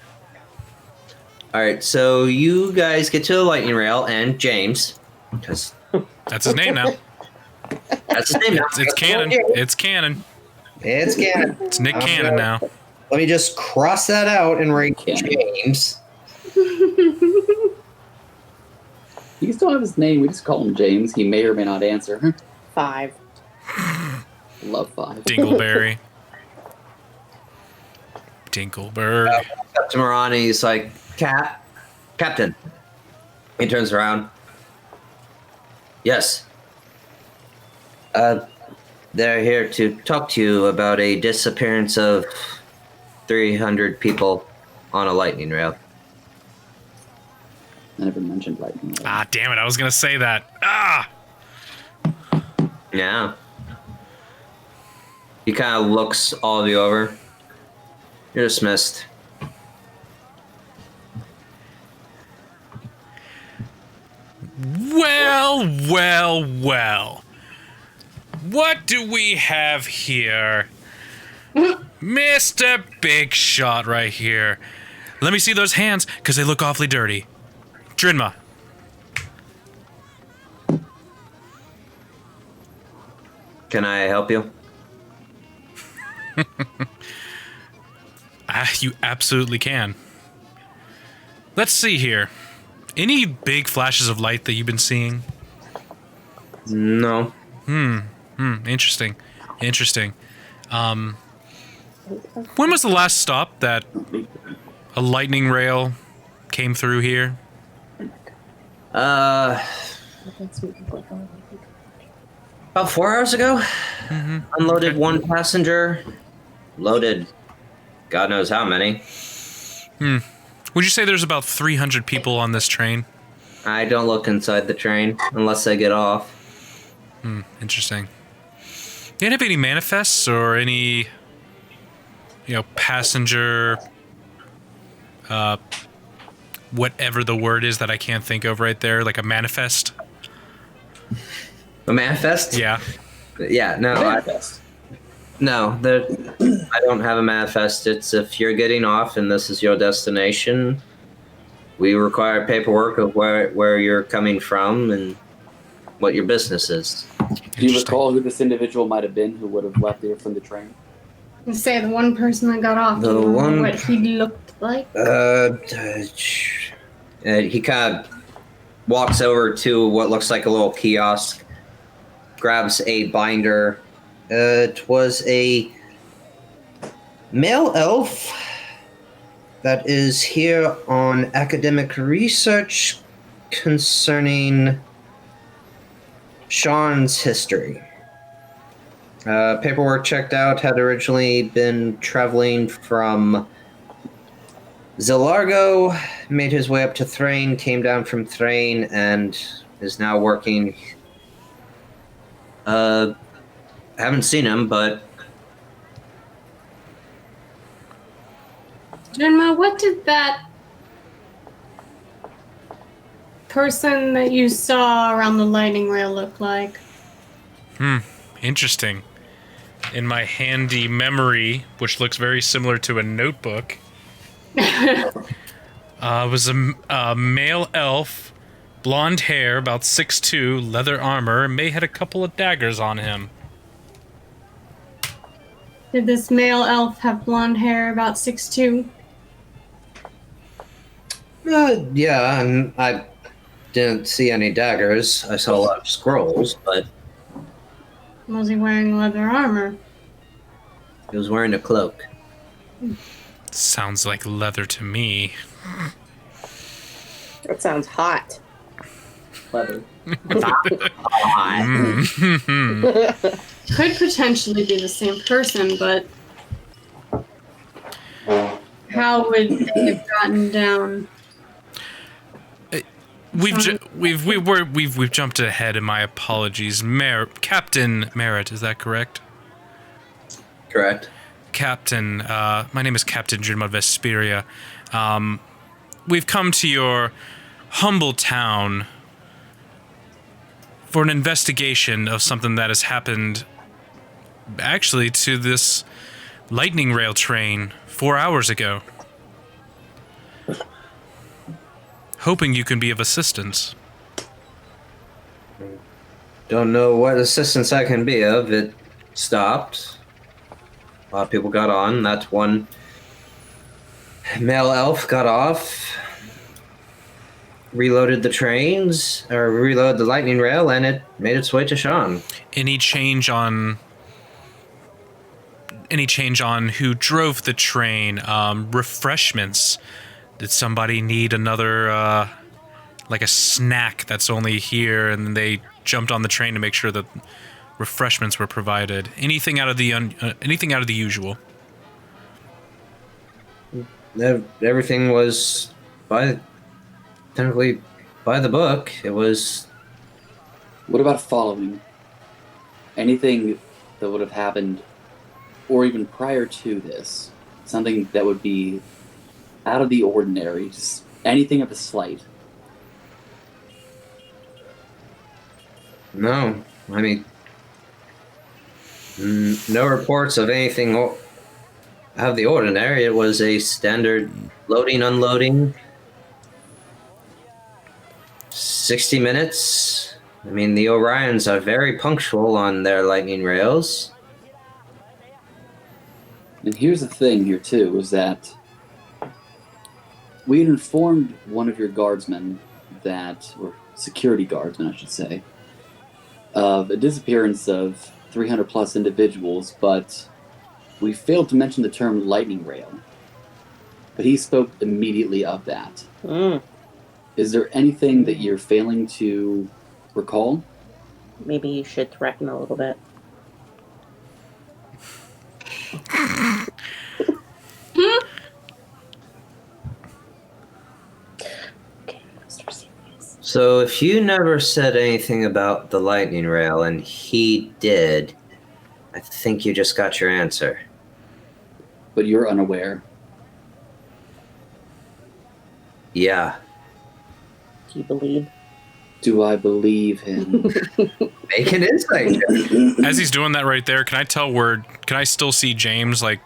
Speaker 1: All right. So you guys get to the lightning rail, and James, because
Speaker 4: that's his name now.
Speaker 1: That's his name now.
Speaker 4: It's canon. It's canon.
Speaker 1: It's canon.
Speaker 4: It's Nick Cannon now.
Speaker 1: Let me just cross that out and write James.
Speaker 2: You can still have his name. We just call him James. He may or may not answer.
Speaker 5: 5.
Speaker 2: Love 5.
Speaker 4: Dingleberry. Dinkleberg.
Speaker 1: Up to Moran, and he's like, Captain. He turns around. Yes. They're here to talk to you about a disappearance of 300 people on a lightning rail.
Speaker 2: I never mentioned lightning.
Speaker 4: Ah, damn it. I was going to say that. Ah!
Speaker 1: Yeah. He kind of looks all of you over. You're dismissed.
Speaker 4: Well. What do we have here? Mr. Big Shot right here. Let me see those hands, because they look awfully dirty. Drinma.
Speaker 1: Can I help you?
Speaker 4: You absolutely can. Let's see here. Any big flashes of light that you've been seeing?
Speaker 1: No.
Speaker 4: Interesting. When was the last stop that a lightning rail came through here?
Speaker 1: About 4 hours ago. Unloaded one passenger. Loaded God knows how many.
Speaker 4: Would you say there's about 300 people on this train?
Speaker 1: I don't look inside the train unless I get off.
Speaker 4: Interesting. Do you have any manifests or any, passenger, whatever the word is that I can't think of right there, like a manifest?
Speaker 1: A manifest?
Speaker 4: Yeah.
Speaker 1: Yeah, no.
Speaker 2: Manifest.
Speaker 1: No, I don't have a manifest. It's if you're getting off and this is your destination, we require paperwork of where you're coming from and what your business is.
Speaker 2: Do you recall who this individual might have been who would have left here from the train?
Speaker 3: And say the one person that got off.
Speaker 1: The
Speaker 3: Do you remember
Speaker 1: one-
Speaker 3: what he looked like?
Speaker 1: He kind of walks over to what looks like a little kiosk, grabs a binder. It was a male elf that is here on academic research concerning Sharn's history. Paperwork checked out, had originally been traveling from Zilargo, made his way up to Thrain, came down from Thrain, and is now working. Haven't seen him, but
Speaker 3: Jinma, what did that person that you saw around the lightning rail look like?
Speaker 4: Interesting. In my handy memory, which looks very similar to a notebook, was a male elf, blonde hair, about 6'2", leather armor, and may had a couple of daggers on him.
Speaker 3: Did this male elf have blonde hair, about 6'2"?
Speaker 1: yeah, and I didn't see any daggers. I saw a lot of scrolls, but
Speaker 3: Was he wearing leather armor?
Speaker 1: he was wearing a cloak.
Speaker 4: Sounds like leather to me.
Speaker 5: That sounds hot.
Speaker 2: Leather.
Speaker 3: Could potentially be the same person, but how would they have gotten down?
Speaker 4: We've jumped ahead, and my apologies. Captain Merritt, is that correct?
Speaker 1: Correct.
Speaker 4: Captain, my name is Captain Jinma Vesperia. We've come to your humble town for an investigation of something that has happened, actually, to this lightning rail train 4 hours ago. Hoping you can be of assistance.
Speaker 1: Don't know what assistance I can be of. It stopped. A lot of people got on. That one male elf got off, reloaded the trains, or reloaded the lightning rail, and it made its way to Sharn.
Speaker 4: Any change on who drove the train? Refreshments? Did somebody need another, like a snack that's only here, and they jumped on the train to make sure that refreshments were provided? Anything out of the usual?
Speaker 1: Everything was technically by the book. It was.
Speaker 2: What about following? Anything that would have happened, or even prior to this, something that would be out of the ordinary, just anything of a slight.
Speaker 1: No, I mean, no reports of anything out of the ordinary. It was a standard loading, unloading, 60 minutes. I mean, the Orions are very punctual on their lightning rails.
Speaker 2: And here's the thing here, too, is that we had informed one of your guardsmen or security guardsmen, I should say, of a disappearance of 300 plus individuals, but we failed to mention the term lightning rail. But he spoke immediately of that. Is there anything that you're failing to recall?
Speaker 5: Maybe you should threaten a little bit.
Speaker 1: So if you never said anything about the lightning rail and he did, I think you just got your answer.
Speaker 2: But you're unaware.
Speaker 1: Yeah.
Speaker 5: Do you believe
Speaker 2: Do I believe him?
Speaker 1: Make an insight check.
Speaker 4: As he's doing that right there, can I tell where? Can I still see James? Like,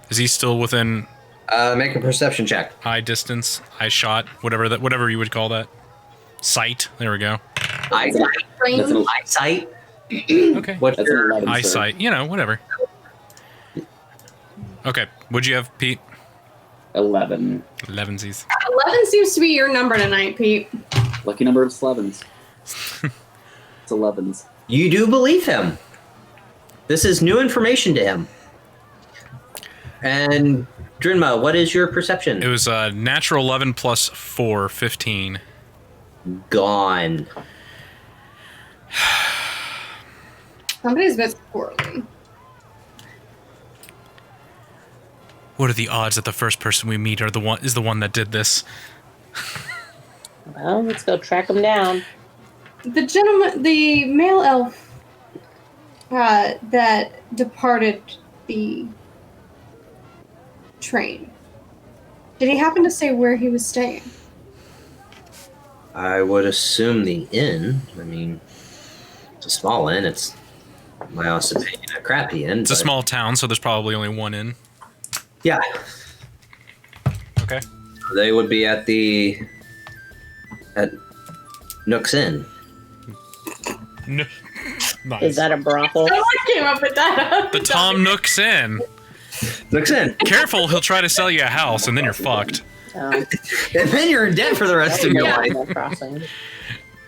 Speaker 4: is he still within
Speaker 1: Make a perception check.
Speaker 4: eye distance, eye shot, whatever you would call that? Sight. There we go.
Speaker 1: Eyesight.
Speaker 2: That's an,
Speaker 1: Eyesight.
Speaker 4: Okay.
Speaker 1: What's
Speaker 2: that's an
Speaker 1: your
Speaker 2: 11, sir.
Speaker 4: Eyesight. You know, whatever. Okay. What'd you have, Pete?
Speaker 2: 11.
Speaker 4: 11sies.
Speaker 3: 11 seems to be your number tonight, Pete.
Speaker 2: Lucky number of 11s. It's 11s.
Speaker 1: You do believe him. This is new information to him. And Drinma, what is your perception?
Speaker 4: It was natural 11 plus 4, 15.
Speaker 1: Gone.
Speaker 3: Somebody's a bit squirrely.
Speaker 4: What are the odds that the first person we meet is the one that did this?
Speaker 5: Well, let's go track him down.
Speaker 3: The male elf that departed the train. Did he happen to say where he was staying?
Speaker 1: I would assume the inn. I mean, it's a small inn. It's, in my honest opinion, a crappy inn.
Speaker 4: It's a
Speaker 1: but-
Speaker 4: small town, so there's probably only one in.
Speaker 1: Yeah,
Speaker 4: Okay.
Speaker 1: they would be at Nook's Inn.
Speaker 4: No.
Speaker 5: Is
Speaker 4: Nice.
Speaker 5: that a brothel?
Speaker 3: Someone came up with that.
Speaker 4: The Tom Nook's Inn.
Speaker 1: Nook's Inn.
Speaker 4: Careful, he'll try to sell you a house, and then you're fucked.
Speaker 1: And then you're in debt for the rest of your
Speaker 3: Yeah.
Speaker 1: life.
Speaker 5: Animal Crossing.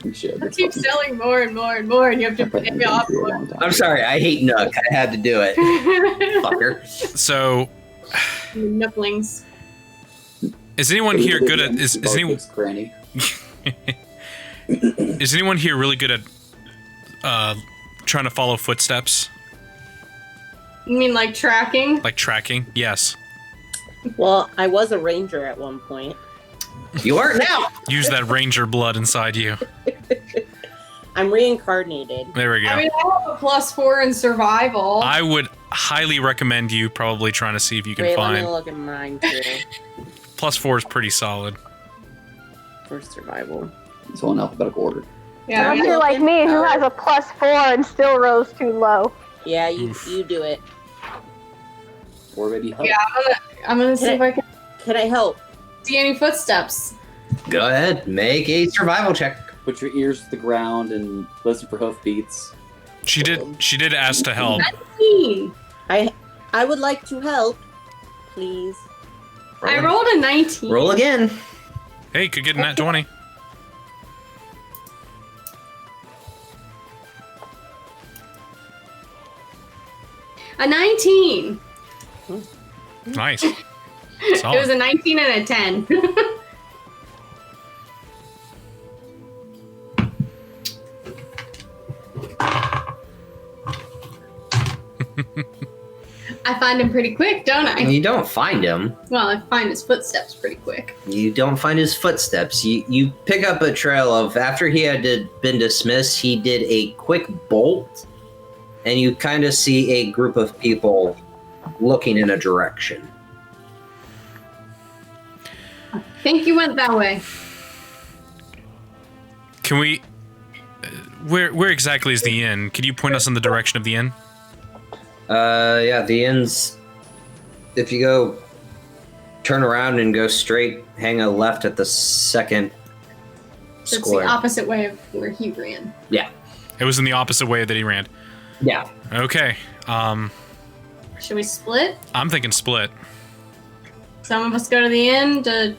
Speaker 2: We should.
Speaker 3: It keeps selling more and more and more, and you have to pay me off more.
Speaker 1: I'm sorry, I hate Nook. I had to do it. Fucker.
Speaker 4: So,
Speaker 3: Nooklings.
Speaker 4: is anyone here good at is anyone
Speaker 2: Granny.
Speaker 4: is anyone here really good at trying to follow footsteps,
Speaker 3: You mean like tracking?
Speaker 4: like tracking? Yes.
Speaker 5: Well, I was a ranger at one point.
Speaker 1: You aren't now.
Speaker 4: Use that ranger blood inside you.
Speaker 5: I'm reincarnated.
Speaker 4: There we go.
Speaker 3: I mean, I have a +4 in survival.
Speaker 4: I would highly recommend you probably trying to see if you can
Speaker 5: Wait, let me
Speaker 4: find.
Speaker 5: look at mine too.
Speaker 4: +4 is pretty solid.
Speaker 5: For survival.
Speaker 2: So in alphabetical order.
Speaker 3: yeah,
Speaker 6: Don't
Speaker 3: I
Speaker 6: be
Speaker 3: mean,
Speaker 6: like me, who has a +4 and still rose too low.
Speaker 5: Yeah, you
Speaker 4: Oof.
Speaker 5: do it.
Speaker 2: Or maybe help.
Speaker 3: yeah, I'm gonna see if I can
Speaker 5: Can I help?
Speaker 3: see any footsteps.
Speaker 1: Go ahead, make a survival check.
Speaker 2: Put your ears to the ground and listen for hoofbeats.
Speaker 4: She did ask to help.
Speaker 3: 19.
Speaker 5: I would like to help, please.
Speaker 3: I rolled a 19.
Speaker 1: Roll again.
Speaker 4: Hey, could get in that 20.
Speaker 3: A 19.
Speaker 4: Nice.
Speaker 3: It was
Speaker 4: Solid.
Speaker 3: a 19 and a 10. I find him pretty quick, don't I?
Speaker 1: You don't find him.
Speaker 3: Well, I find his footsteps pretty quick.
Speaker 1: You don't find his footsteps. You pick up a trail of, after he had been dismissed, he did a quick bolt, and you kind of see a group of people looking in a direction.
Speaker 3: I think you went that way.
Speaker 4: Can we? Where exactly is the inn? Could you point us in the direction of the inn?
Speaker 1: Yeah, the inn's, if you go, turn around and go straight, hang a left at the second
Speaker 3: It's the
Speaker 1: square.
Speaker 3: opposite way of where he ran.
Speaker 1: Yeah.
Speaker 4: It was in the opposite way that he ran.
Speaker 1: Yeah.
Speaker 4: Okay.
Speaker 3: Should we split?
Speaker 4: I'm thinking split.
Speaker 3: Some of us go to the inn to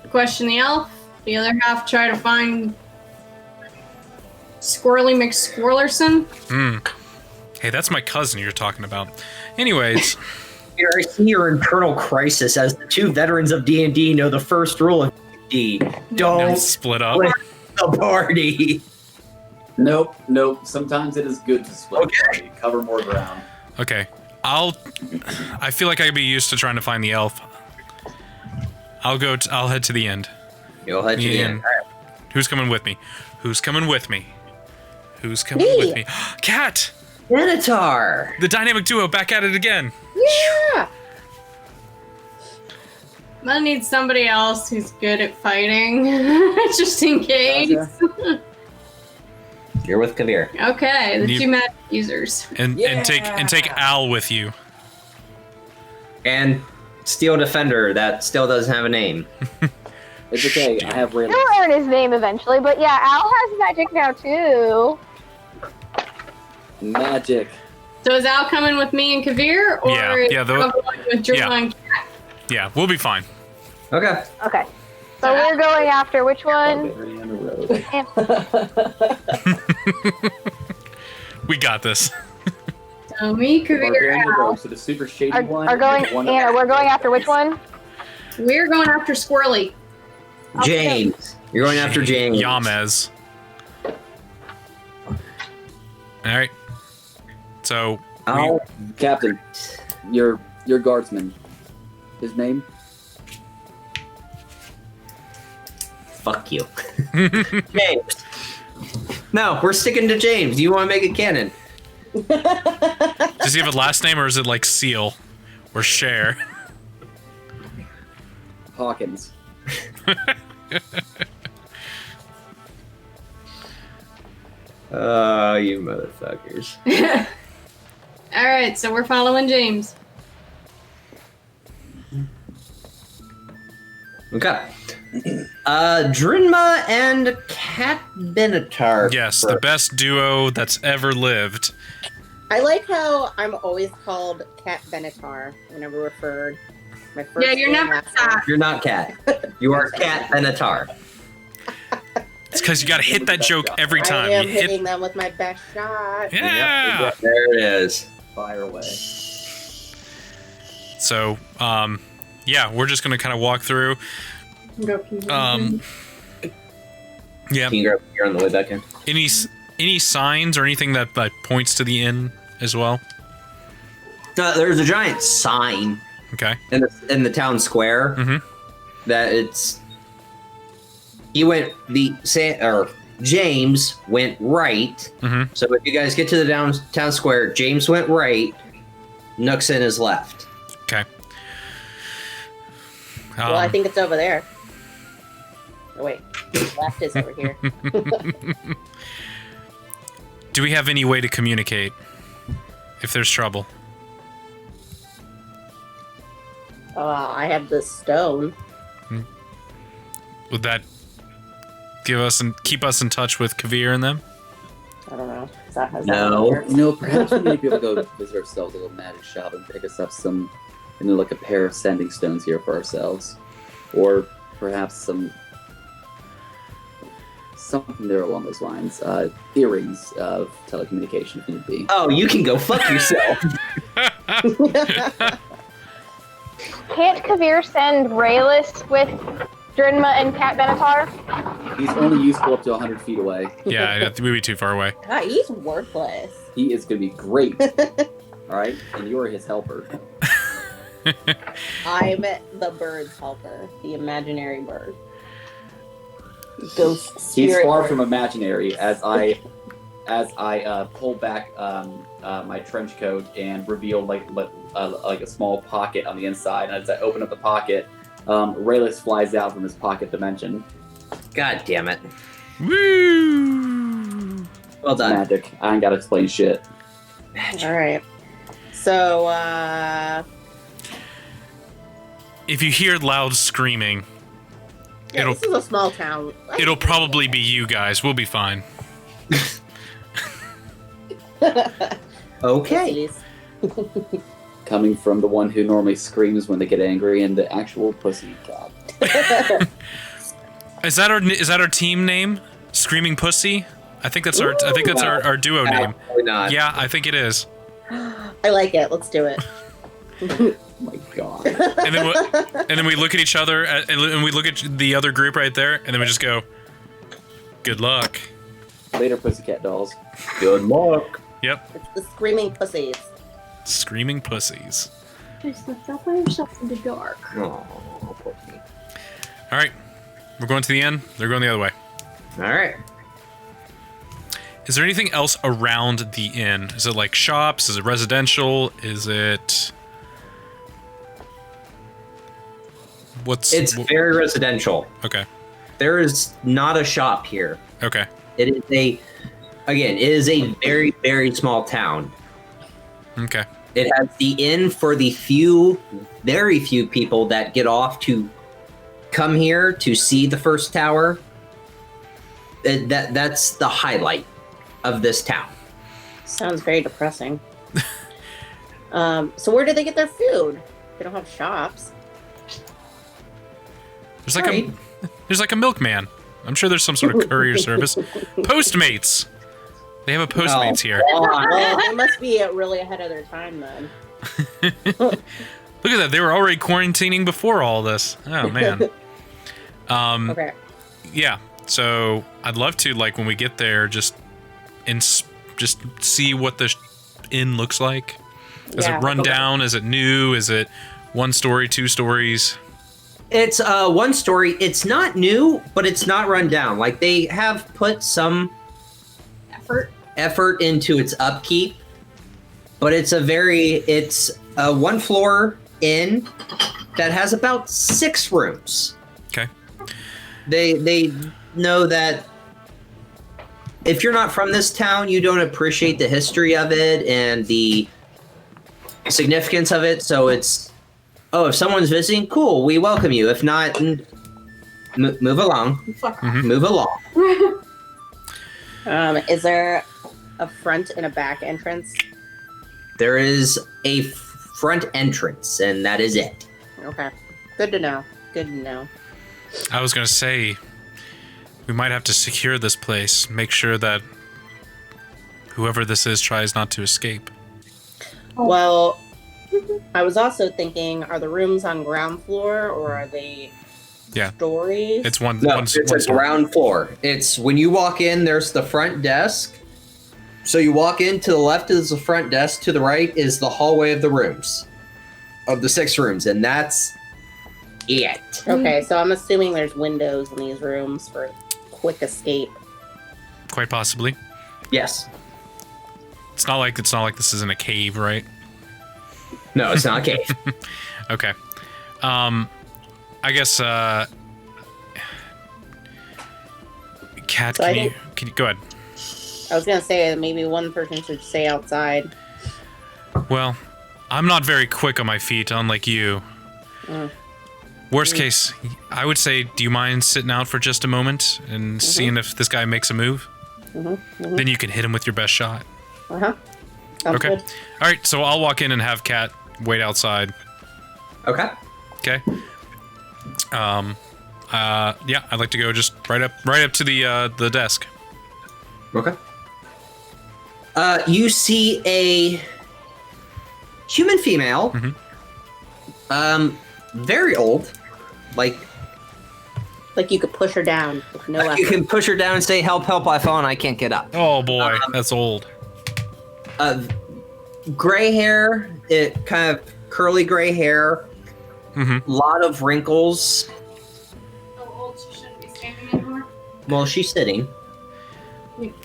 Speaker 3: question the elf. The other half try to find Squirrely McSquirlerson.
Speaker 1: Hmm.
Speaker 4: Hey, that's my cousin you're talking about. Anyways,
Speaker 1: I see your internal crisis as the two veterans of D&D know the first rule of D. Don't
Speaker 4: split up.
Speaker 1: split the party.
Speaker 2: Nope. Sometimes it is good to split.
Speaker 1: Okay.
Speaker 2: The party, cover more ground.
Speaker 4: Okay. I feel like I'd be used to trying to find the elf. I'll head to the end.
Speaker 1: You'll head to the end.
Speaker 4: Who's coming with me? Who's coming with me? Who's coming
Speaker 5: Me.
Speaker 4: with me? Cat!
Speaker 1: Minotaur.
Speaker 4: The dynamic duo back at it again.
Speaker 5: Yeah.
Speaker 3: I'm gonna need somebody else who's good at fighting, just in case.
Speaker 2: Gotcha.
Speaker 1: You're with Kavir.
Speaker 3: Okay, the
Speaker 4: You-
Speaker 3: two magic users.
Speaker 4: And take Al with you.
Speaker 1: And Steel Defender, that still doesn't have a name.
Speaker 2: It's okay. I have Rhaelis.
Speaker 6: He'll learn his name eventually, but yeah, Al has magic now too.
Speaker 2: Magic.
Speaker 3: So is Al coming with me and Kavir, or
Speaker 4: Yeah,
Speaker 3: is
Speaker 4: yeah,
Speaker 3: Al
Speaker 4: those-
Speaker 3: going with Drima
Speaker 4: yeah.
Speaker 3: and Cat?
Speaker 4: Yeah, we'll be fine.
Speaker 1: Okay.
Speaker 6: Okay. So we're going after which one?
Speaker 2: Already on the road.
Speaker 4: We got this.
Speaker 3: So me, Kavir,
Speaker 2: Barbarian on the
Speaker 3: Al.
Speaker 2: road. So the super shady
Speaker 6: Are
Speaker 2: one.
Speaker 6: going,
Speaker 2: the one
Speaker 6: Anna, we're going after which one?
Speaker 3: We're going after Squirrely.
Speaker 1: James. You're going after James.
Speaker 4: Yamez. All right. So
Speaker 1: Oh,
Speaker 2: Captain, your guardsman. His name?
Speaker 1: fuck you. James. No, we're sticking to James. You want to make it canon?
Speaker 4: does he have a last name or is it like Seal or Cher?
Speaker 2: Hawkins.
Speaker 1: Oh, you motherfuckers.
Speaker 3: All right, so we're following James.
Speaker 1: Okay. Drinma and Cat Benatar.
Speaker 4: Yes, the best duo that's ever lived.
Speaker 5: I like how I'm always called Cat Benatar whenever referred. My first
Speaker 3: Yeah, you're
Speaker 5: name,
Speaker 3: never
Speaker 5: last name.
Speaker 3: Cat.
Speaker 1: You're not Cat. You are Cat Benatar.
Speaker 4: It's because you gotta hit that joke every time.
Speaker 5: I am
Speaker 4: You hit.
Speaker 5: hitting them with my best shot.
Speaker 4: Yeah.
Speaker 1: There it is.
Speaker 2: Fire away.
Speaker 4: So, yeah, we're just gonna kind of walk through.
Speaker 3: Go Kavir.
Speaker 4: Yeah.
Speaker 1: Can you grab here on the way back in?
Speaker 4: Any signs or anything that points to the inn as well?
Speaker 1: There's a giant sign
Speaker 4: Okay.
Speaker 1: in the town square
Speaker 4: Mm-hmm.
Speaker 1: that it's. James went right.
Speaker 4: Mm-hmm.
Speaker 1: So if you guys get to the town square, James went right. Nuxin is left.
Speaker 4: Okay.
Speaker 5: Well, I think it's over there. Oh, wait. Left is over here.
Speaker 4: Do we have any way to communicate if there's trouble?
Speaker 5: I have the stone.
Speaker 4: Would that give us and keep us in touch with Kavir and them?
Speaker 5: I don't know. Is that how that
Speaker 1: No.
Speaker 5: works?
Speaker 2: You know, perhaps we might be able to go visit ourselves a little magic shop and pick us up some, like a pair of sending stones here for ourselves, or perhaps something there along those lines. Earrings of telecommunication, if need be.
Speaker 1: Oh, you can go fuck yourself.
Speaker 6: Can't Kavir send Rhaelis with Drinma and Cat Benatar?
Speaker 2: He's only useful up to 100 feet away.
Speaker 4: Yeah, we'd be too far away.
Speaker 5: God, he's worthless.
Speaker 2: He is going to be great. All right, and you're his helper.
Speaker 5: I'm the bird's helper, the imaginary bird. Ghost
Speaker 2: He's
Speaker 5: spirit
Speaker 2: far
Speaker 5: bird.
Speaker 2: from imaginary. As I pull back my trench coat and reveal like a small pocket on the inside, and as I open up the pocket, Rhaelis flies out from his pocket dimension.
Speaker 1: God damn it.
Speaker 4: Woo!
Speaker 1: Well done.
Speaker 2: Magic. I ain't gotta explain shit.
Speaker 5: All right. So,
Speaker 4: If you hear loud screaming,
Speaker 5: yeah, this is a small town.
Speaker 4: it'll probably be you guys. We'll be fine.
Speaker 1: Okay.
Speaker 2: Coming from the one who normally screams when they get angry and the actual pussy cat.
Speaker 4: Is that our team name? Screaming Pussy? I think that's our duo name.
Speaker 1: Absolutely not.
Speaker 4: Yeah, I think it is.
Speaker 5: I like it. Let's do it.
Speaker 2: Oh my god.
Speaker 4: And then we look at each other and we look at the other group right there, and then we just go, "Good luck."
Speaker 2: Later, pussycat dolls.
Speaker 1: Good luck.
Speaker 4: Yep.
Speaker 5: It's the screaming pussies.
Speaker 4: Screaming Pussies.
Speaker 3: Just left out by yourself in the dark.
Speaker 1: Oh, poor me.
Speaker 4: All right, we're going to the inn. They're going the other way.
Speaker 1: All right.
Speaker 4: Is there anything else around the inn? Is it like shops? Is it residential? Is it
Speaker 1: It's very residential.
Speaker 4: Okay.
Speaker 1: There is not a shop here.
Speaker 4: Okay.
Speaker 1: It is a very, very small town.
Speaker 4: Okay.
Speaker 1: It has the inn for the very few people that get off to come here to see the first tower. That's the highlight of this town.
Speaker 5: Sounds very depressing. So where do they get their food? They don't have shops.
Speaker 4: There's like a milkman. I'm sure there's some sort of courier service. Postmates. They have a Postmates here.
Speaker 5: Well, they must be really ahead of their time then.
Speaker 4: Look at that. They were already quarantining before all this. Oh man.
Speaker 5: Okay.
Speaker 4: Yeah. So I'd love to, like, when we get there, just see what the inn looks like. Is it run down? Is it new? Is it 1 story, 2 stories?
Speaker 1: It's 1 story. It's not new, but it's not run down. Like, they have put some effort into its upkeep, but it's a 1 floor inn that has about 6 rooms.
Speaker 4: Okay.
Speaker 1: They know that if you're not from this town, you don't appreciate the history of it and the significance of it. So it's, if someone's visiting, cool, we welcome you. If not, move along.
Speaker 4: Mm-hmm.
Speaker 1: Move along.
Speaker 5: Is there a front and a back entrance?
Speaker 1: There is a front entrance, and that is it.
Speaker 5: Okay. Good to know. Good to know.
Speaker 4: I was going to say, we might have to secure this place. Make sure that whoever this is tries not to escape.
Speaker 5: Well, I was also thinking, are the rooms on ground floor or are they stories?
Speaker 4: It's one.
Speaker 1: No,
Speaker 4: one
Speaker 1: it's
Speaker 4: one
Speaker 1: a
Speaker 4: story.
Speaker 1: ground floor. It's when you walk in, there's the front desk. So you walk in, to the left is the front desk, to the right is the hallway of the rooms, of the 6 rooms, and that's it.
Speaker 5: Okay, so I'm assuming there's windows in these rooms for quick escape.
Speaker 4: Quite possibly.
Speaker 1: Yes.
Speaker 4: It's not like this isn't a cave, right?
Speaker 1: No, it's not a cave.
Speaker 4: Okay. I guess Kat,
Speaker 5: So
Speaker 4: can you go ahead?
Speaker 5: I was gonna say that maybe one person should stay outside.
Speaker 4: Well, I'm not very quick on my feet, unlike you. Worst case, I would say, do you mind sitting out for just a moment and seeing if this guy makes a move? Then you can hit him with your best shot.
Speaker 5: Sounds
Speaker 4: Okay.
Speaker 5: good.
Speaker 4: All right, so I'll walk in and have Kat wait outside.
Speaker 1: Okay.
Speaker 4: Okay. Yeah, I'd like to go just right up to the desk.
Speaker 1: Okay. You see a human female. Very old. Like
Speaker 5: you could push her down with no effort.
Speaker 1: you can push her down and say, help, I fall and I can't get up.
Speaker 4: Oh boy, that's old.
Speaker 1: Gray hair, it kind of curly gray hair. Lot of wrinkles.
Speaker 3: So old she shouldn't be standing anymore.
Speaker 1: Well, she's sitting.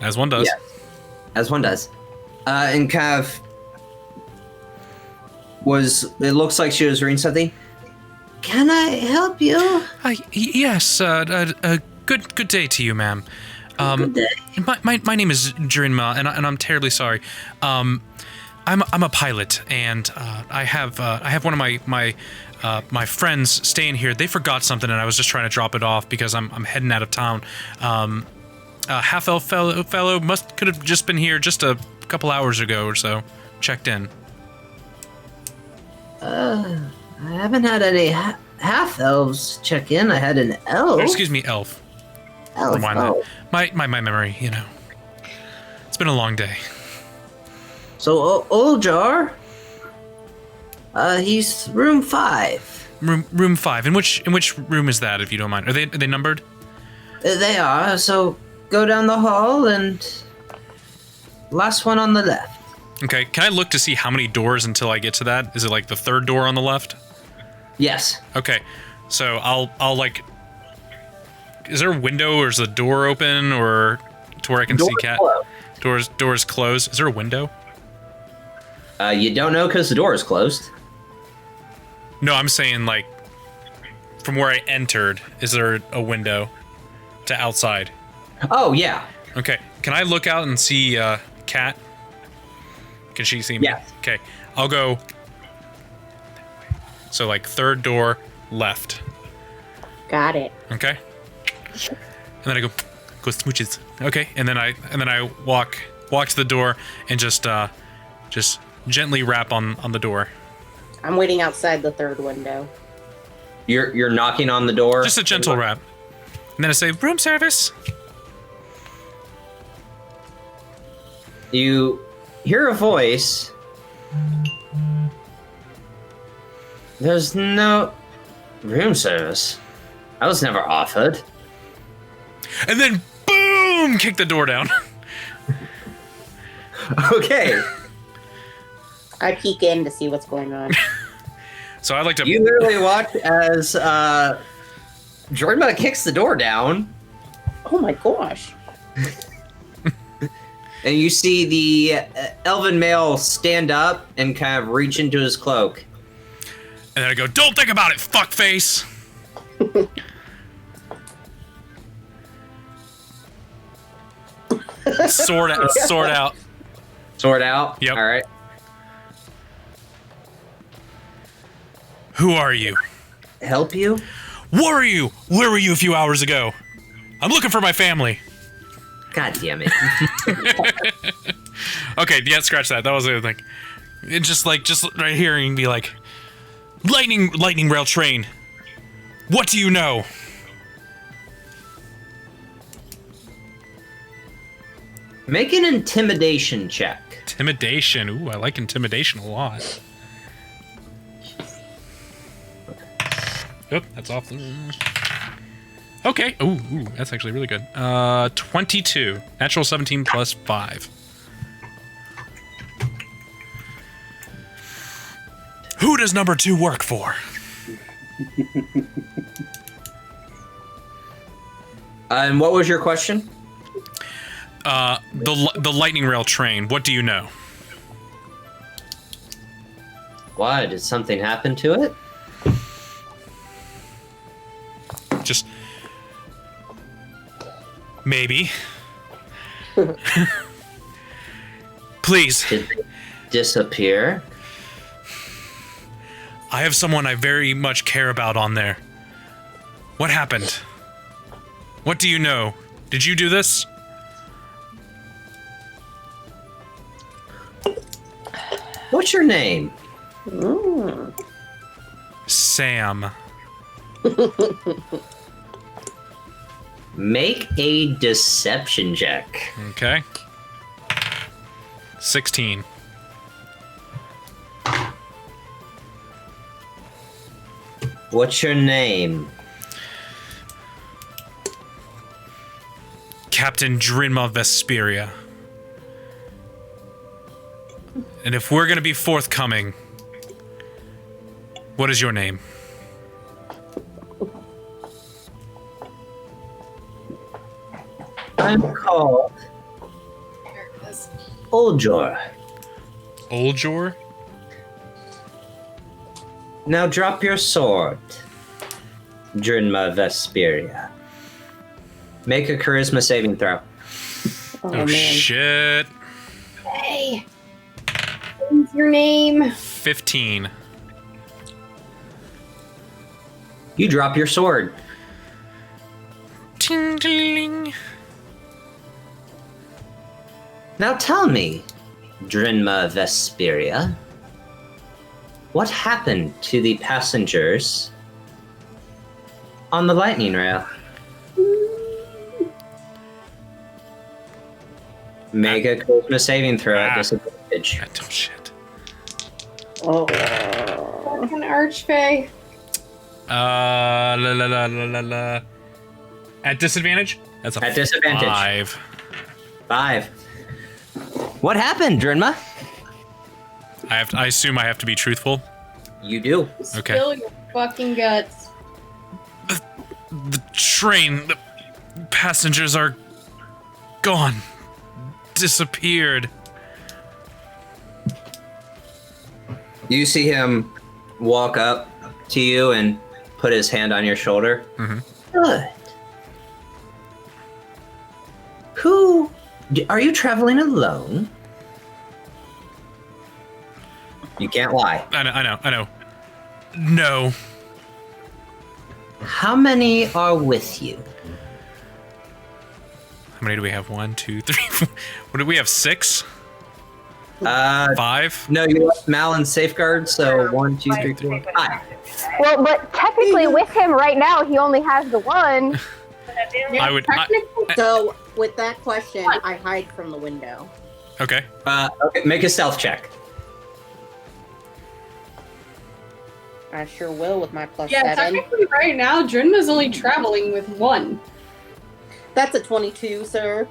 Speaker 4: As one does.
Speaker 1: Yeah, as one does. And kind of it looks like she was reading something. Can I help you?
Speaker 4: Yes. Good day to you, ma'am.
Speaker 1: Good day.
Speaker 4: My name is Drinma, and I'm terribly sorry. I'm a pilot, and I have one of my friends staying here. They forgot something, and I was just trying to drop it off because I'm heading out of town. Half-elf fellow could have just been here just a couple hours ago or so. Checked in.
Speaker 1: I haven't had any half-elves check in. I had an elf.
Speaker 4: Oh, excuse me, elf.
Speaker 1: Elf.
Speaker 4: Rewind
Speaker 1: Oh.
Speaker 4: that. My memory, you know. It's been a long day.
Speaker 1: So, Oljar, he's room 5.
Speaker 4: Room 5. In which room is that, if you don't mind? Are they numbered?
Speaker 1: They are. So, go down the hall and last one on the left.
Speaker 4: Okay. Can I look to see how many doors until I get to that? Is it like the 3rd door on the left?
Speaker 1: Yes.
Speaker 4: Okay. So I'll like. Is there a window or is the door open or to where I can see Cat? Doors closed. Is there a window?
Speaker 1: You don't know because the door is closed.
Speaker 4: No, I'm saying like from where I entered, is there a window to outside?
Speaker 1: Oh, yeah.
Speaker 4: Okay. Can I look out and see Kat? Can she see me?
Speaker 1: Yes.
Speaker 4: Okay. I'll go. So like third door left.
Speaker 5: Got it.
Speaker 4: Okay. And then I go smooches. Okay. And then I walk to the door and just gently rap on the door.
Speaker 5: I'm waiting outside the third window.
Speaker 1: You're knocking on the door.
Speaker 4: Just a gentle rap. And then I say, room service.
Speaker 1: You hear a voice. There's no room service. I was never offered.
Speaker 4: And then boom, kick the door down.
Speaker 1: Okay.
Speaker 5: I peek in to see what's going on.
Speaker 4: So I like to.
Speaker 1: You literally watch as Jordan kicks the door down.
Speaker 5: Oh my gosh.
Speaker 1: And you see the elven male stand up and kind of reach into his cloak.
Speaker 4: And then I go, don't think about it, fuckface. Sword out.
Speaker 1: Sword out?
Speaker 4: Yep.
Speaker 1: All right.
Speaker 4: Who are you?
Speaker 1: Help you?
Speaker 4: Where are you? Where were you a few hours ago? I'm looking for my family.
Speaker 1: God damn it.
Speaker 4: Okay, yeah, scratch that. That was the other thing. It just right here, you can be like, lightning rail train. What do you know?
Speaker 1: Make an intimidation check.
Speaker 4: Intimidation. Ooh, I like intimidation a lot. Oh, that's off. Okay. Ooh, that's actually really good. 22. Natural 17 plus 5. Who does number 2 work for?
Speaker 1: And what was your question?
Speaker 4: The lightning rail train. What do you know?
Speaker 1: Why? Did something happen to it?
Speaker 4: Just maybe. Please.
Speaker 1: Did they disappear?
Speaker 4: I have someone I very much care about on there. What happened? What do you know? Did you do this?
Speaker 1: What's your name?
Speaker 4: Sam.
Speaker 1: Make a deception check.
Speaker 4: Okay. 16.
Speaker 1: What's your name?
Speaker 4: Captain Drinma Vesperia. And if we're gonna be forthcoming, what is your name?
Speaker 1: I'm called Oljor.
Speaker 4: Oljor?
Speaker 1: Now drop your sword, Drinma Vesperia. Make a charisma saving throw.
Speaker 4: Oh
Speaker 5: man.
Speaker 4: shit.
Speaker 3: Hey. What's your name?
Speaker 4: 15.
Speaker 1: You drop your sword.
Speaker 4: Ting-ting.
Speaker 1: Now tell me, Drinma Vesperia, what happened to the passengers on the lightning rail? Make a charisma saving throw at disadvantage.
Speaker 4: Oh shit.
Speaker 5: Oh.
Speaker 3: Fucking Archfey.
Speaker 4: La. At disadvantage? That's a
Speaker 1: At disadvantage.
Speaker 4: 5.
Speaker 1: 5. What happened, Drinma?
Speaker 4: I assume I have to be truthful.
Speaker 1: You do.
Speaker 4: Okay.
Speaker 3: Spill your fucking guts.
Speaker 4: The train, the passengers are gone. Disappeared.
Speaker 1: You see him walk up to you and put his hand on your shoulder.
Speaker 4: Mm-hmm.
Speaker 1: Good. Are you traveling alone? You can't lie.
Speaker 4: I know. No.
Speaker 1: How many are with you?
Speaker 4: How many do we have? 1, 2, 3, 4. What do we have? 6? 5?
Speaker 1: No, you left Mal in safeguard, so 1, 2, 3, 4, 5.
Speaker 6: Well, but technically with him right now, he only has the one.
Speaker 4: I would.
Speaker 5: So, with that question, I hide from the window.
Speaker 4: Okay.
Speaker 1: Okay, make a stealth check.
Speaker 5: I sure will with my +7.
Speaker 3: Technically right now, Drinma's only traveling with 1.
Speaker 5: That's a 22, sir.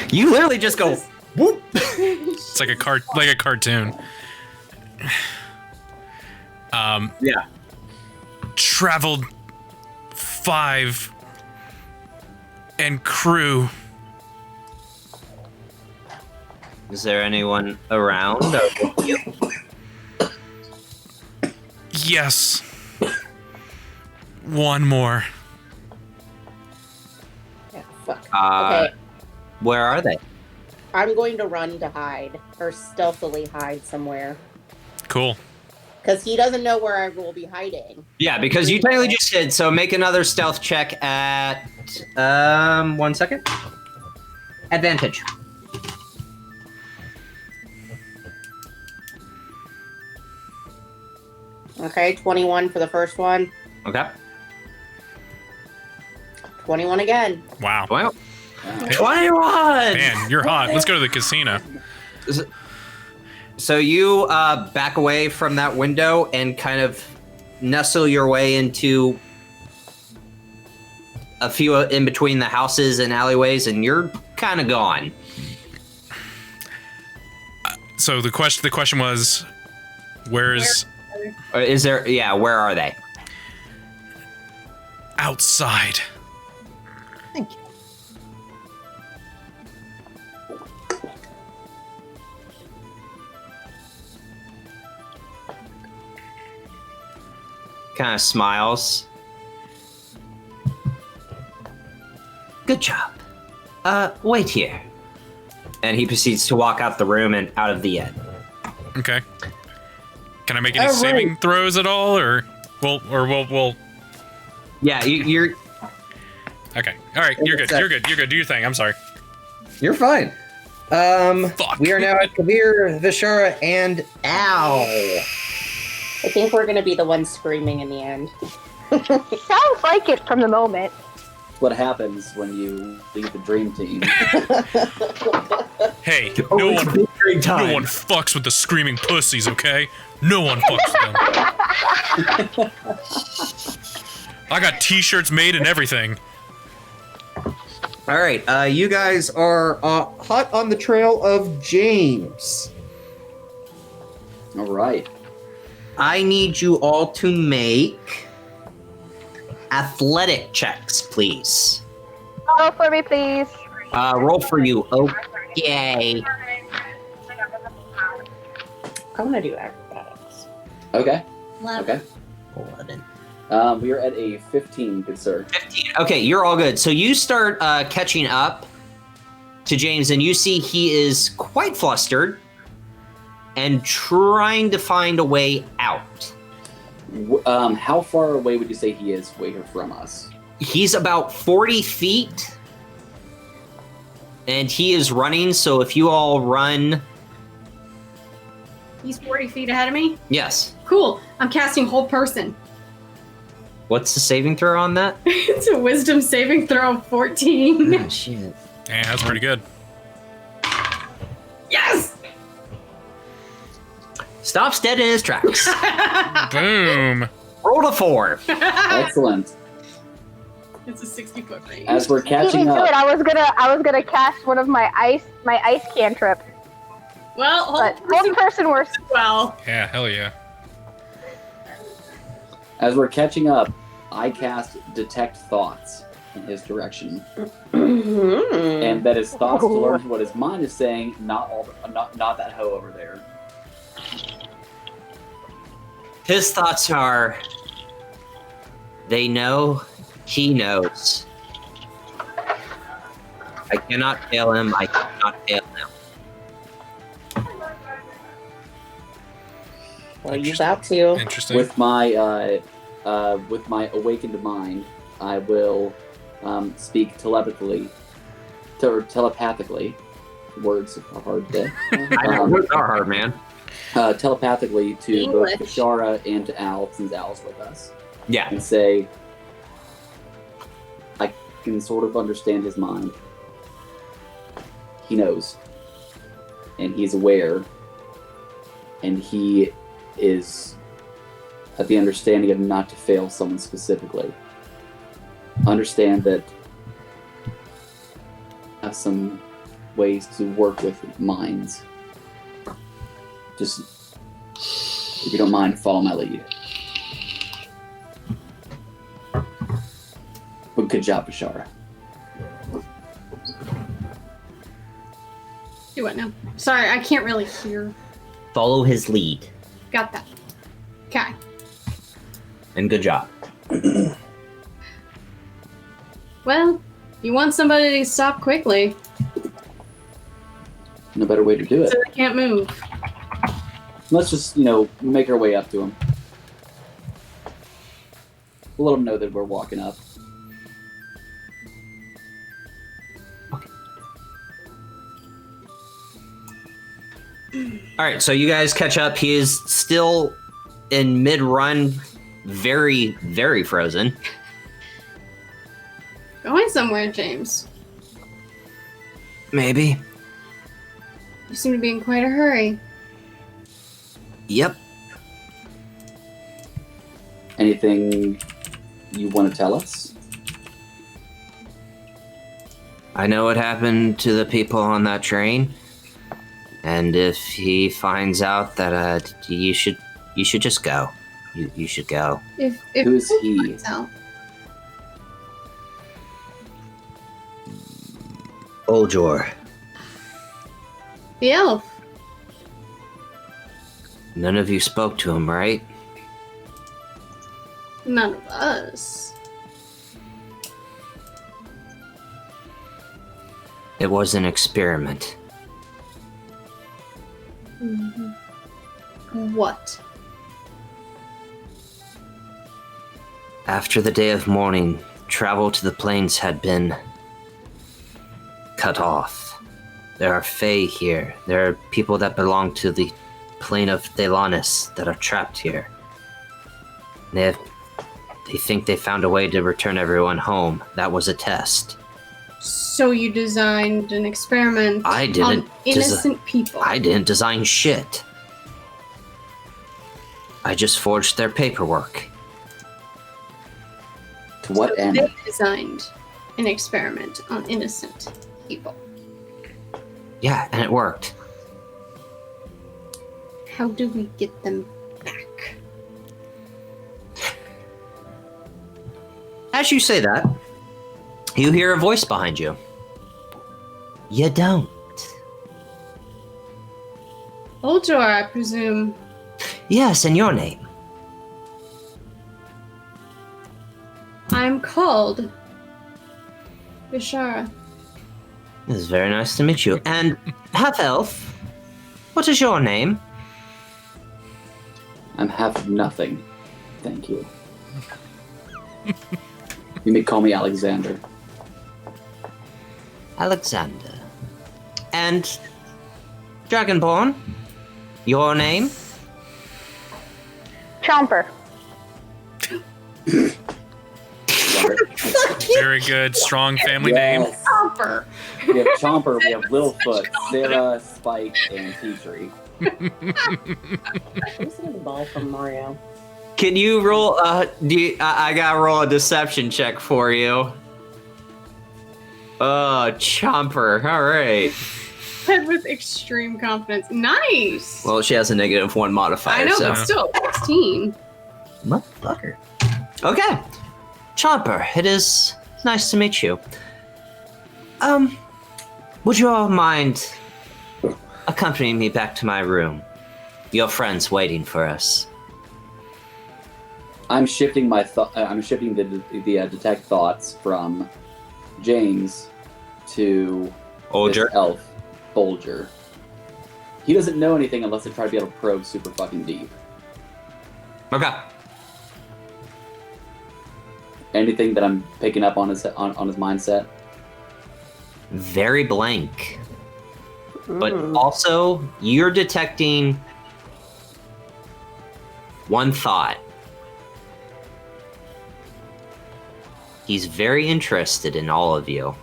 Speaker 1: You literally just go whoop.
Speaker 4: It's like a cartoon.
Speaker 1: Yeah.
Speaker 4: Traveled 5 and crew.
Speaker 1: Is there anyone around? Or with you?
Speaker 4: Yes. One more.
Speaker 5: Yeah, fuck.
Speaker 1: Okay.
Speaker 5: Okay,
Speaker 1: Where are they?
Speaker 5: I'm going to run to hide, or stealthily hide somewhere.
Speaker 4: Cool.
Speaker 5: Because he doesn't know where I will be hiding.
Speaker 1: Yeah, because you technically just did. So make another stealth check at 1 second. Advantage.
Speaker 5: Okay, 21 for the first one.
Speaker 1: Okay.
Speaker 5: 21 again.
Speaker 4: Wow.
Speaker 1: Well,
Speaker 2: Wow.
Speaker 1: 21.
Speaker 4: Man, you're hot. Let's go to the casino.
Speaker 1: So you back away from that window and kind of nestle your way into a few in between the houses and alleyways, and you're kind of gone.
Speaker 4: So the question was, where's
Speaker 1: Or is there? Yeah, where are they?
Speaker 4: outside?
Speaker 1: Thank you. Kind of smiles. Good job. Wait here. And he proceeds to walk out the room and out of the inn.
Speaker 4: Okay. Can I make any
Speaker 1: All right.
Speaker 4: saving throws at all, or we'll?
Speaker 1: Yeah, you're
Speaker 4: Okay. All right. You're good. You're good. You're good. Do your thing. I'm sorry.
Speaker 1: you're fine.
Speaker 4: Fuck.
Speaker 1: We are now at Kavir, Vishara, and Al.
Speaker 5: I think we're going to be the ones screaming in the end.
Speaker 6: Sounds like it from the moment.
Speaker 2: What happens when you leave the dream team?
Speaker 4: Hey,
Speaker 1: Oh,
Speaker 4: no
Speaker 1: it's
Speaker 4: one,
Speaker 1: big dream
Speaker 4: no
Speaker 1: time.
Speaker 4: one fucks with the screaming pussies. Okay, no one fucks with them. I got T-shirts made and everything.
Speaker 1: All right, you guys are hot on the trail of James.
Speaker 2: All right.
Speaker 1: I need you all to make athletic checks, please.
Speaker 6: Roll for me, please.
Speaker 1: Roll for you. Okay.
Speaker 5: I want to do acrobatics.
Speaker 2: Okay. Okay.
Speaker 1: 11.
Speaker 2: We are at a 15, good sir.
Speaker 1: 15. Okay, you're all good. So you start catching up to James, and you see he is quite flustered and trying to find a way out.
Speaker 2: How far away would you say he is from us?
Speaker 1: He's about 40 feet, and he is running, so if you all run...
Speaker 3: He's 40 feet ahead of me.
Speaker 1: Yes.
Speaker 3: Cool. I'm casting Whole Person.
Speaker 1: What's the saving throw on that?
Speaker 3: It's a Wisdom saving throw of 14.
Speaker 1: Oh, shit.
Speaker 4: Yeah, that's pretty good.
Speaker 3: Yes!
Speaker 1: Stops dead in his tracks.
Speaker 4: Boom.
Speaker 1: Roll a 4.
Speaker 2: Excellent.
Speaker 3: It's a 60-foot range.
Speaker 2: As we're
Speaker 6: Beat me
Speaker 2: catching
Speaker 6: to it.
Speaker 2: up,
Speaker 6: I was gonna cast one of my ice cantrip,
Speaker 3: Well,
Speaker 6: but
Speaker 3: Whole
Speaker 6: one person worse.
Speaker 3: well.
Speaker 4: Yeah, hell yeah.
Speaker 2: as we're catching up, I cast Detect Thoughts in his direction.
Speaker 5: Mm-hmm.
Speaker 2: And that his thoughts to learn what his mind is saying, not that hoe over there.
Speaker 1: His thoughts are, they know, he knows. I cannot fail him, I cannot fail him.
Speaker 5: Well, you about to.
Speaker 4: Interesting.
Speaker 2: With my awakened mind, I will speak telepathically. Words are hard to
Speaker 1: I know, words are hard, man.
Speaker 2: telepathically to both
Speaker 5: English.
Speaker 2: Kashara and to Al, since Al's with us,
Speaker 1: Yeah.
Speaker 2: and say, I can sort of understand his mind. He knows. And he's aware. And he is at the understanding of not to fail someone specifically. Understand that I have some ways to work with minds. Just, if you don't mind, follow my lead. But good job, Bashara.
Speaker 3: Do what now? Sorry, I can't really hear.
Speaker 1: Follow his lead.
Speaker 3: Got that. Okay.
Speaker 1: And good job.
Speaker 3: Well, you want somebody to stop quickly
Speaker 2: No better way to do it.
Speaker 3: so they can't move.
Speaker 2: Let's just, make our way up to him. We'll let him know that we're walking up.
Speaker 1: All right, so you guys catch up. He is still in mid-run, very, very frozen.
Speaker 3: Going somewhere, James.
Speaker 1: Maybe.
Speaker 3: You seem to be in quite a hurry.
Speaker 1: Yep.
Speaker 2: Anything you want to tell us?
Speaker 1: I know what happened to the people on that train. And if he finds out that you should just go. You should go.
Speaker 3: If
Speaker 2: Who's he?
Speaker 3: finds out.
Speaker 1: Oljor.
Speaker 3: The elf.
Speaker 1: None of you spoke to him, right?
Speaker 3: None of us.
Speaker 1: It was an experiment.
Speaker 3: What?
Speaker 1: After the day of mourning, travel to the plains had been cut off. There are Fey here. There are people that belong to the plane of Thelanis that are trapped here. They think they found a way to return everyone home. That was a test.
Speaker 3: So you designed an experiment
Speaker 1: I didn't
Speaker 3: on innocent people.
Speaker 1: I didn't design shit. I just forged their paperwork.
Speaker 2: To what end?
Speaker 3: They designed an experiment on innocent people.
Speaker 1: Yeah, and it worked.
Speaker 3: How do we get them back?
Speaker 1: As you say that, you hear a voice behind you. You don't.
Speaker 3: Oljor, I presume.
Speaker 1: Yes, in your name.
Speaker 3: I'm called Bashara.
Speaker 1: It is very nice to meet you. And half-elf, what is your name?
Speaker 2: I'm half nothing. Thank you. You may call me Alexander.
Speaker 1: Alexander. And Dragonborn, your name?
Speaker 6: Chomper.
Speaker 4: Very good, strong family name.
Speaker 2: Yes.
Speaker 3: Chomper.
Speaker 2: We have Chomper, we have Littlefoot, Sarah, Spike, and Petrie.
Speaker 5: Who's the ball from Mario?
Speaker 1: Can you roll? I gotta roll a deception check for you. Oh, Chomper. All right.
Speaker 3: Said with extreme confidence. Nice.
Speaker 1: Well, she has a -1 modifier.
Speaker 3: I know,
Speaker 1: so.
Speaker 3: but still, 16.
Speaker 1: Motherfucker. Okay. Chomper, it is nice to meet you. Would you all mind accompanying me back to my room? Your friend's waiting for us.
Speaker 2: I'm shifting my I'm shifting the detect thoughts from James to
Speaker 1: Olger.
Speaker 2: this elf, Bolger. He doesn't know anything unless I try to be able to probe super fucking deep.
Speaker 1: Okay.
Speaker 2: Anything that I'm picking up on his mindset?
Speaker 1: Very blank. But also, you're detecting one thought. He's very interested in all of you.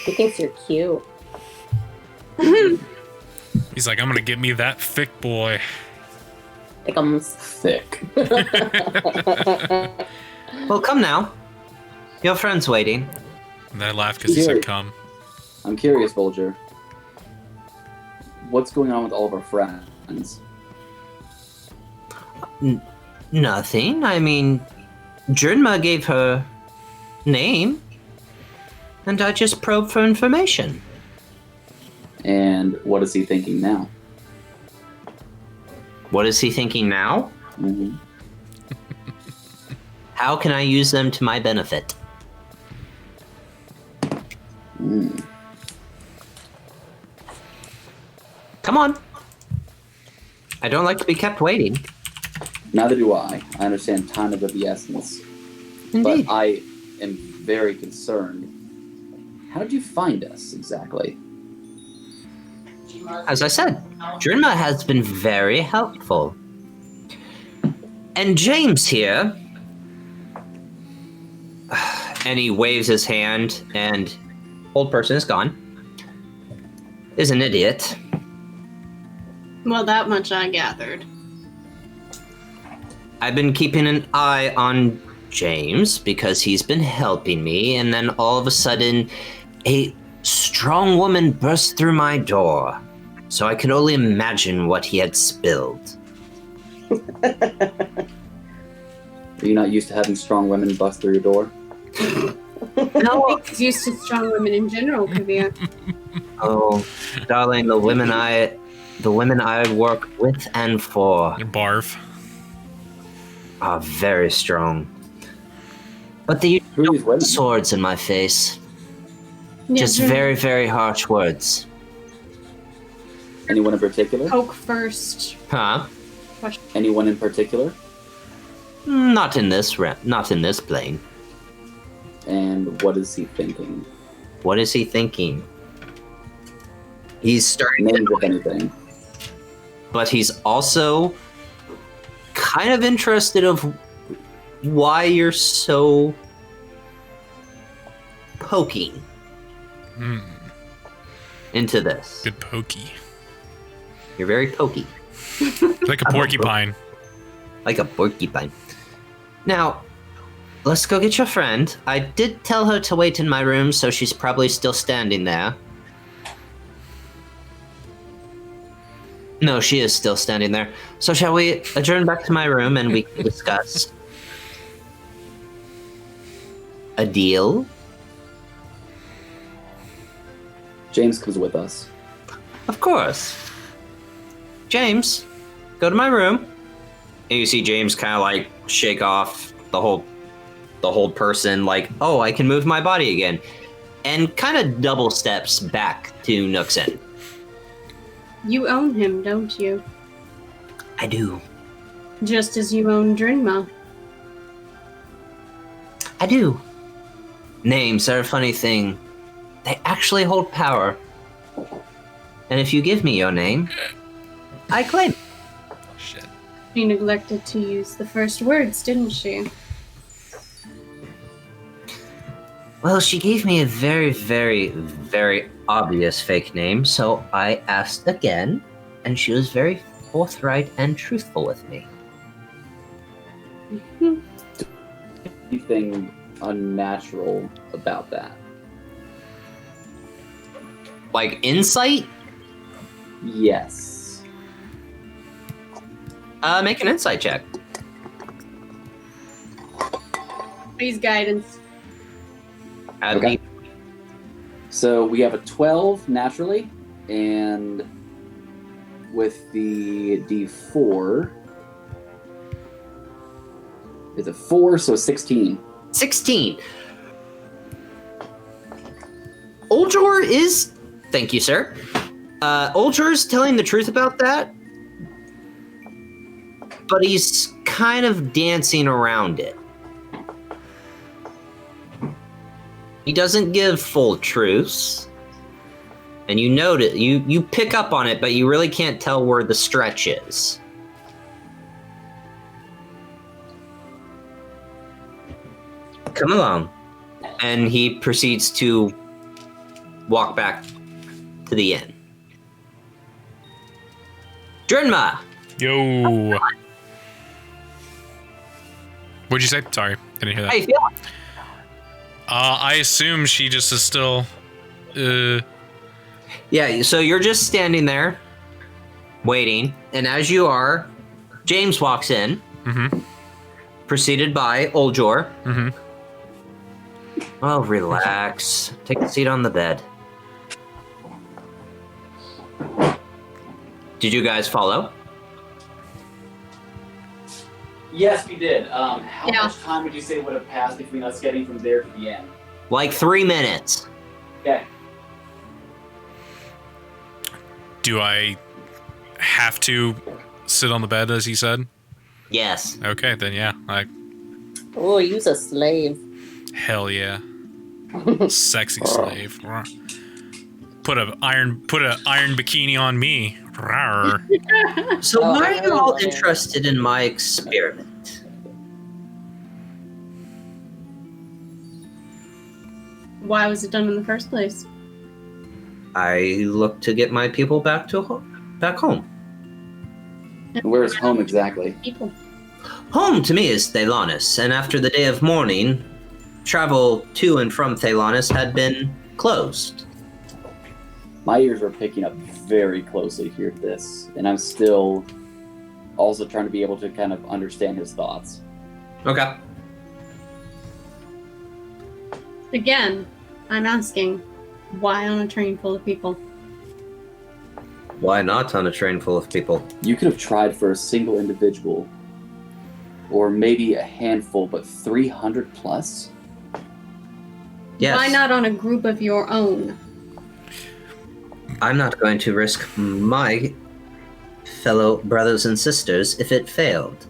Speaker 5: He thinks you're cute.
Speaker 4: He's like, I'm gonna get me that thick boy.
Speaker 5: Thickums.
Speaker 2: Thick.
Speaker 1: Well, come now. Your friend's waiting.
Speaker 4: And I laughed because he said come.
Speaker 2: I'm curious, Bolger. What's going on with all of our friends?
Speaker 1: Nothing. I mean, Jernma gave her name, and I just probed for information.
Speaker 2: And what is he thinking now?
Speaker 1: What is he thinking now?
Speaker 2: Mm-hmm.
Speaker 1: How can I use them to my benefit?
Speaker 2: Mm.
Speaker 1: Come on. I don't like to be kept waiting.
Speaker 2: Neither do I. I understand time is of the essence.
Speaker 1: Indeed.
Speaker 2: But I am very concerned. How did you find us exactly?
Speaker 1: As I said, Jernma has been very helpful. And James here, and he waves his hand, and old person is gone, is an idiot.
Speaker 3: Well, that much I gathered.
Speaker 1: I've been keeping an eye on James because he's been helping me, and then all of a sudden, a strong woman burst through my door. So I can only imagine what he had spilled.
Speaker 2: Are you not used to having strong women bust through your door?
Speaker 1: No.
Speaker 3: He's used to strong women in general, Kavir.
Speaker 1: Oh, darling, the women I work with and for
Speaker 4: Barf.
Speaker 1: are very strong. But they
Speaker 2: Who are these women?
Speaker 1: use swords in my face.
Speaker 3: Yeah,
Speaker 1: Just
Speaker 3: Jern-
Speaker 1: very, very harsh words.
Speaker 2: Anyone in particular?
Speaker 3: Poke first.
Speaker 1: Huh?
Speaker 2: Anyone in particular?
Speaker 1: Not in this plane.
Speaker 2: And what is he thinking?
Speaker 1: What is he thinking? He's starting
Speaker 2: Names
Speaker 1: to
Speaker 2: of anything.
Speaker 1: but he's also kind of interested of why you're so poking into this.
Speaker 4: Good pokey.
Speaker 1: You're very pokey.
Speaker 4: Like a porcupine.
Speaker 1: Like a porcupine. Now, let's go get your friend. I did tell her to wait in my room, so she's probably still standing there. No, she is still standing there. So shall we adjourn back to my room and we can discuss a deal?
Speaker 2: James comes with us.
Speaker 1: Of course. James, go to my room. And you see James kind of like shake off the whole person, like, oh, I can move my body again. And kind of double steps back to Nookson.
Speaker 3: You own him, don't you?
Speaker 1: I do.
Speaker 3: Just as you own Drinma.
Speaker 1: I do. Names are a funny thing. They actually hold power. And if you give me your name, I claim it.
Speaker 4: Shit.
Speaker 3: She neglected to use the first words, didn't she?
Speaker 1: Well, she gave me a very, very, very obvious fake name, so I asked again, and she was very forthright and truthful with me.
Speaker 2: Anything unnatural about that?
Speaker 1: Like insight?
Speaker 2: Yes.
Speaker 1: Make an insight check.
Speaker 3: Please, guidance.
Speaker 2: Okay. So we have a 12 naturally, and with the D4. Is it 4? So 16.
Speaker 1: 16. Oljor is... Thank you, sir. Oljor is telling the truth about that, but he's kind of dancing around it. He doesn't give full truths, and you note it. You pick up on it, but you really can't tell where the stretch is. Come along. And he proceeds to walk back to the inn. Drenma!
Speaker 4: Yo. What'd you say? Sorry, didn't hear that.
Speaker 1: How you feeling?
Speaker 4: I assume she just is still.
Speaker 1: Yeah, so you're just standing there, waiting, and as you are, James walks in, preceded by Oljor. Oh, relax. Take a seat on the bed. Did you guys follow?
Speaker 2: Yes, we did. How
Speaker 3: Yeah.
Speaker 2: much time would you say would have passed between us getting from there to the end?
Speaker 1: Like 3 minutes.
Speaker 2: Okay.
Speaker 4: Do I have to sit on the bed as he said?
Speaker 1: Yes.
Speaker 4: Okay, then yeah.
Speaker 5: Oh, use a slave.
Speaker 4: Hell yeah. Sexy slave. Put a iron bikini on me. Rawr.
Speaker 1: So
Speaker 5: Oh,
Speaker 1: why are you all
Speaker 5: yeah.
Speaker 1: interested in my experiment?
Speaker 3: Why was it done in the first place?
Speaker 1: I look to get my people back home.
Speaker 2: Where's home exactly?
Speaker 3: People.
Speaker 1: Home to me is Thelanis, and after the day of mourning, travel to and from Thelanis had been closed.
Speaker 2: My ears are picking up very closely here to this, and I'm still also trying to be able to kind of understand his thoughts.
Speaker 1: Okay.
Speaker 3: Again, I'm asking, why on a train full of people?
Speaker 1: Why not on a train full of people?
Speaker 2: You could have tried for a single individual, or maybe a handful, but 300 plus?
Speaker 1: Yes.
Speaker 3: Why not on a group of your own?
Speaker 1: I'm not going to risk my fellow brothers and sisters if it failed.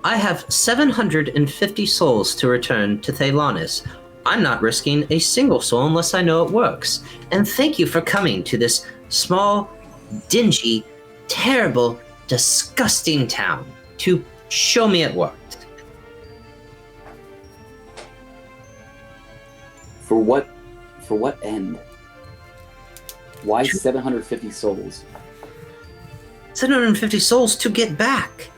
Speaker 1: I have 750 souls to return to Thelanis. I'm not risking a single soul unless I know it works. And thank you for coming to this small, dingy, terrible, disgusting town to show me it worked.
Speaker 2: For what end? Why 750 souls?
Speaker 1: 750 souls to get back.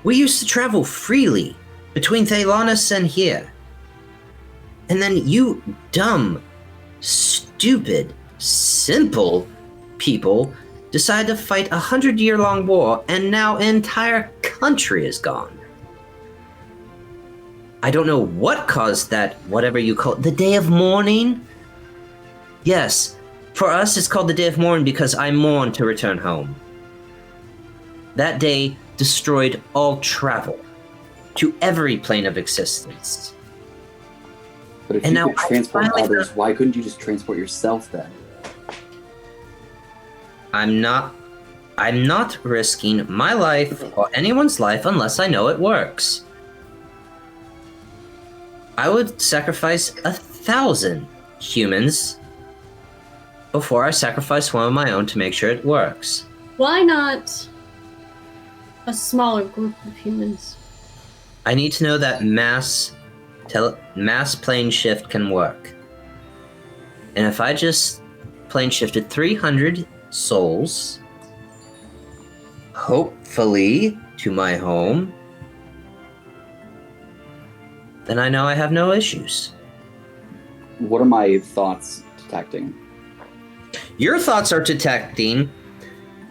Speaker 1: We used to travel freely between Thelanis and here. And then you dumb, stupid, simple people decide to fight a 100-year-long war, and now an entire country is gone. I don't know what caused that, whatever you call it, the day of mourning? Yes, for us it's called the day of mourning because I mourn to return home. That day destroyed all travel to every plane of existence.
Speaker 2: But if
Speaker 1: And
Speaker 2: you
Speaker 1: now
Speaker 2: could
Speaker 1: I
Speaker 2: transport
Speaker 1: finally
Speaker 2: others, why couldn't you just transport yourself then?
Speaker 1: I'm not risking my life or anyone's life unless I know it works. I would sacrifice 1,000 humans before I sacrifice one of my own to make sure it works.
Speaker 3: Why not a smaller group of humans?
Speaker 1: I need to know that mass plane shift can work. And if I just plane shifted 300 souls, hopefully to my home, then I know I have no issues.
Speaker 2: What are my thoughts detecting?
Speaker 1: Your thoughts are detecting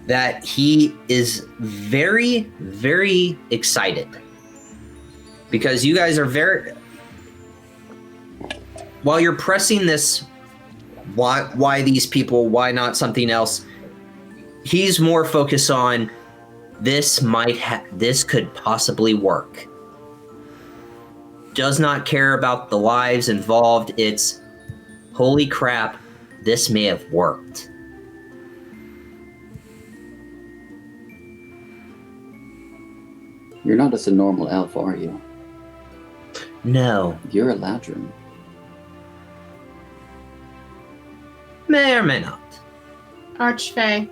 Speaker 1: that he is very, very excited. Because you guys are very... While you're pressing this, why these people, why not something else? He's more focused on this could possibly work. Does not care about the lives involved. It's, holy crap, this may have worked.
Speaker 2: You're not just a normal elf, are you?
Speaker 1: No.
Speaker 2: You're a ladrin.
Speaker 1: May or may not.
Speaker 3: Archfey.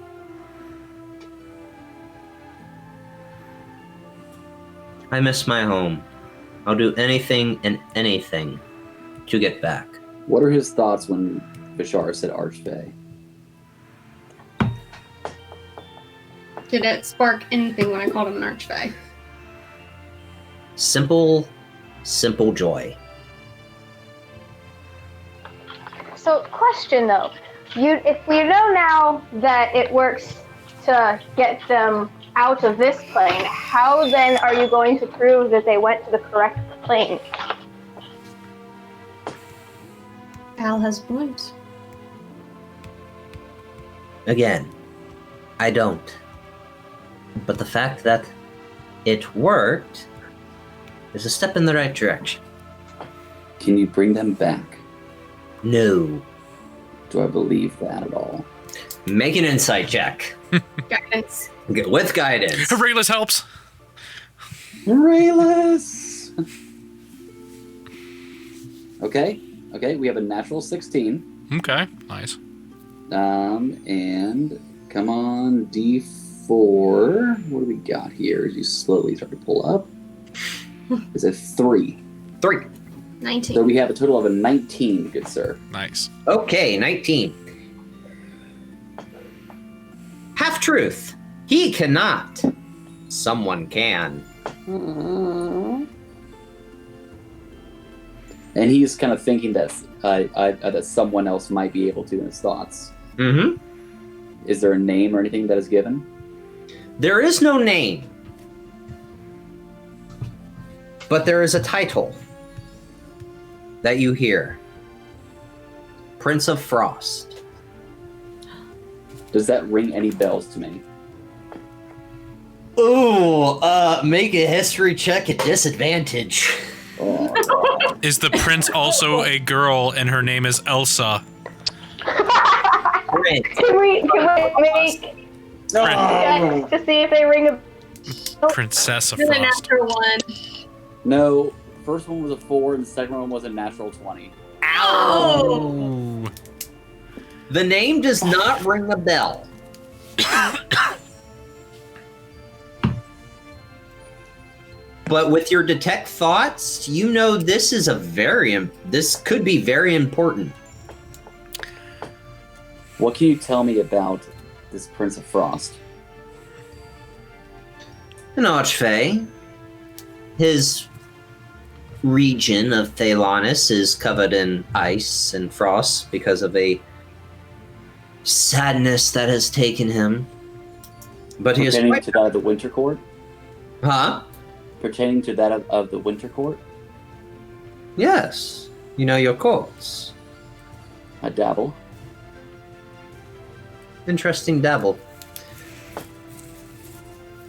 Speaker 1: I miss my home. I'll do anything and anything to get back.
Speaker 2: What are his thoughts when Bashar said Archfey?
Speaker 3: Did it spark anything when I called him an Archfey?
Speaker 1: Simple joy.
Speaker 6: So, question though, if we know now that it works to get them out of this plane, how then are you going to prove that they went to the correct plane?
Speaker 3: Al has points.
Speaker 1: Again, I don't. But the fact that it worked is a step in the right direction.
Speaker 2: Can you bring them back?
Speaker 1: No.
Speaker 2: Do I believe that at all?
Speaker 1: Make an insight check.
Speaker 3: Guidance.
Speaker 1: With guidance.
Speaker 4: Rhaelis helps.
Speaker 2: Rhaelis! Okay, we have a natural 16.
Speaker 4: Okay, nice.
Speaker 2: And come on, D4. What do we got here as you slowly start to pull up? Is it 3?
Speaker 1: 3.
Speaker 3: 19.
Speaker 2: So we have a total of a 19, good sir.
Speaker 4: Nice.
Speaker 1: Okay, 19. Half truth. He cannot. Someone can.
Speaker 2: And he's kind of thinking that that someone else might be able to in his thoughts.
Speaker 1: Mm-hmm.
Speaker 2: Is there a name or anything that is given?
Speaker 1: There is no name. But there is a title that you hear. Prince of Frost.
Speaker 2: Does that ring any bells to me?
Speaker 1: Ooh, make a history check at disadvantage.
Speaker 2: Oh, God.
Speaker 4: Is the prince also a girl and her name is Elsa?
Speaker 1: Prince.
Speaker 6: Can we make checks to see if they ring a
Speaker 4: Princess of
Speaker 3: You're the
Speaker 4: Frost.
Speaker 3: natural one.
Speaker 2: No, first one was a 4 and the second one was a natural 20.
Speaker 4: Ooh.
Speaker 1: The name does not ring a bell. But with your detect thoughts, you know this could be very important.
Speaker 2: What can you tell me about this Prince of Frost?
Speaker 1: An Archfey. His region of Thelanis is covered in ice and frost because of a sadness that has taken him. But he is
Speaker 2: Pertaining
Speaker 1: quite...
Speaker 2: to that of the Winter Court?
Speaker 1: Huh?
Speaker 2: Pertaining to that of the Winter Court?
Speaker 1: Yes. You know your courts.
Speaker 2: I dabble.
Speaker 1: Interesting dabble.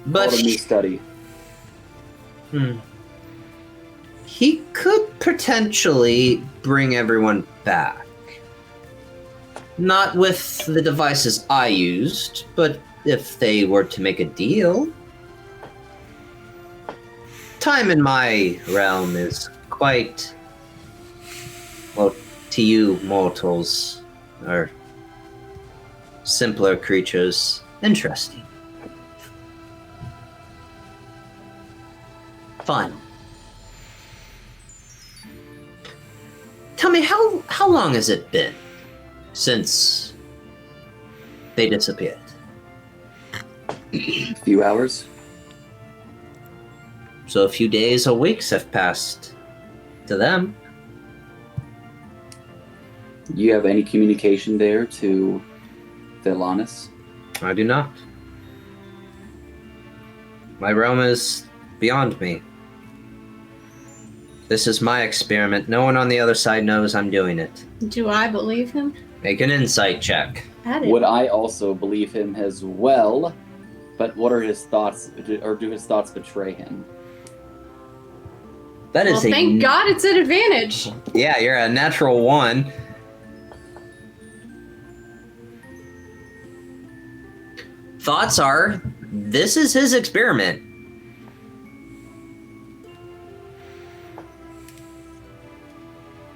Speaker 1: But
Speaker 2: Called a new study.
Speaker 1: He could potentially bring everyone back. Not with the devices I used, but if they were to make a deal. Time in my realm is quite, well, to you mortals, or simpler creatures, interesting. Fun. Tell me, how long has it been since they disappeared?
Speaker 2: A few hours.
Speaker 1: So a few days or weeks have passed to them.
Speaker 2: You have any communication there to Thelanis?
Speaker 1: I do not. My realm is beyond me. This is my experiment. No one on the other side knows I'm doing it.
Speaker 3: Do I believe him?
Speaker 1: Make an insight check.
Speaker 2: Would I also believe him as well? But what are his thoughts, or do his thoughts betray him?
Speaker 1: That is
Speaker 3: thank God it's an advantage.
Speaker 1: Yeah, you're a natural 1. Thoughts are, this is his experiment.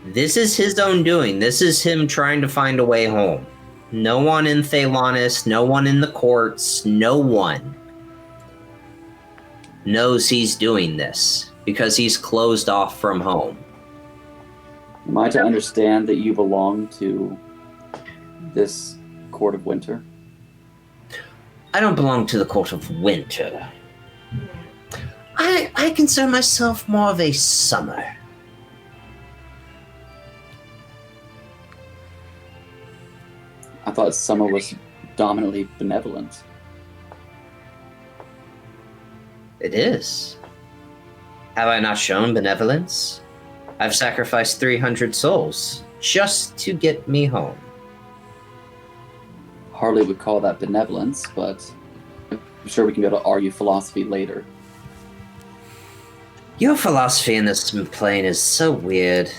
Speaker 1: This is his own doing. This is him trying to find a way home. No one in Thaylonis, no one in the courts, no one knows he's doing this because he's closed off from home.
Speaker 2: Am I to understand that you belong to this Court of Winter?
Speaker 1: I don't belong to the Court of Winter. I consider myself more of a summer.
Speaker 2: I thought summer was dominantly benevolent.
Speaker 1: It is. Have I not shown benevolence? I've sacrificed 300 souls just to get me home.
Speaker 2: Hardly would call that benevolence, but I'm sure we can go to argue philosophy later.
Speaker 1: Your philosophy in this plane is so weird.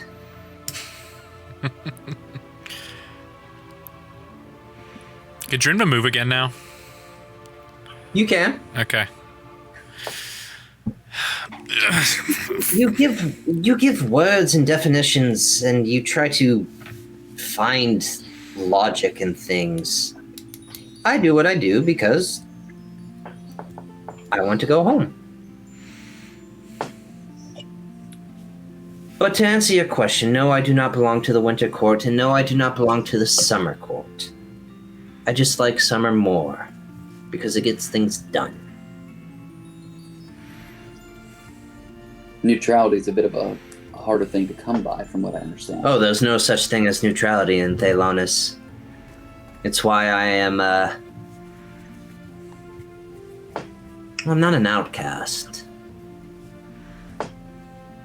Speaker 4: Could Drinma move again now?
Speaker 1: You can.
Speaker 4: Okay.
Speaker 1: You give words and definitions, and you try to find logic in things. I do what I do because I want to go home. But to answer your question, no, I do not belong to the Winter Court, and no, I do not belong to the Summer Court. I just like summer more, because it gets things done.
Speaker 2: Neutrality is a bit of a harder thing to come by, from what I understand.
Speaker 1: Oh, there's no such thing as neutrality in Thaylonis. It's why I am, well, I'm not an outcast.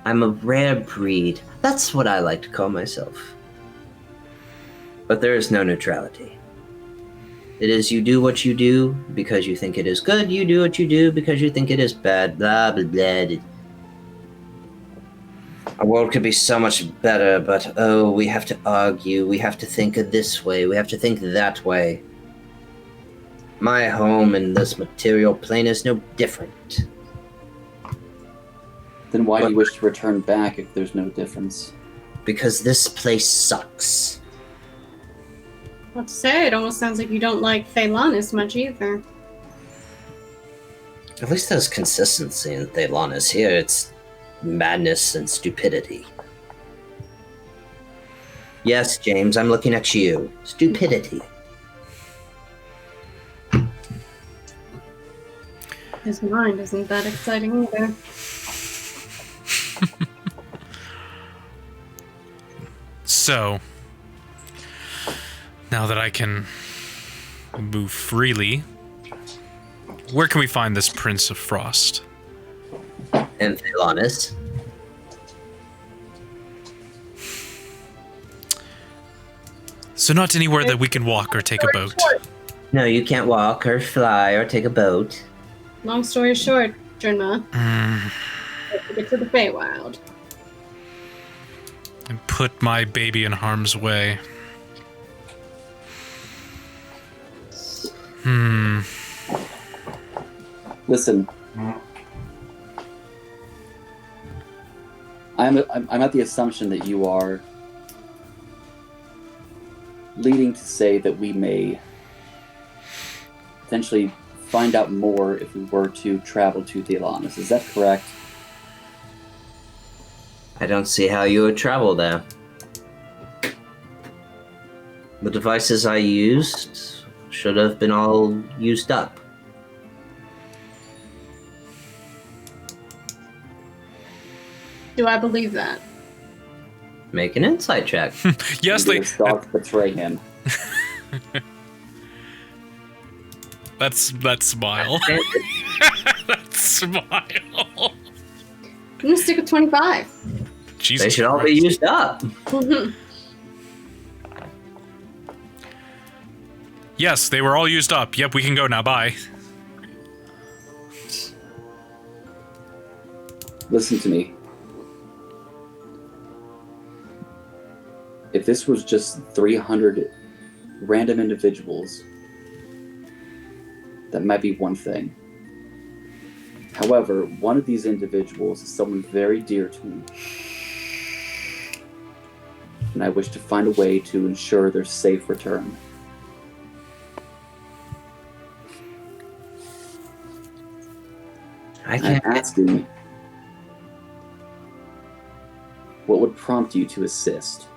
Speaker 1: I'm a rare breed. That's what I like to call myself. But there is no neutrality. It is you do what you do because you think it is good, you do what you do because you think it is bad, blah, blah, blah. Our world could be so much better, but oh, we have to argue, we have to think this way, we have to think that way. My home in this material plane is no different.
Speaker 2: Then why do you wish to return back if there's no difference?
Speaker 1: Because this place sucks.
Speaker 3: What to say? It almost sounds like you don't like Thaylonis much either.
Speaker 1: At least there's consistency in Thaylonis. Here it's madness and stupidity. Yes, James, I'm looking at you. Stupidity.
Speaker 3: His mind isn't that exciting either.
Speaker 4: So, now that I can move freely, where can we find this Prince of Frost?
Speaker 1: And Thaylonis.
Speaker 4: So not anywhere that we can walk or take a boat.
Speaker 1: No, you can't walk or fly or take a boat.
Speaker 3: Long story short, Drinma, get to the Feywild.
Speaker 4: And put my baby in harm's way.
Speaker 2: Listen, I'm at the assumption that you are leading to say that we may potentially find out more if we were to travel to Thaylonis. Is that correct?
Speaker 1: I don't see how you would travel there. The devices I used should have been all used up.
Speaker 3: Do I believe that?
Speaker 1: Make an insight check.
Speaker 4: Yes,
Speaker 2: Maybe his thoughts betray him.
Speaker 4: That's smile. That smile.
Speaker 3: I'm gonna stick with 25.
Speaker 4: Jesus
Speaker 1: They should all be
Speaker 4: Christ.
Speaker 1: used up.
Speaker 4: Yes, they were all used up. Yep, we can go now. Bye.
Speaker 2: Listen to me. If this was just 300 random individuals, that might be one thing. However, one of these individuals is someone very dear to me. And I wish to find a way to ensure their safe return. I'm asking, what would prompt you to assist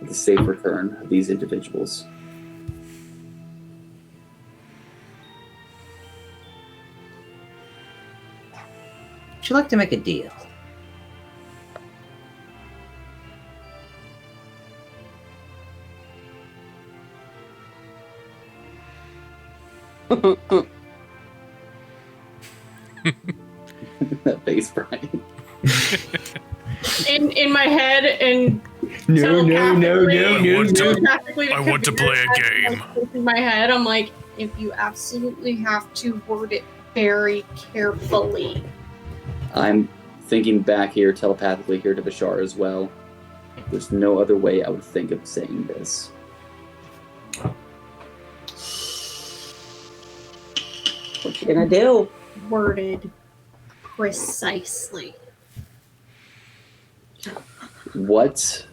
Speaker 2: with the safe return of these individuals?
Speaker 1: Would you like to make a deal?
Speaker 2: That face, Brian.
Speaker 3: In my head, and
Speaker 1: No.
Speaker 3: telepathically
Speaker 4: I want to play a game.
Speaker 3: In my head, I'm like, if you absolutely have to word it very carefully.
Speaker 2: I'm thinking back here telepathically here to Bashar as well. There's no other way I would think of saying this.
Speaker 5: What you gonna do?
Speaker 3: Worded precisely.
Speaker 2: What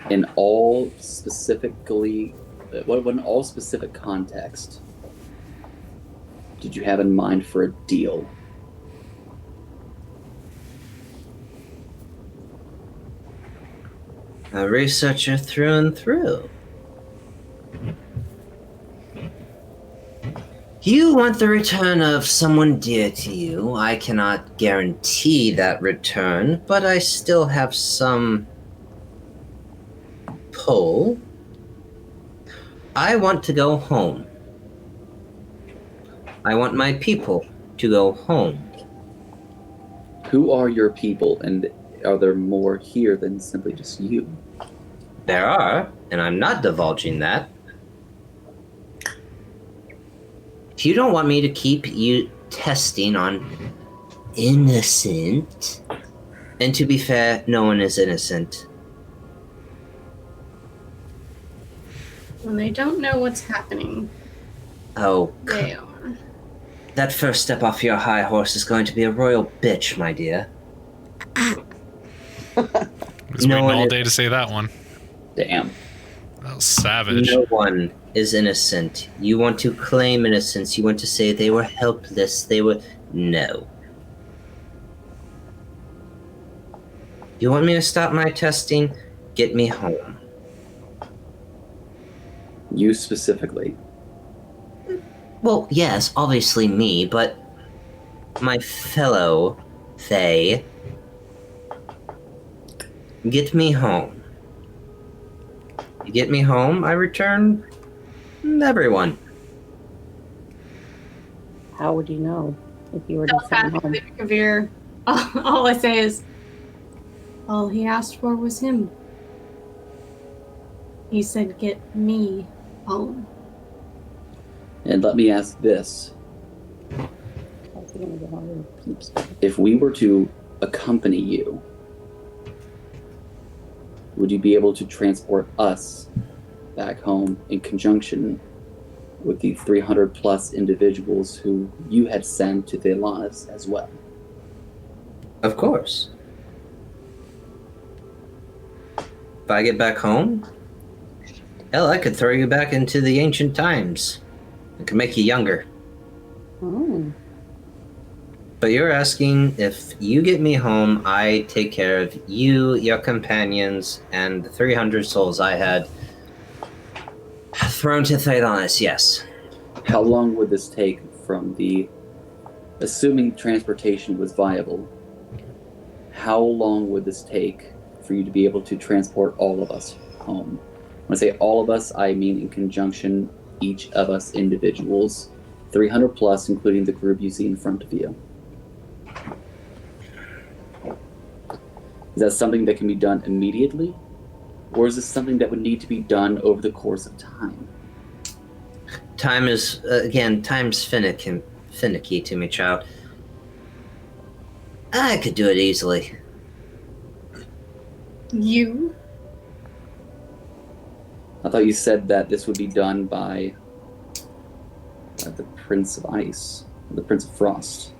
Speaker 2: in all specific context did you have in mind for a deal?
Speaker 1: A researcher through and through. You want the return of someone dear to you. I cannot guarantee that return, but I still have some pull. I want to go home. I want my people to go home.
Speaker 2: Who are your people, and are there more here than simply just you?
Speaker 1: There are, and I'm not divulging that. If you don't want me to keep you testing on innocent, and to be fair, no one is innocent.
Speaker 3: When they don't know what's happening,
Speaker 1: Oh,
Speaker 3: they are.
Speaker 1: that first step off your high horse is going to be a royal bitch, my dear.
Speaker 4: Was
Speaker 1: No
Speaker 4: waiting
Speaker 1: one
Speaker 4: all
Speaker 1: is-
Speaker 4: day to say that one.
Speaker 2: Damn.
Speaker 4: That was savage.
Speaker 1: No one is innocent. You want to claim innocence. You want to say they were helpless. They were... No. You want me to stop my testing? Get me home.
Speaker 2: You specifically.
Speaker 1: Well, yes, obviously me, but my fellow Fey. Get me home. You get me home, I return everyone.
Speaker 5: How would you know if you were just sent home?
Speaker 3: Telepathically to Kavir, all I say is, all he asked for was him. He said, get me home.
Speaker 2: And let me ask this.
Speaker 5: How's he gonna get all your peeps?
Speaker 2: If we were to accompany you, would you be able to transport us back home in conjunction with the 300 plus individuals who you had sent to Thelanis as well?
Speaker 1: Of course. If I get back home, hell, I could throw you back into the ancient times. I could make you younger.
Speaker 5: Oh.
Speaker 1: But you're asking if you get me home, I take care of you, your companions, and the 300 souls I had thrown to Thelanis, yes.
Speaker 2: How long would this take from the, assuming transportation was viable, how long would this take for you to be able to transport all of us home? When I say all of us, I mean in conjunction, each of us individuals, 300 plus, including the group you see in front of you. Is that something that can be done immediately? Or is this something that would need to be done over the course of time?
Speaker 1: time is, time's finicky to me, child. I could do it easily.
Speaker 3: You?
Speaker 2: I thought you said that this would be done by the Prince of Ice, the Prince of Frost.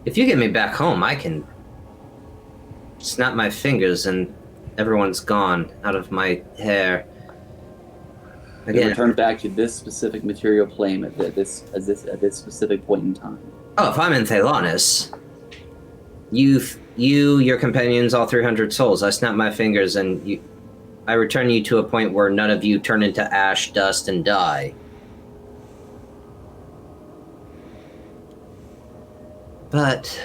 Speaker 1: If you get me back home, I can snap my fingers and everyone's gone out of my hair.
Speaker 2: Again, return back to this specific material plane at this specific point in time.
Speaker 1: Oh, if I'm in Thelanis, you, your companions, all 300 souls, I snap my fingers and I return you to a point where none of you turn into ash, dust, and die. But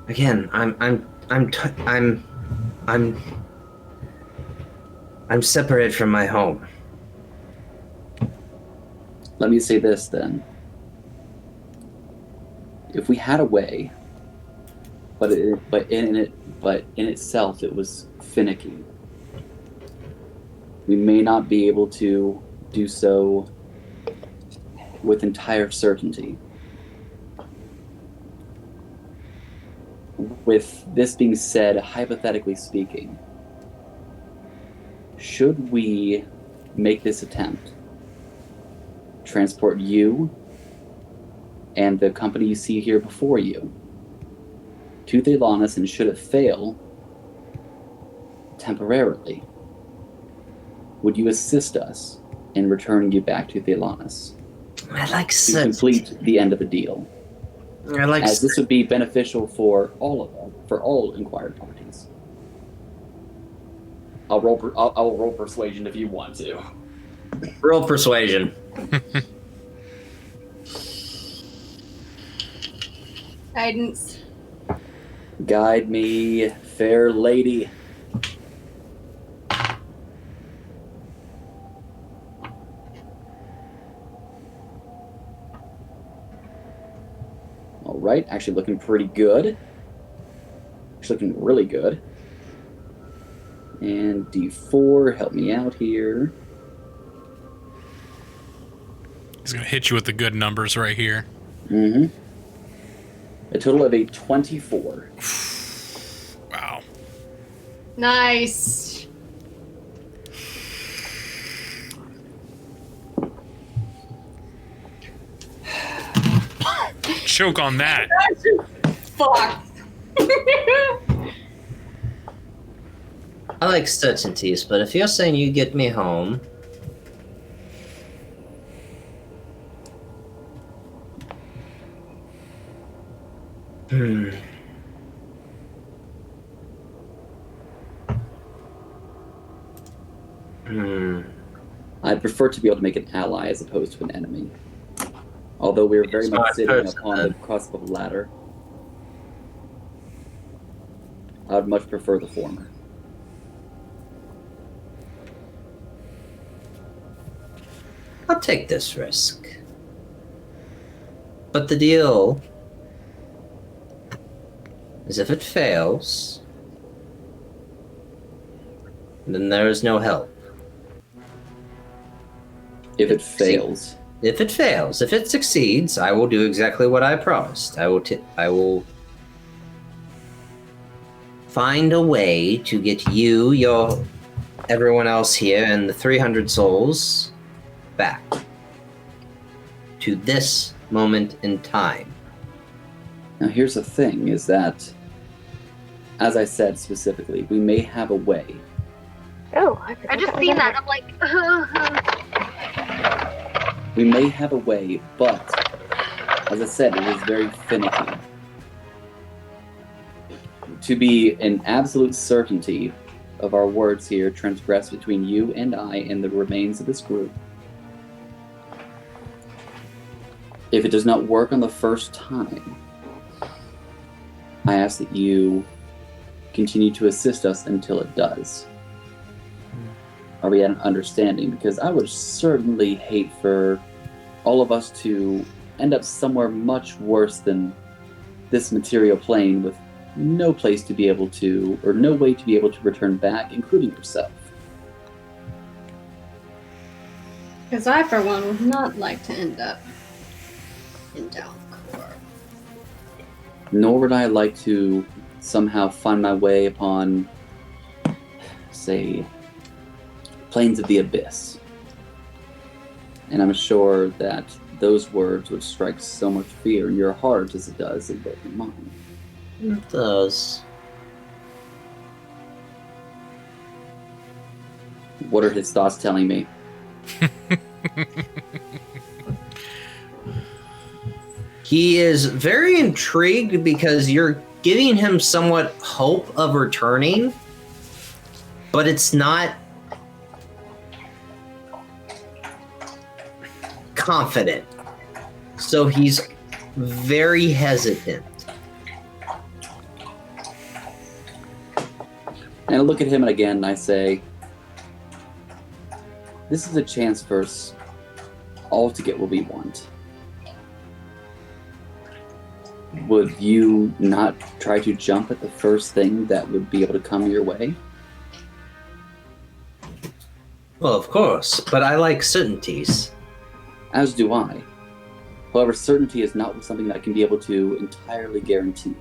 Speaker 1: again, I'm separated from my home.
Speaker 2: Let me say this then. If we had a way, but in itself it was finicky, we may not be able to do so with entire certainty. With this being said, hypothetically speaking, should we make this attempt, transport you and the company you see here before you to Thelanis, and should it fail temporarily, would you assist us in returning you back to Thelanis?
Speaker 1: I like
Speaker 2: to complete the end of the deal. As this would be beneficial for all of them, for all inquired parties. I'll roll persuasion if you want to.
Speaker 1: Roll persuasion.
Speaker 3: Guidance.
Speaker 2: Guide me, fair lady. All right, actually looking pretty good. Actually looking really good. And D4, help me out here.
Speaker 4: He's going to hit you with the good numbers right here.
Speaker 2: Mm-hmm. A total of a 24.
Speaker 4: Wow.
Speaker 3: Nice.
Speaker 4: Choke on that.
Speaker 3: Fuck.
Speaker 1: I like certainties, but if you're saying you get me home...
Speaker 2: I'd prefer to be able to make an ally as opposed to an enemy. Although we're very much sitting upon the cusp of a ladder. I'd much prefer the former.
Speaker 1: I'll take this risk. But the deal is if it fails, then there is no help.
Speaker 2: If it fails.
Speaker 1: If it fails. If it succeeds, I will do exactly what I promised. I will find a way to get you, everyone else here, and the 300 souls back to this moment in time.
Speaker 2: Now here's the thing, is that, as I said specifically, we may have a way.
Speaker 6: Oh,
Speaker 7: I just seen that. I'm like,
Speaker 2: We may have a way, but, as I said, it is very finicky. To be an absolute certainty of our words here transgress between you and I and the remains of this group. If it does not work on the first time, I ask that you continue to assist us until it does. Are we at an understanding? Because I would certainly hate for all of us to end up somewhere much worse than this material plane with no place to be able to, or no way to be able to return back, including yourself.
Speaker 3: Because I, for one, would not like to end up in Dalcor.
Speaker 2: Nor would I like to somehow find my way upon, say, plains of the abyss. And I'm sure that those words would strike so much fear in your heart as it does in both of mine.
Speaker 1: It does.
Speaker 2: What are his thoughts telling me?
Speaker 1: He is very intrigued because you're giving him somewhat hope of returning, but it's not confident. So he's very hesitant.
Speaker 2: And I look at him again and I say, this is a chance for us all to get what we want. Would you not try to jump at the first thing that would be able to come your way?
Speaker 1: Well, of course, but I like certainties.
Speaker 2: As do I. However, certainty is not something that I can be able to entirely guarantee,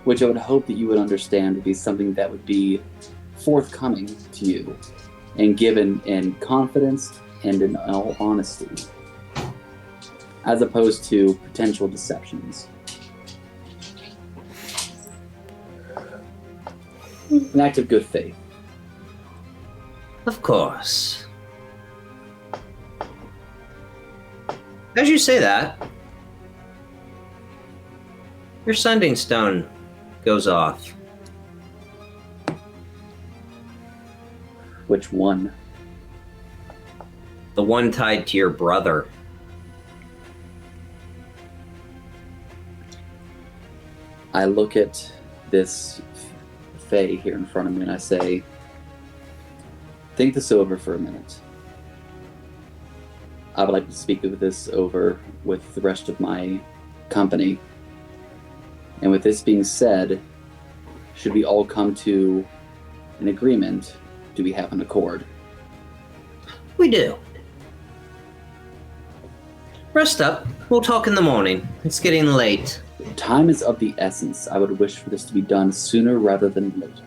Speaker 2: which I would hope that you would understand would be something that would be forthcoming to you and given in confidence and in all honesty, as opposed to potential deceptions. An act of good faith.
Speaker 1: Of course. As you say that, your sending stone goes off.
Speaker 2: Which one?
Speaker 1: The one tied to your brother.
Speaker 2: I look at this Faye here in front of me and I say, think this over for a minute. I would like to speak with this over with the rest of my company. And with this being said, should we all come to an agreement, do we have an accord?
Speaker 1: We do. Rest up. We'll talk in the morning. It's getting late.
Speaker 2: Time is of the essence. I would wish for this to be done sooner rather than later.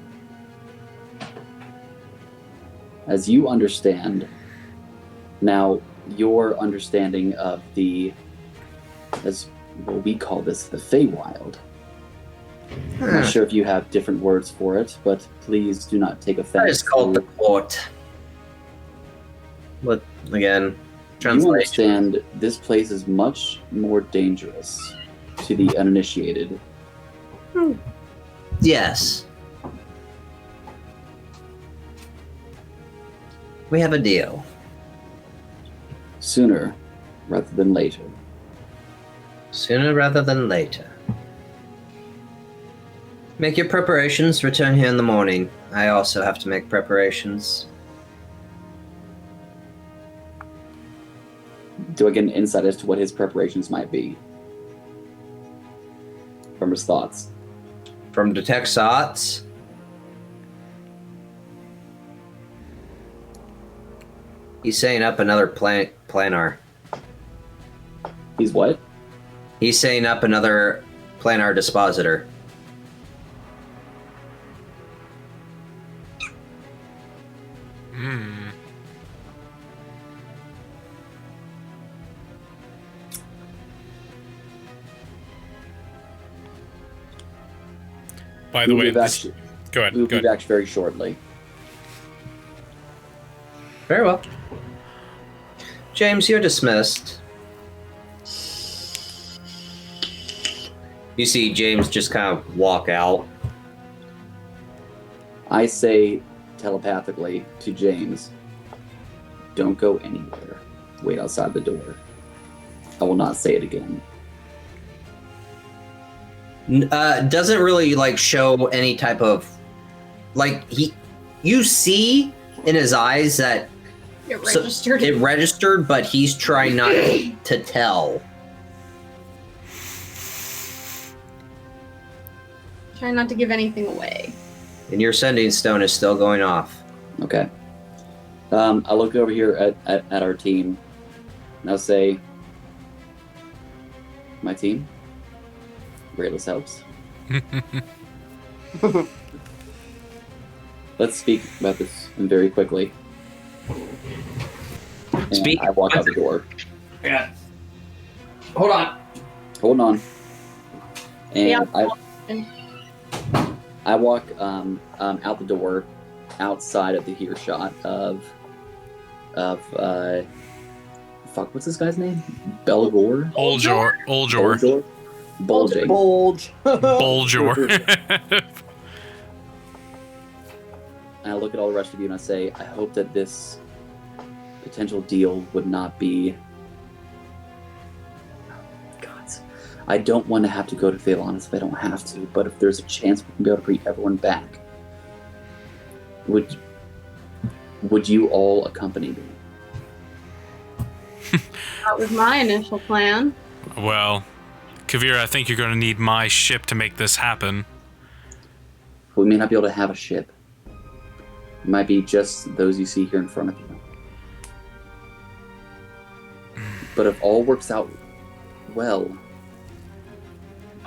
Speaker 2: As you understand, now your understanding of as what we call this, the Feywild. I'm not sure if you have different words for it, but please do not take offense.
Speaker 1: That is called the court. But again, translation.
Speaker 2: You understand this place is much more dangerous to the uninitiated.
Speaker 1: Yes. We have a deal.
Speaker 2: Sooner rather than later.
Speaker 1: Sooner rather than later. Make your preparations, return here in the morning. I also have to make preparations.
Speaker 2: Do I get an insight as to what his preparations might be? From his thoughts.
Speaker 1: From Detect Thoughts. He's setting up another planar.
Speaker 2: He's what?
Speaker 1: He's setting up another planar dispositor.
Speaker 4: By the way,
Speaker 2: go ahead. We'll be back very shortly.
Speaker 1: Very well. James, you're dismissed. You see James just kind of walk out.
Speaker 2: I say telepathically to James, don't go anywhere. Wait outside the door. I will not say it again.
Speaker 1: Doesn't really show any type of you see in his eyes that
Speaker 3: It registered.
Speaker 1: it registered, but he's trying not to tell.
Speaker 3: Try not to give anything away.
Speaker 1: And your sending stone is still going off.
Speaker 2: Okay. I look over here at our team, and I'll say, my team, Rhaelis helps. Let's speak about this very quickly. And I walk out the door.
Speaker 1: Yeah. Hold on.
Speaker 2: Hold on. And
Speaker 3: Yeah.
Speaker 2: I walk out the door, outside of the earshot of fuck, what's this guy's name? Belgor?
Speaker 4: Oljor.
Speaker 2: Bulging.
Speaker 7: Bulge.
Speaker 4: Boljor.
Speaker 2: And I look at all the rest of you and I say, I hope that this potential deal would not be... God, I don't want to have to go to Phalanx if I don't have to, but if there's a chance we can be able to bring everyone back, would you all accompany me?
Speaker 3: That was my initial plan.
Speaker 4: Well, Kavir, I think you're going to need my ship to make this happen.
Speaker 2: We may not be able to have a ship. It might be just those you see here in front of you. But if all works out well,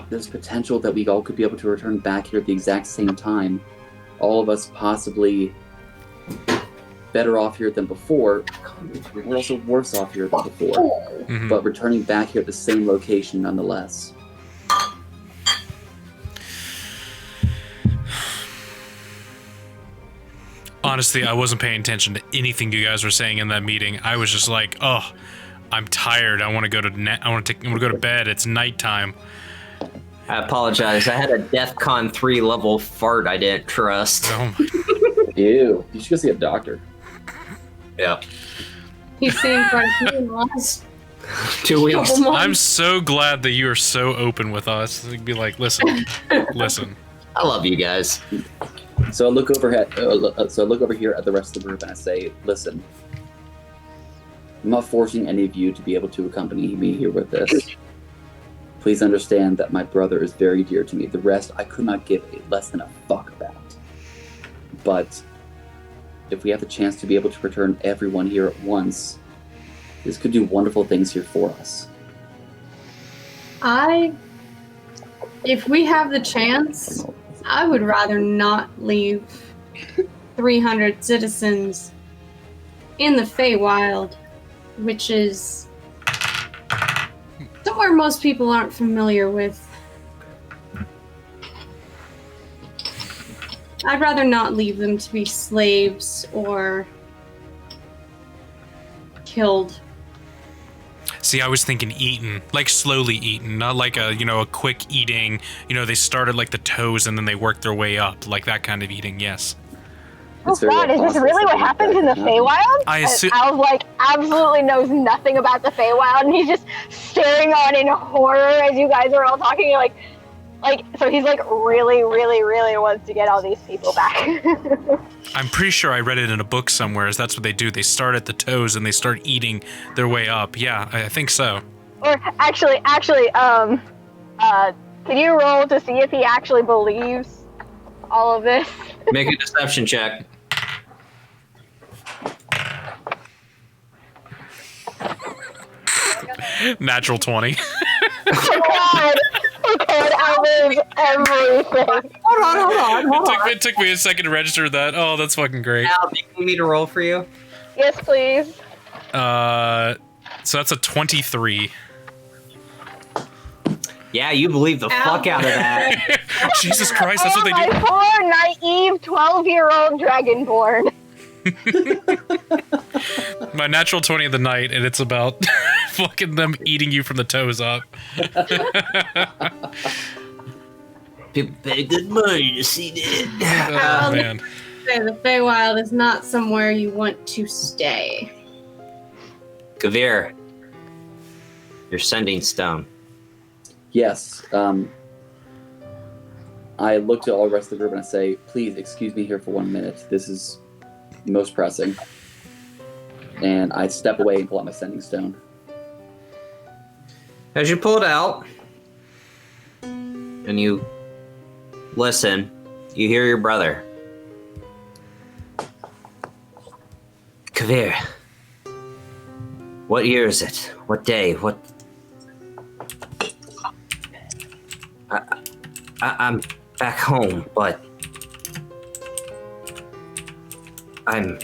Speaker 2: there's potential that we all could be able to return back here at the exact same time. All of us possibly better off here than before. We're also worse off here than before.
Speaker 4: Mhm.
Speaker 2: But returning back here at the same location nonetheless.
Speaker 4: Honestly, I wasn't paying attention to anything you guys were saying in that meeting. I was just like, "Oh, I'm tired. I want to go to go to bed. It's nighttime."
Speaker 1: I apologize. I had a DEFCON 3 level fart I didn't trust.
Speaker 4: Oh,
Speaker 2: Ew. You should go see a doctor.
Speaker 1: Yep.
Speaker 3: He's seen quite a few in the last
Speaker 1: 2 weeks.
Speaker 3: couple months.
Speaker 4: I'm so glad that you are so open with us. You'd be like, listen.
Speaker 1: I love you guys.
Speaker 2: So I look over here at the rest of the group and I say, listen, I'm not forcing any of you to be able to accompany me here with this. Please understand that my brother is very dear to me. The rest I could not give less than a fuck about. But if we have the chance to be able to return everyone here at once, this could do wonderful things here for us.
Speaker 3: If we have the chance, I would rather not leave 300 citizens in the Feywild, which is somewhere most people aren't familiar with. I'd rather not leave them to be slaves or killed.
Speaker 4: See, I was thinking eaten, like slowly eaten, not like a quick eating. They started like the toes and then they worked their way up, like that kind of eating. Yes.
Speaker 6: Oh
Speaker 2: It's very
Speaker 6: god, is this
Speaker 2: possible
Speaker 6: really what
Speaker 2: something like
Speaker 6: happens
Speaker 2: that
Speaker 6: in the
Speaker 2: could happen.
Speaker 6: Feywild?
Speaker 4: I assume.
Speaker 6: Al's like absolutely knows nothing about the Feywild, and he's just staring on in horror as you guys are all talking. You're like, so he's like really, really, really wants to get all these people back.
Speaker 4: I'm pretty sure I read it in a book somewhere. That's what they do. They start at the toes and they start eating their way up. Yeah, I think so.
Speaker 6: Or actually, can you roll to see if he actually believes all of this?
Speaker 1: Make a deception check.
Speaker 4: Natural 20.
Speaker 6: God, he could outlive everything.
Speaker 1: Hold on.
Speaker 4: It took me a second to register that. Oh, that's fucking great.
Speaker 1: Al, do you need me to roll for you?
Speaker 6: Yes, please.
Speaker 4: So that's a 23.
Speaker 1: Yeah, you believe the fuck out of that.
Speaker 4: Jesus Christ, that's what they
Speaker 6: My
Speaker 4: do.
Speaker 6: poor, naive 12-year-old dragonborn.
Speaker 4: My natural 20 of the night, and it's about fucking them eating you from the toes up.
Speaker 1: People pay good money to see that.
Speaker 4: Oh, man.
Speaker 3: The Feywild is not somewhere you want to stay.
Speaker 1: Kavir, your sending stone.
Speaker 2: Yes. I look to all the rest of the group and I say, please excuse me here for 1 minute. This is most pressing. And I step away and pull out my sending stone.
Speaker 1: As you pull it out, and you listen. You hear your brother. Kavir. What year is it? What day? What? I'm back home, but I'm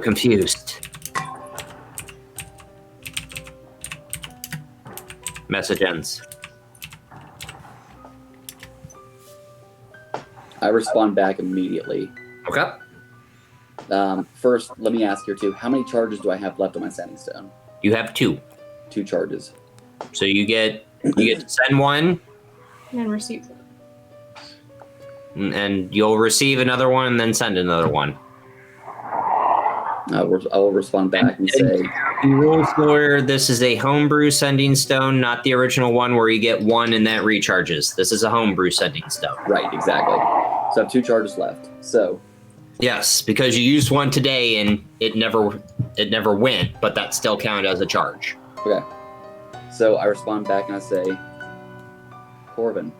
Speaker 1: confused. Message ends.
Speaker 2: I respond back immediately.
Speaker 1: Okay.
Speaker 2: First, let me ask here too. How many charges do I have left on my sending stone?
Speaker 1: You have 2.
Speaker 2: 2 charges.
Speaker 1: So you get to send one,
Speaker 3: And receive.
Speaker 1: and you'll receive another one, and then send another one.
Speaker 2: I will respond back and say,
Speaker 1: The rules lawyer, this is a homebrew sending stone, not the original one where you get one and that recharges. This is a homebrew sending stone.
Speaker 2: right, exactly. So I have 2 charges left. So
Speaker 1: Yes, because you used one today and it never went, but that still counted as a charge.
Speaker 2: okay. So I respond back and I say, Korbin,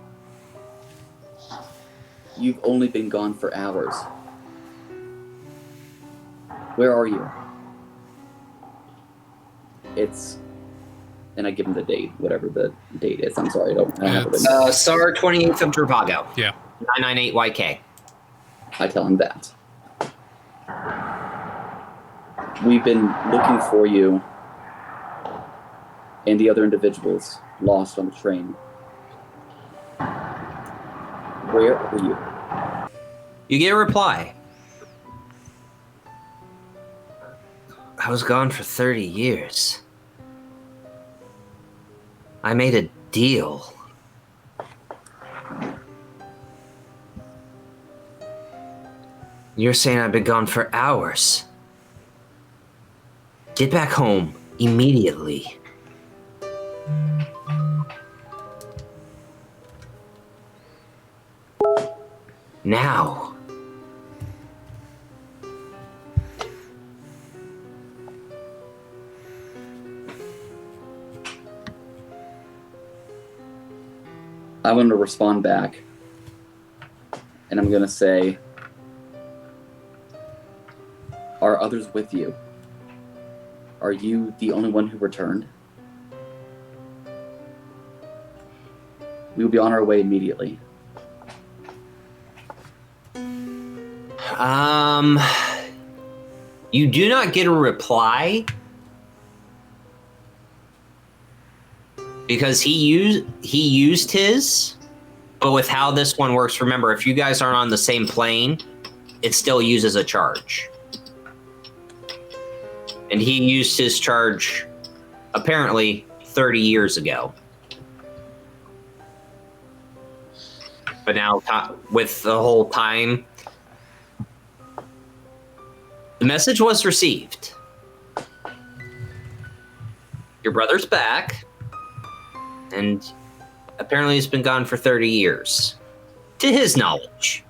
Speaker 2: you've only been gone for hours. Where are you? And I give him the date, whatever the date is. I'm sorry, I don't have it.
Speaker 1: Star 28th of Drapago.
Speaker 4: Yeah.
Speaker 1: 998YK.
Speaker 2: I tell him that. We've been looking for you and the other individuals lost on the train. Where are you?
Speaker 1: You get a reply. I was gone for 30 years. I made a deal. You're saying I've been gone for hours. Get back home immediately. Now.
Speaker 2: I'm going to respond back, and I'm going to say, are others with you? Are you the only one who returned? We will be on our way immediately.
Speaker 1: You do not get a reply because he used his, but with how this one works, remember, if you guys aren't on the same plane, it still uses a charge. And he used his charge apparently 30 years ago. But now with the whole time, the message was received. Your brother's back, and apparently he's been gone for 30 years, to his knowledge.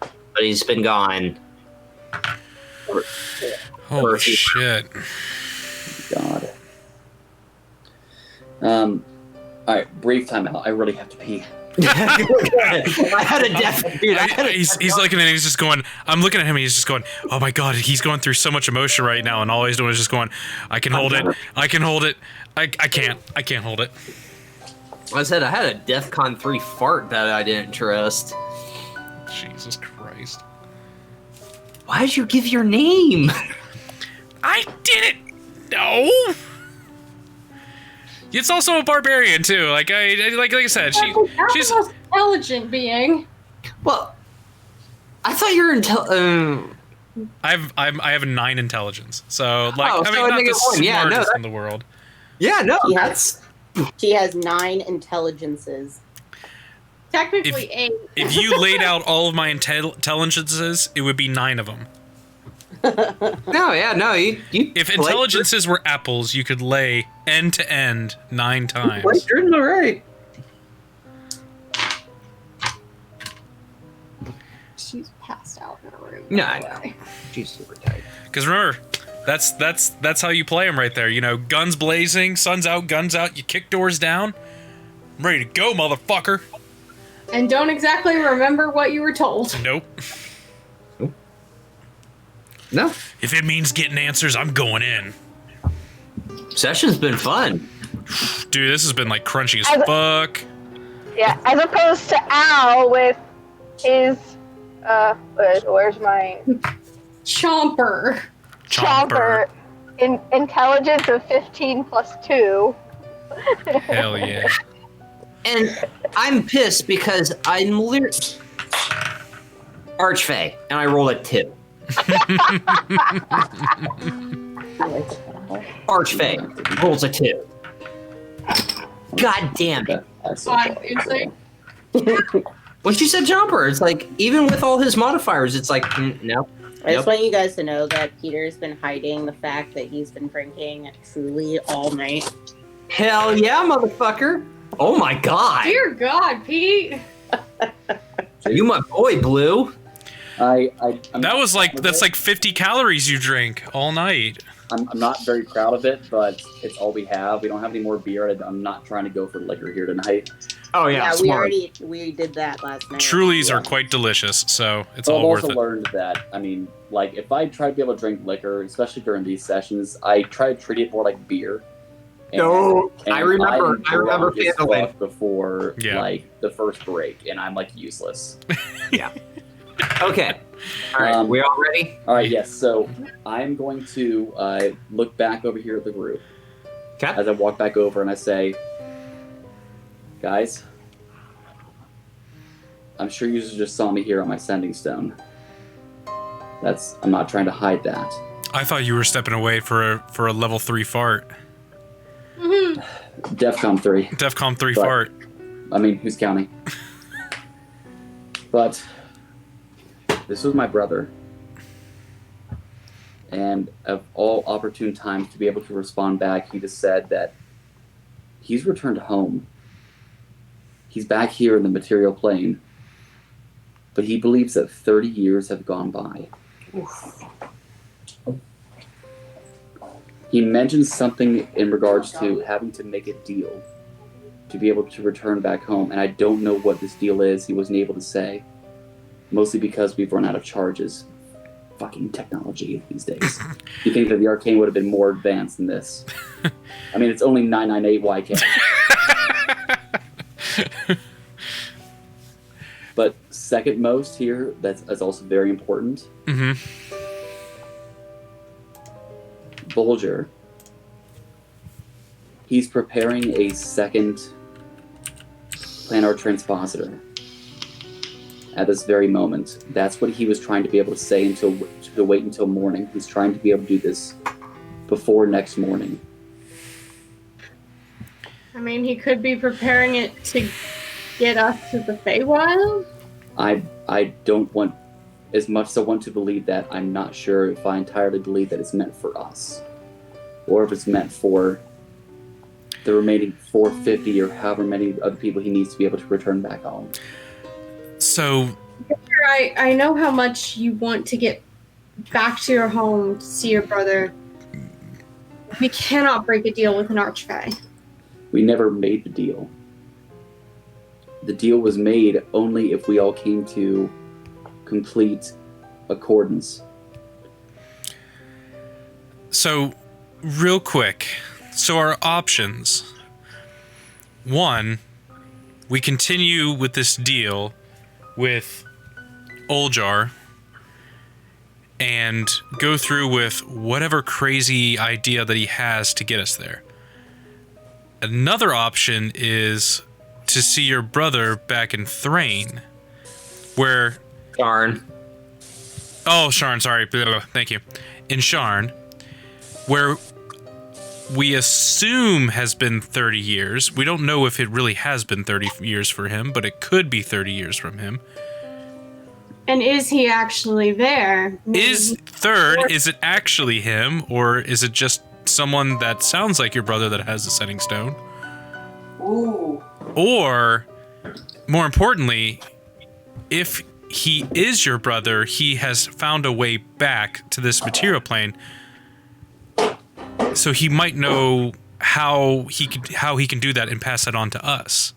Speaker 1: But he's been gone.
Speaker 4: Holy shit.
Speaker 2: God. All right, brief timeout. I really have to pee.
Speaker 1: I had a death, dude.
Speaker 4: He's looking at him, he's just going, I'm looking at him and he's just going, oh my god, he's going through so much emotion right now, and all he's doing is just going, I can hold it, I can hold it, I can't hold it.
Speaker 1: I said I had a DEFCON 3 fart that I didn't trust.
Speaker 4: Jesus Christ.
Speaker 1: Why'd you give your name?
Speaker 4: I didn't know. It's also a barbarian too. Like I said, she's
Speaker 3: the most intelligent being.
Speaker 1: Well, I thought you were
Speaker 4: I have a 9 intelligence, so like
Speaker 1: Oh,
Speaker 4: I
Speaker 1: so
Speaker 4: mean
Speaker 1: I
Speaker 4: not
Speaker 1: think
Speaker 4: the
Speaker 1: it's one. Yeah, no,
Speaker 4: smartest
Speaker 1: that-
Speaker 4: in the world.
Speaker 1: Yeah, no,
Speaker 5: She has 9 intelligences.
Speaker 3: Technically 8.
Speaker 4: If you laid out all of my intelligences, it would be 9 of them.
Speaker 1: no, yeah, no. You
Speaker 4: If intelligences were apples, you could lay end to end 9 times.
Speaker 1: You're in the right.
Speaker 3: She's passed out in her room.
Speaker 1: No, I know. She's super tight.
Speaker 4: Because remember, that's how you play them right there. You know, guns blazing, sun's out, guns out. You kick doors down. I'm ready to go, motherfucker.
Speaker 3: And don't exactly remember what you were told.
Speaker 4: Nope.
Speaker 1: No.
Speaker 4: If it means getting answers, I'm going in.
Speaker 1: Session's been fun.
Speaker 4: Dude, this has been like crunchy as fuck.
Speaker 6: Yeah, as opposed to Al with his, where's my...
Speaker 3: Chomper.
Speaker 6: Chomper. Intelligence of 15 plus 2.
Speaker 4: Hell yeah.
Speaker 1: And I'm pissed because I'm literally Archfey, and I rolled a 2. Archfey rolls a 2. God damn it.
Speaker 3: Obviously.
Speaker 1: When she said jumper, it's like, even with all his modifiers, it's like, no.
Speaker 5: I just want you guys to know that Peter's been hiding the fact that he's been drinking truly all night.
Speaker 1: Hell yeah, motherfucker. Oh my god.
Speaker 3: Dear God, Pete.
Speaker 1: You my boy, Blue.
Speaker 4: That's like 50 calories you drink all night.
Speaker 2: I'm not very proud of it, but it's all we have. We don't have any more beer. I'm not trying to go for liquor here tonight.
Speaker 1: Oh yeah,
Speaker 5: we did that last night.
Speaker 4: Trulies are quite delicious, so it's
Speaker 2: I've
Speaker 4: all worth
Speaker 2: also
Speaker 4: it.
Speaker 2: learned that, I mean, like, if I try to be able to drink liquor, especially during these sessions, I try to treat it more like beer. And
Speaker 1: I remember
Speaker 2: handling before
Speaker 4: Yeah.
Speaker 2: like the first break, and I'm like useless.
Speaker 1: Yeah. Okay. All right. We all ready?
Speaker 2: All right. Yes. So I'm going to look back over here at the group as I walk back over, and I say, "Guys, I'm sure you just saw me here on my sending stone. I'm not trying to hide that.
Speaker 4: I thought you were stepping away for a level 3 fart.
Speaker 2: DEFCON 3.
Speaker 4: DEFCON 3
Speaker 2: But-
Speaker 4: fart.
Speaker 2: I mean, who's counting? But this was my brother. And of all opportune times to be able to respond back, he just said that he's returned home. He's back here in the material plane. But he believes that 30 years have gone by. He mentioned something in regards to having to make a deal to be able to return back home, and I don't know what this deal is. He wasn't able to say. Mostly because we've run out of charges. Fucking technology these days. You think that the arcane would have been more advanced than this? I mean, it's only 998 YK. But second most here, that's also very important.
Speaker 4: Mm-hmm.
Speaker 2: Bulger. He's preparing a second planar transpositor at this very moment. That's what he was trying to be able to say to wait until morning. He's trying to be able to do this before next morning.
Speaker 3: I mean, he could be preparing it to get us to the Feywild.
Speaker 2: I don't want, as much as I want to believe that, I'm not sure if I entirely believe that it's meant for us. Or if it's meant for the remaining 450 or however many other people he needs to be able to return back home.
Speaker 4: So,
Speaker 3: I know how much you want to get back to your home to see your brother. We cannot break a deal with an Archfey.
Speaker 2: We never made the deal. The deal was made only if we all came to complete accordance.
Speaker 4: So, real quick. So our options. 1, we continue with this deal with Oljar and go through with whatever crazy idea that he has to get us there. Another option is to see your brother back in Thrain, where...
Speaker 1: Sharn.
Speaker 4: Oh, Sharn, sorry. Thank you. In Sharn, where we assume has been 30 years. We don't know if it really has been 30 years for him, but it could be 30 years from him.
Speaker 3: And is he actually there?
Speaker 4: Is it actually him, or is it just someone that sounds like your brother that has the setting stone?
Speaker 3: Ooh.
Speaker 4: Or, more importantly, if he is your brother, he has found a way back to this material plane, so he might know how he can do that and pass that on to us.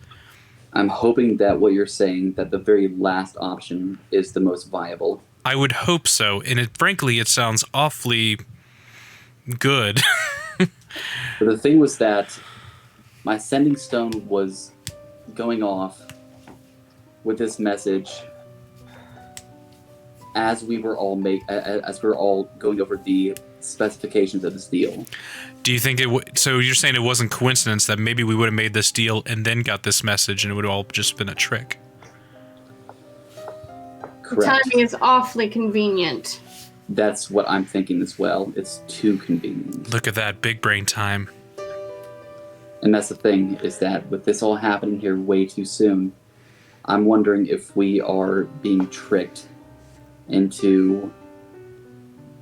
Speaker 2: I'm hoping that what you're saying, that the very last option is the most viable.
Speaker 4: I would hope so, and frankly, it sounds awfully good.
Speaker 2: But the thing was that my sending stone was going off with this message as we were all going over the specifications of this deal.
Speaker 4: Do you think so you're saying it wasn't coincidence that maybe we would have made this deal and then got this message and it would have all just been a trick?
Speaker 3: The
Speaker 2: Correct.
Speaker 3: timing is awfully convenient.
Speaker 2: That's what I'm thinking as well. It's too convenient.
Speaker 4: Look at that, big brain time.
Speaker 2: And that's the thing, is that with this all happening here way too soon, I'm wondering if we are being tricked into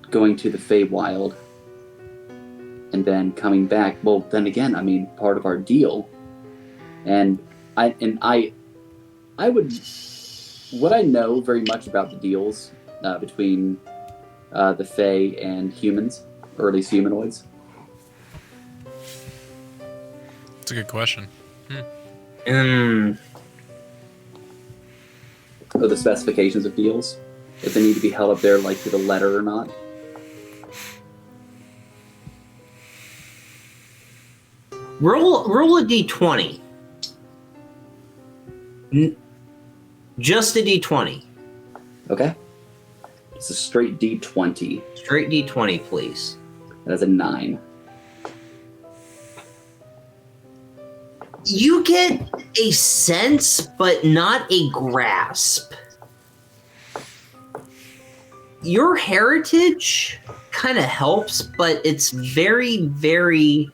Speaker 2: going to the Feywild and then coming back. Well, then again, I mean, part of our deal. And I would I know very much about the deals between the Fey and humans, or at least humanoids?
Speaker 4: That's a good question.
Speaker 2: Or the specifications of deals? If they need to be held up there, like, to the letter or not?
Speaker 1: Roll a d20. Just a d20.
Speaker 2: Okay. It's a straight D20.
Speaker 1: Straight d20, please.
Speaker 2: That's a 9.
Speaker 1: You get a sense, but not a grasp. Your heritage kind of helps, but it's very, very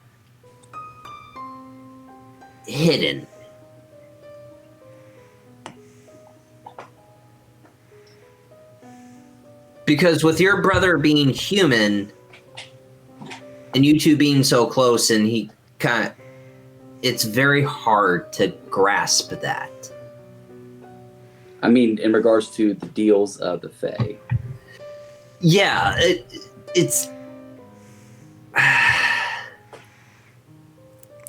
Speaker 1: hidden. Because with your brother being human, and you two being so close, and he kind of, it's very hard to grasp that.
Speaker 2: I mean, in regards to the deals of the Fae.
Speaker 1: Yeah, it's...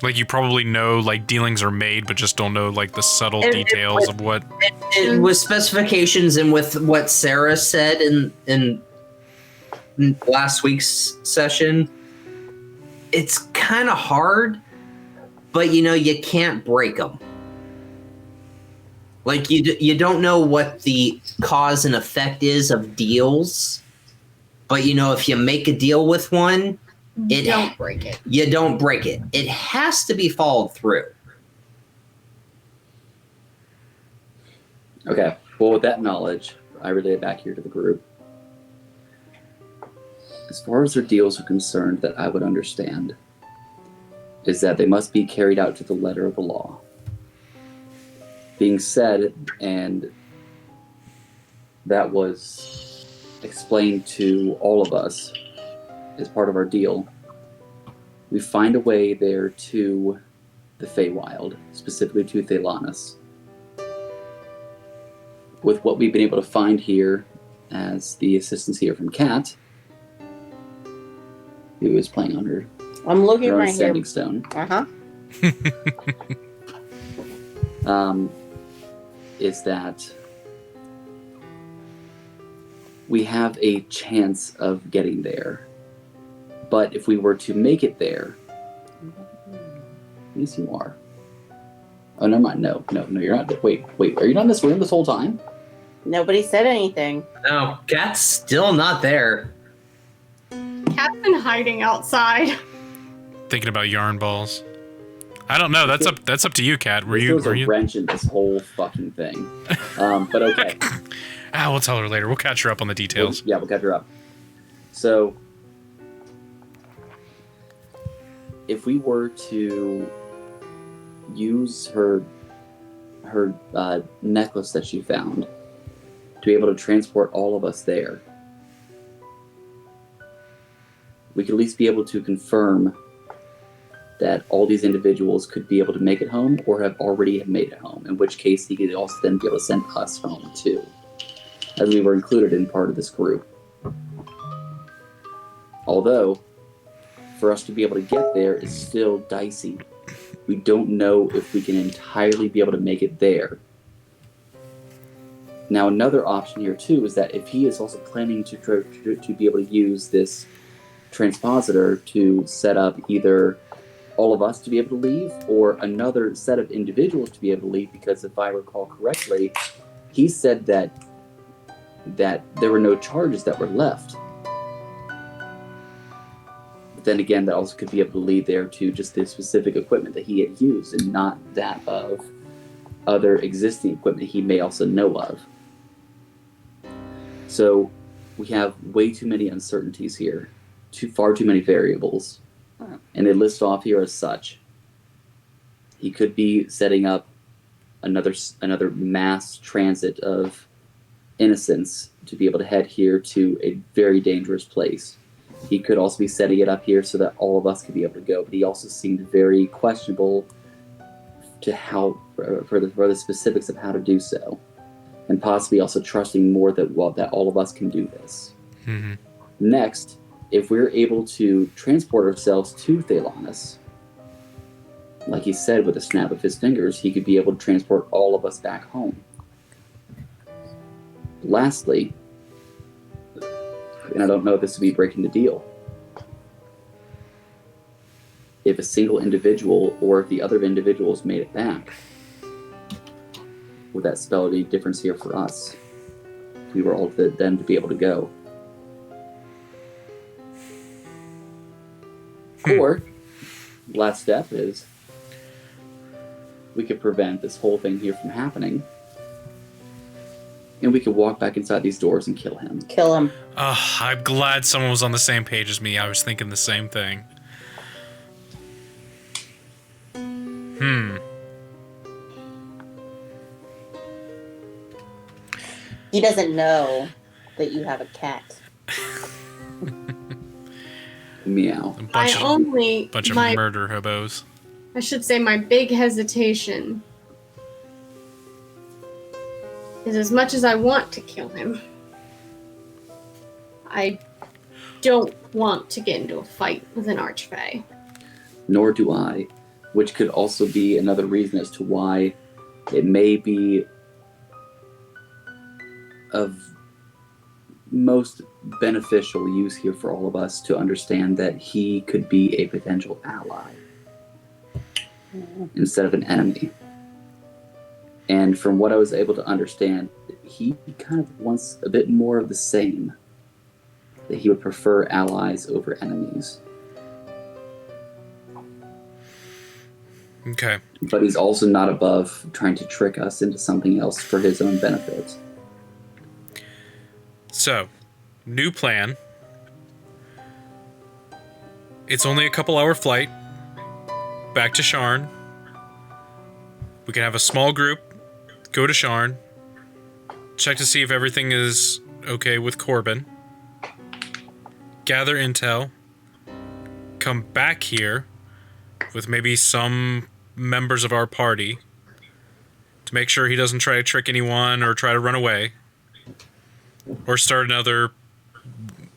Speaker 4: Like, you probably know, like, dealings are made, but just don't know, like, the subtle details of what...
Speaker 1: With specifications and with what Sarah said in last week's session, it's kind of hard, but, you know, you can't break them. Like, you don't know what the cause and effect is of deals, but, you know, if you make a deal with one...
Speaker 3: Don't break it.
Speaker 1: You don't break it. It has to be followed through.
Speaker 2: Okay. Well, with that knowledge, I relay it back here to the group. As far as their deals are concerned, that I would understand is that they must be carried out to the letter of the law. Being said, and that was explained to all of us as part of our deal, we find a way there to the Feywild, specifically to Thelanis. With what we've been able to find here, as the assistance here from Kat, who is playing on her
Speaker 5: I'm looking
Speaker 2: own
Speaker 5: right here.
Speaker 2: sending stone, is that we have a chance of getting there. But if we were to make it there, yes, you are. Oh, never mind. No, you're not. Wait. Are you not in this room this whole time?
Speaker 5: Nobody said anything.
Speaker 1: No, Cat's still not there.
Speaker 3: Cat's been hiding outside.
Speaker 4: Thinking about yarn balls. I don't know. That's up to you, Kat. Were
Speaker 2: There was
Speaker 4: you?
Speaker 2: a wrench in this whole fucking thing. But okay.
Speaker 4: We'll tell her later. We'll catch her up on the details.
Speaker 2: We'll catch her up. So, if we were to use her necklace that she found to be able to transport all of us there, we could at least be able to confirm that all these individuals could be able to make it home or have already made it home, in which case he could also then be able to send us home too, as we were included in part of this group. Although, for us to be able to get there is still dicey, We don't know if we can entirely be able to make it there. Now, another option here, too, is that if he is also planning to be able to use this transpositor to set up either all of us to be able to leave or another set of individuals to be able to leave, because if I recall correctly, he said that there were no charges that were left. But then again, that also could be able to lead there to just the specific equipment that he had used and not that of other existing equipment he may also know of. So we have way too many uncertainties here, far too many variables, and they list off here as such. He could be setting up another mass transit of innocents to be able to head here to a very dangerous place. He could also be setting it up here so that all of us could be able to go, but he also seemed very questionable to how for the specifics of how to do so, and possibly also trusting more that all of us can do this.
Speaker 4: Mm-hmm.
Speaker 2: Next, if we're able to transport ourselves to Thelanis, like he said, with a snap of his fingers, he could be able to transport all of us back home. Lastly, and I don't know if this would be breaking the deal, if a single individual or if the other individuals made it back, would that spell any difference here for us? If we were all then to be able to go. Or, last step is, we could prevent this whole thing here from happening, and we could walk back inside these doors and kill him.
Speaker 5: Kill him.
Speaker 4: I'm glad someone was on the same page as me. I was thinking the same thing.
Speaker 5: He doesn't know that you have a cat.
Speaker 2: Meow.
Speaker 4: A bunch of murder hobos.
Speaker 3: I should say my big hesitation is, as much as I want to kill him, I don't want to get into a fight with an archfey.
Speaker 2: Nor do I, which could also be another reason as to why it may be of most beneficial use here for all of us to understand that he could be a potential ally instead of an enemy. And from what I was able to understand, he kind of wants a bit more of the same. That he would prefer allies over enemies.
Speaker 4: Okay.
Speaker 2: But he's also not above trying to trick us into something else for his own benefit.
Speaker 4: So, new plan. It's only a couple-hour flight back to Sharn. We can have a small group, go to Sharn, check to see if everything is okay with Korbin, gather intel, come back here with maybe some members of our party to make sure he doesn't try to trick anyone or try to run away or start another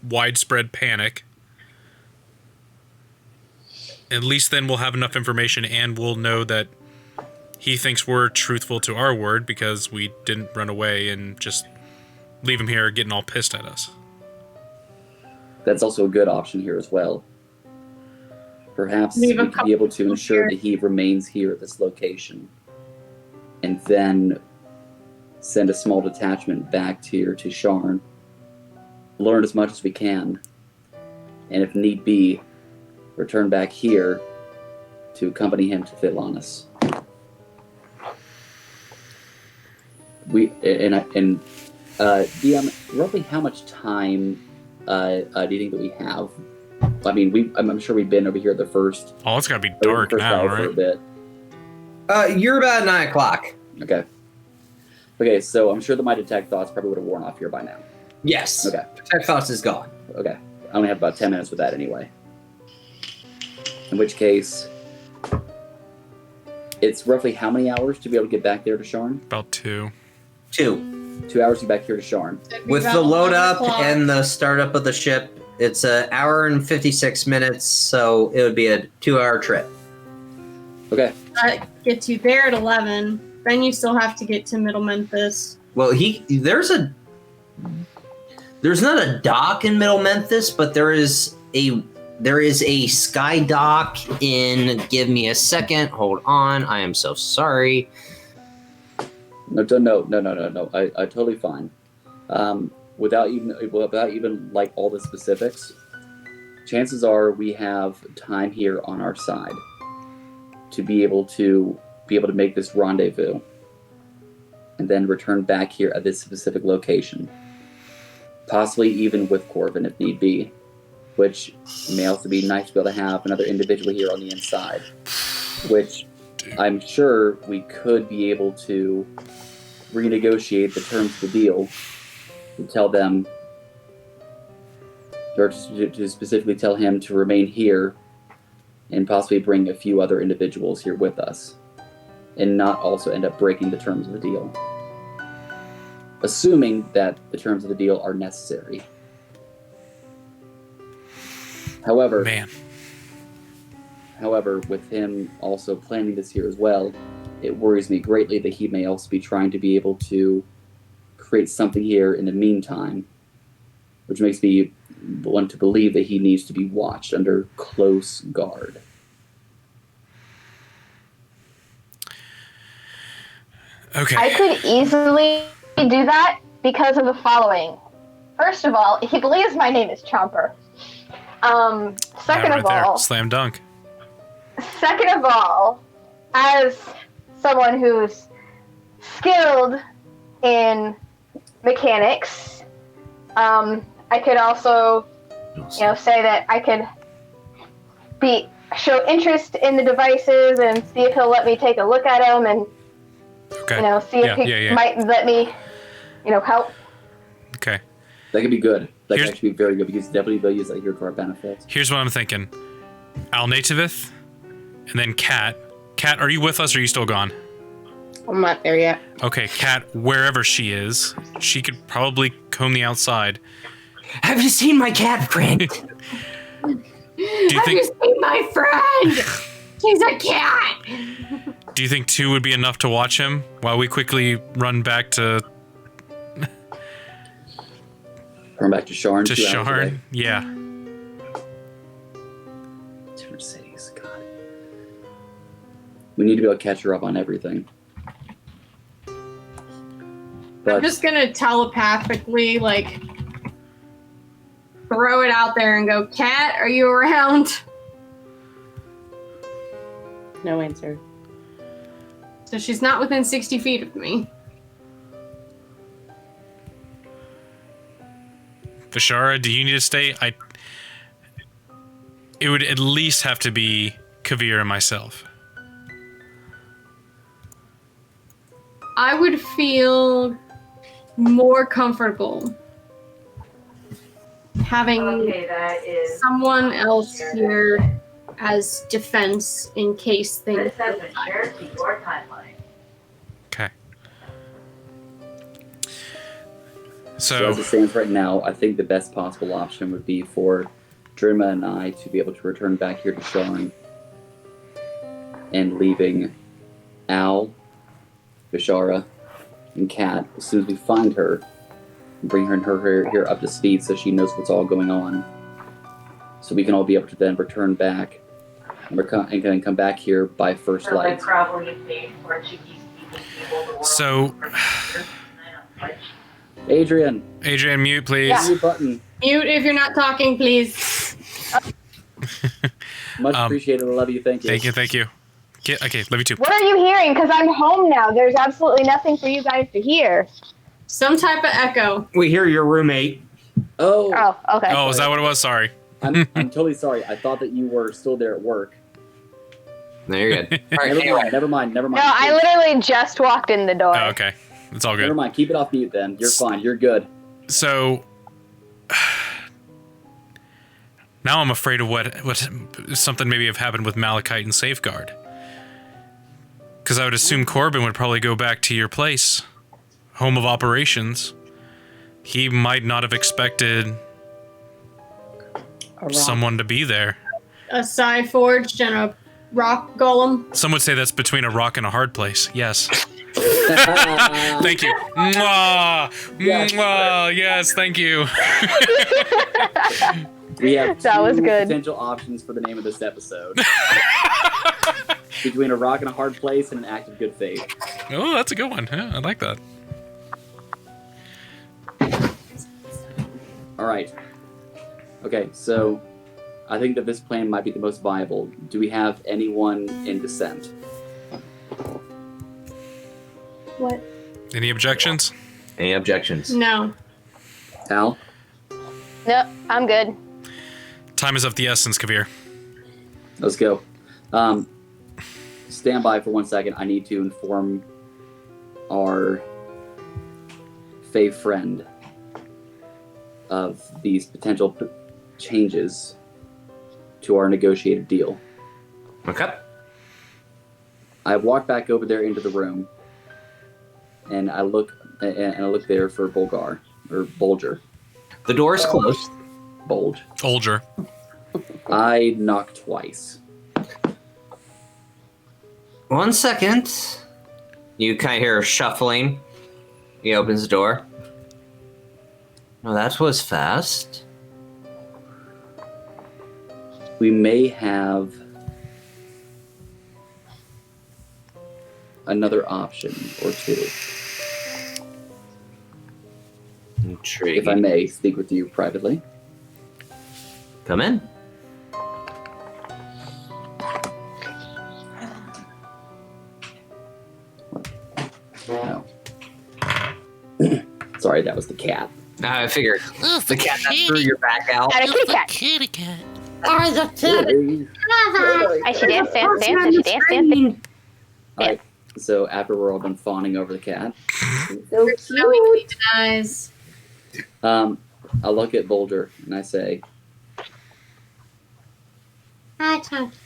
Speaker 4: widespread panic. At least then we'll have enough information and we'll know that he thinks we're truthful to our word because we didn't run away and just leave him here getting all pissed at us.
Speaker 2: That's also a good option here as well. Perhaps we could be able to ensure that he remains here at this location and then send a small detachment back here to Sharn, learn as much as we can, and if need be, return back here to accompany him to Thelanis. DM, roughly how much time do you think that we have? I mean, I'm sure we've been over here the first.
Speaker 4: Oh, it's gotta be dark now, right?
Speaker 2: For a bit.
Speaker 1: You're about 9 o'clock.
Speaker 2: Okay. Okay, so I'm sure that my detect thoughts probably would have worn off here by now.
Speaker 1: Yes.
Speaker 2: Okay.
Speaker 1: Detect thoughts is gone.
Speaker 2: Okay. I only have about 10 minutes with that anyway. In which case, it's roughly how many hours to be able to get back there to Sharn?
Speaker 4: About 2.
Speaker 1: 2.
Speaker 2: 2 hours to get back here to Sharn.
Speaker 1: With the load up and the startup of the ship, it's an hour and 56 minutes, so it would be a 2-hour trip.
Speaker 2: Okay.
Speaker 3: That gets you there at 11. Then you still have to get to Middle Memphis.
Speaker 1: Well, there's not a dock in Middle Memphis, but there is a sky dock in. Give me a second. Hold on. I am so sorry.
Speaker 2: No. I totally fine. Without even like all the specifics, chances are we have time here on our side to be able to make this rendezvous and then return back here at this specific location. Possibly even with Korbin if need be, which may also be nice to be able to have another individual here on the inside, which I'm sure we could be able to renegotiate the terms of the deal to tell them, or to specifically tell him to remain here and possibly bring a few other individuals here with us and not also end up breaking the terms of the deal. Assuming that the terms of the deal are necessary. However, with him also planning this here as well, it worries me greatly that he may also be trying to be able to create something here in the meantime, which makes me want to believe that he needs to be watched under close guard.
Speaker 4: Okay.
Speaker 6: I could easily do that because of the following. First of all, he believes my name is Chomper. Second of all,
Speaker 4: slam dunk.
Speaker 6: Second of all, as someone who's skilled in mechanics, I could also, say that I could show interest in the devices and see if he'll let me take a look at them and, see if he might let me, help.
Speaker 4: Okay.
Speaker 2: That could be good. That could actually be very good because definitely they'll use that here to our benefit.
Speaker 4: Here's what I'm thinking. Al Nativith, and then Kat. Kat, are you with us or are you still gone?
Speaker 5: I'm not there yet.
Speaker 4: Okay, Kat, wherever she is, she could probably comb the outside.
Speaker 1: Have you seen my cat friend?
Speaker 3: Have you seen my friend? She's a cat.
Speaker 4: Do you think 2 would be enough to watch him while we quickly run back to...
Speaker 2: Run back to Sharn?
Speaker 4: To Sharn? Yeah.
Speaker 2: Different cities, God. We need to be able to catch her up on everything. But
Speaker 3: I'm just gonna telepathically, throw it out there and go, Cat, are you around?
Speaker 5: No answer.
Speaker 3: So she's not within 60 feet of me.
Speaker 4: Vishara, do you need to stay? It would at least have to be Kavir and myself.
Speaker 3: I would feel more comfortable having someone else here as defense in case things go bad.
Speaker 4: Okay.
Speaker 2: So as it stands right now, I think the best possible option would be for Drima and I to be able to return back here to Sharn and leaving Al, Vishara, and Kat as soon as we find her and bring her here up to speed so she knows what's all going on. So we can all be able to then return back and come back here by first light.
Speaker 4: So...
Speaker 2: Adrian,
Speaker 4: mute, please.
Speaker 6: Yeah.
Speaker 2: mute button.
Speaker 3: Mute if you're not talking, please.
Speaker 2: Much appreciated. I love you. Thank you.
Speaker 4: Thank you. Okay, love you too.
Speaker 6: What are you hearing? Because I'm home now. There's absolutely nothing for you guys to hear.
Speaker 3: Some type of echo.
Speaker 1: We hear your roommate.
Speaker 2: Oh,
Speaker 6: okay.
Speaker 4: Oh, is that what it was? Sorry.
Speaker 2: I'm totally sorry. I thought that you were still there at work.
Speaker 1: No, you're good. All right,
Speaker 2: Never mind.
Speaker 6: No, I literally just walked in the door.
Speaker 4: Oh, okay. It's all good.
Speaker 2: Never mind. Keep it off mute then. You're fine. You're good.
Speaker 4: So... now I'm afraid of what something maybe have happened with Malachite and Safeguard. Because I would assume Korbin would probably go back to your place, home of operations. He might not have expected someone to be there.
Speaker 3: A Psy Forged and a rock golem.
Speaker 4: Some would say that's between a rock and a hard place. Yes. Thank you. Mwah!
Speaker 2: Yes.
Speaker 4: Mwah! Yes, thank you.
Speaker 2: We have
Speaker 6: That was
Speaker 2: two
Speaker 6: good.
Speaker 2: potential options for the name of this episode. Between a rock and a hard place and an act of good faith.
Speaker 4: Oh, that's a good one. Yeah, I like that.
Speaker 2: All right. Okay, so I think that this plan might be the most viable. Do we have anyone in dissent?
Speaker 3: What?
Speaker 4: Any objections?
Speaker 1: Any objections?
Speaker 3: No.
Speaker 2: Al?
Speaker 6: Nope, I'm good.
Speaker 4: Time is of the essence, Kavir.
Speaker 2: Let's go. Stand by for 1 second. I need to inform our Feyth friend of these potential changes to our negotiated deal.
Speaker 1: Okay.
Speaker 2: I walk back over there into the room, and I look there for Bulgar or Bulger.
Speaker 1: The door is closed.
Speaker 2: Bulge.
Speaker 4: Olger.
Speaker 2: I knock twice.
Speaker 1: 1 second. You kind of hear shuffling. He opens the door. Oh, that was fast.
Speaker 2: We may have another option or two.
Speaker 1: Intriguing.
Speaker 2: If I may speak with you privately.
Speaker 1: Come in.
Speaker 2: No. Sorry, that was the cat.
Speaker 1: I figured the cat that threw your back out.
Speaker 6: Had a kitty cat.
Speaker 7: Kitty cat.
Speaker 6: I should dance. I should dance.
Speaker 2: Alright, so after we're all done fawning over the cat,
Speaker 3: So he denies.
Speaker 2: I look at Boulder and I say,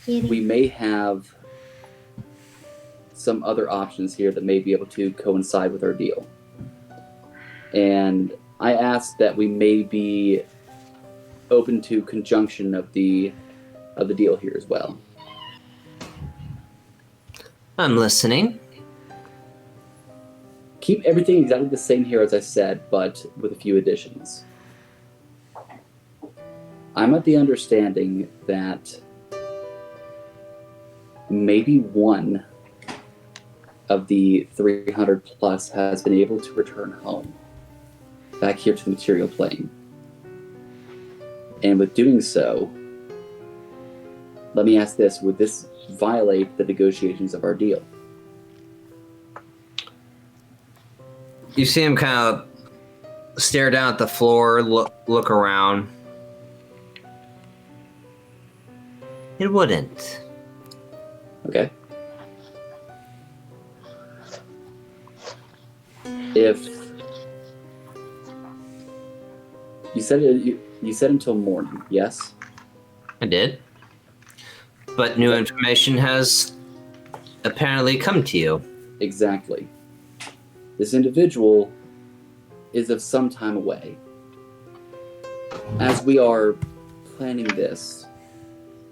Speaker 2: we may have some other options here that may be able to coincide with our deal. And I asked that we may be open to conjunction of the deal here as well.
Speaker 1: I'm listening.
Speaker 2: Keep everything exactly the same here as I said, but with a few additions. I'm at the understanding that maybe one of the 300 plus has been able to return home, back here to the material plane. And with doing so, let me ask this, would this violate the negotiations of our deal?
Speaker 1: You see him kind of stare down at the floor, look around. It wouldn't.
Speaker 2: Okay. If you said you said until morning, yes?
Speaker 1: I did. But new information has apparently come to you.
Speaker 2: Exactly. This individual is of some time away. As we are planning this,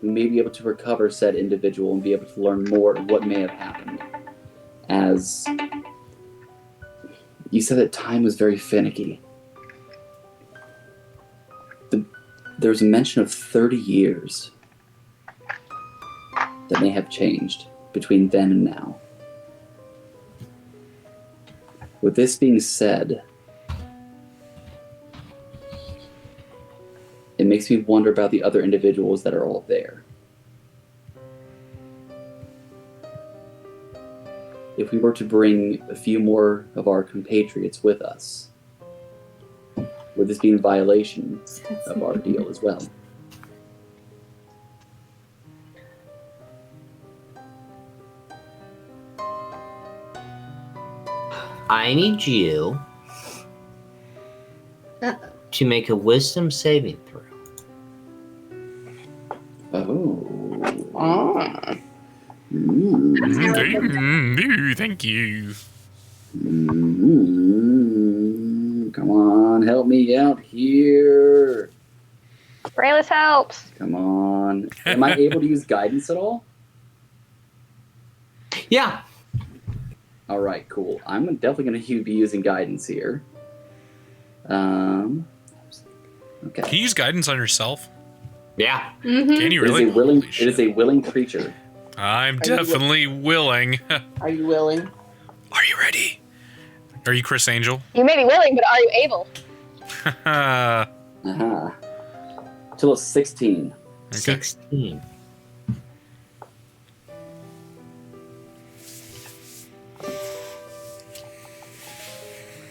Speaker 2: we may be able to recover said individual and be able to learn more of what may have happened. As you said that time was very finicky. There's a mention of 30 years that may have changed between then and now. With this being said, it makes me wonder about the other individuals that are all there. If we were to bring a few more of our compatriots with us, would this be in violation of our deal as well?
Speaker 1: I need you to make a wisdom saving throw.
Speaker 2: Oh.
Speaker 4: Thank you.
Speaker 2: Come on, help me out here.
Speaker 6: Rhaelis helps.
Speaker 2: Come on. Am I able to use guidance at all?
Speaker 1: Yeah.
Speaker 2: All right, cool. I'm definitely going to be using guidance here. Okay.
Speaker 4: Can you use guidance on yourself?
Speaker 1: Yeah.
Speaker 3: Mm-hmm.
Speaker 4: Can you
Speaker 2: It is
Speaker 4: really?
Speaker 2: a willing.
Speaker 4: Holy
Speaker 2: It is a willing creature.
Speaker 4: I'm
Speaker 5: you
Speaker 4: definitely willing.
Speaker 5: Are you willing?
Speaker 4: Are you ready? Are you Chris Angel?
Speaker 6: You may be willing, but are you able?
Speaker 2: Aha. Till it's 16.
Speaker 4: Okay.
Speaker 1: 16.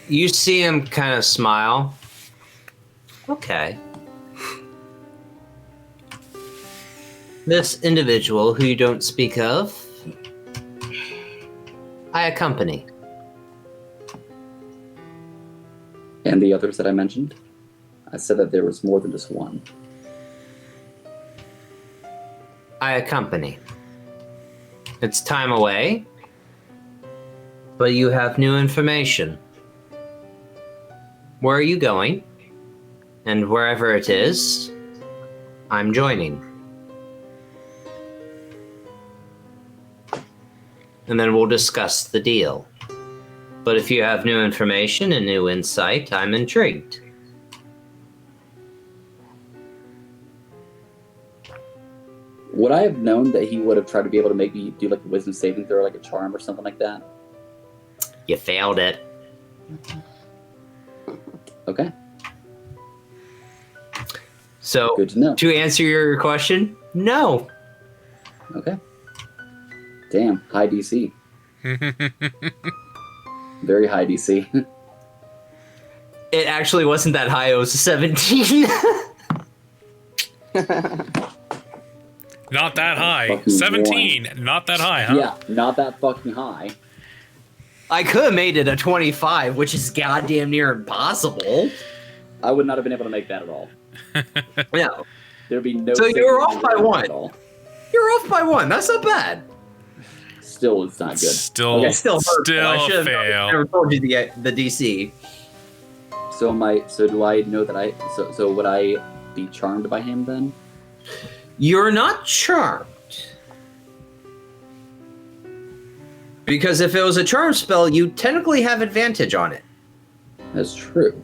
Speaker 1: You see him kind of smile. Okay. This individual who you don't speak of, I accompany.
Speaker 2: And the others that I mentioned? I said that there was more than just one.
Speaker 1: I accompany. It's time away, but you have new information. Where are you going? And wherever it is, I'm joining. And then we'll discuss the deal. But if you have new information and new insight, I'm intrigued.
Speaker 2: Would I have known that he would have tried to be able to make me do like a wisdom saving throw, like a charm or something like that?
Speaker 1: You failed it.
Speaker 2: Okay,
Speaker 1: So,
Speaker 2: good to know.
Speaker 1: to answer your question, no.
Speaker 2: Okay. Damn, high DC. Very high DC.
Speaker 1: It actually wasn't that high, it was a 17.
Speaker 4: Not that high.
Speaker 2: Fucking
Speaker 4: 17. Not that high, huh?
Speaker 2: Yeah, not that fucking high.
Speaker 1: I could have made it a 25, which is goddamn near impossible.
Speaker 2: I would not have been able to make that at all.
Speaker 1: No.
Speaker 2: There'd be no.
Speaker 1: So you were
Speaker 2: safety
Speaker 1: off by
Speaker 2: net
Speaker 1: one.
Speaker 2: at all.
Speaker 1: You're off by one. That's not bad.
Speaker 2: Still, it's not good.
Speaker 4: Still,
Speaker 2: Okay.
Speaker 1: Still hurtful. I
Speaker 4: still
Speaker 1: should have
Speaker 4: fail.
Speaker 1: never told you the DC.
Speaker 2: So do I know that so would I be charmed by him then?
Speaker 1: You're not charmed. Because if it was a charm spell, you technically have advantage on it.
Speaker 2: That's true.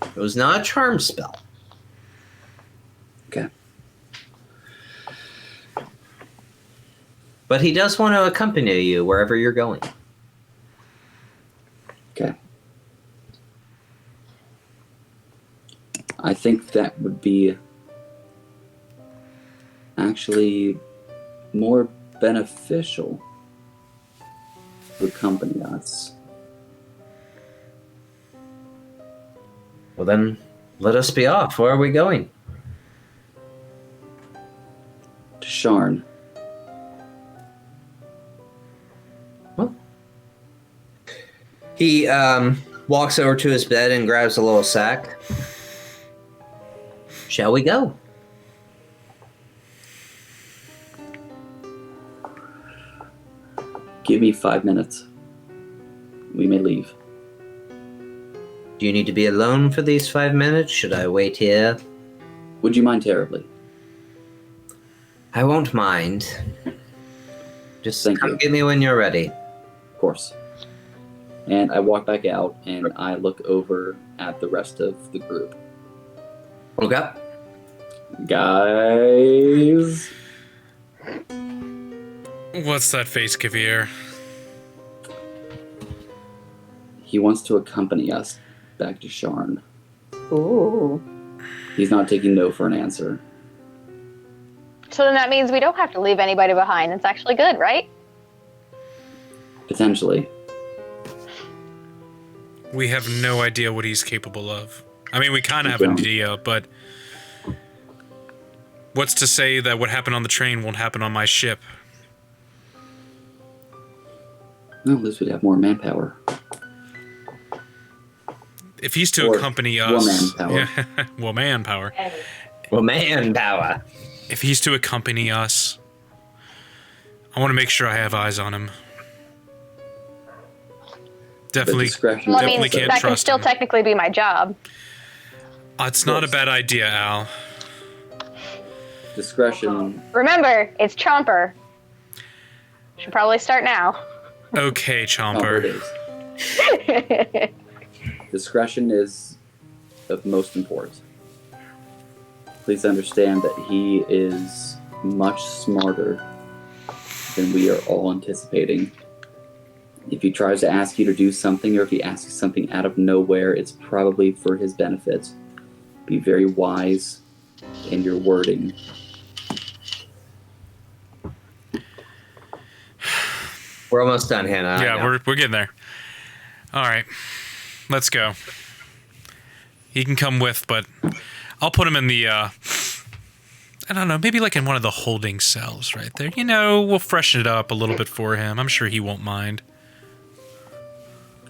Speaker 1: It was not a charm spell.
Speaker 2: Okay.
Speaker 1: But he does want to accompany you wherever you're going.
Speaker 2: Okay. I think that would be actually more beneficial to accompany us.
Speaker 1: Well then, let us be off. Where are we going?
Speaker 2: To Sharn.
Speaker 1: He walks over to his bed and grabs a little sack. Shall we go?
Speaker 2: Give me 5 minutes. We may leave.
Speaker 1: Do you need to be alone for these 5 minutes? Should I wait here?
Speaker 2: Would you mind terribly?
Speaker 1: I won't mind. Just
Speaker 2: Thank
Speaker 1: come
Speaker 2: you.
Speaker 1: get me when you're ready.
Speaker 2: Of course. And I walk back out and I look over at the rest of the group.
Speaker 1: Okay.
Speaker 2: Guys.
Speaker 4: What's that face, Kavir?
Speaker 2: He wants to accompany us back to Sharn.
Speaker 5: Ooh.
Speaker 2: He's not taking no for an answer.
Speaker 6: So then that means we don't have to leave anybody behind. It's actually good, right?
Speaker 2: Potentially.
Speaker 4: We have no idea what he's capable of. I mean, we kind of have
Speaker 2: We
Speaker 4: an
Speaker 2: don't.
Speaker 4: idea, but what's to say that what happened on the train won't happen on my ship?
Speaker 2: Well, at least we'd have more manpower.
Speaker 4: If he's to
Speaker 2: Or
Speaker 4: accompany us,
Speaker 2: manpower.
Speaker 4: yeah, well, manpower.
Speaker 1: Well, manpower.
Speaker 4: If he's to accompany us, I want to make sure I have eyes on him. Definitely,
Speaker 2: discretion
Speaker 6: Well, I
Speaker 4: definitely
Speaker 6: mean,
Speaker 4: can't
Speaker 6: that can
Speaker 4: trust
Speaker 6: still
Speaker 4: him.
Speaker 6: technically be my job.
Speaker 4: It's not a bad idea, Al.
Speaker 2: Discretion.
Speaker 6: Remember, it's Chomper. Should probably start now.
Speaker 4: Okay,
Speaker 2: Chomper
Speaker 4: Chomper.
Speaker 2: it is. Discretion is of most importance. Please understand that he is much smarter than we are all anticipating. If he tries to ask you to do something, or if he asks you something out of nowhere, it's probably for his benefit. Be very wise in your wording.
Speaker 1: We're almost done, Hannah.
Speaker 4: Yeah, we're getting there. All right, let's go. He can come with, but I'll put him in the, I don't know, maybe like in one of the holding cells right there. You know, we'll freshen it up a little bit for him. I'm sure he won't mind.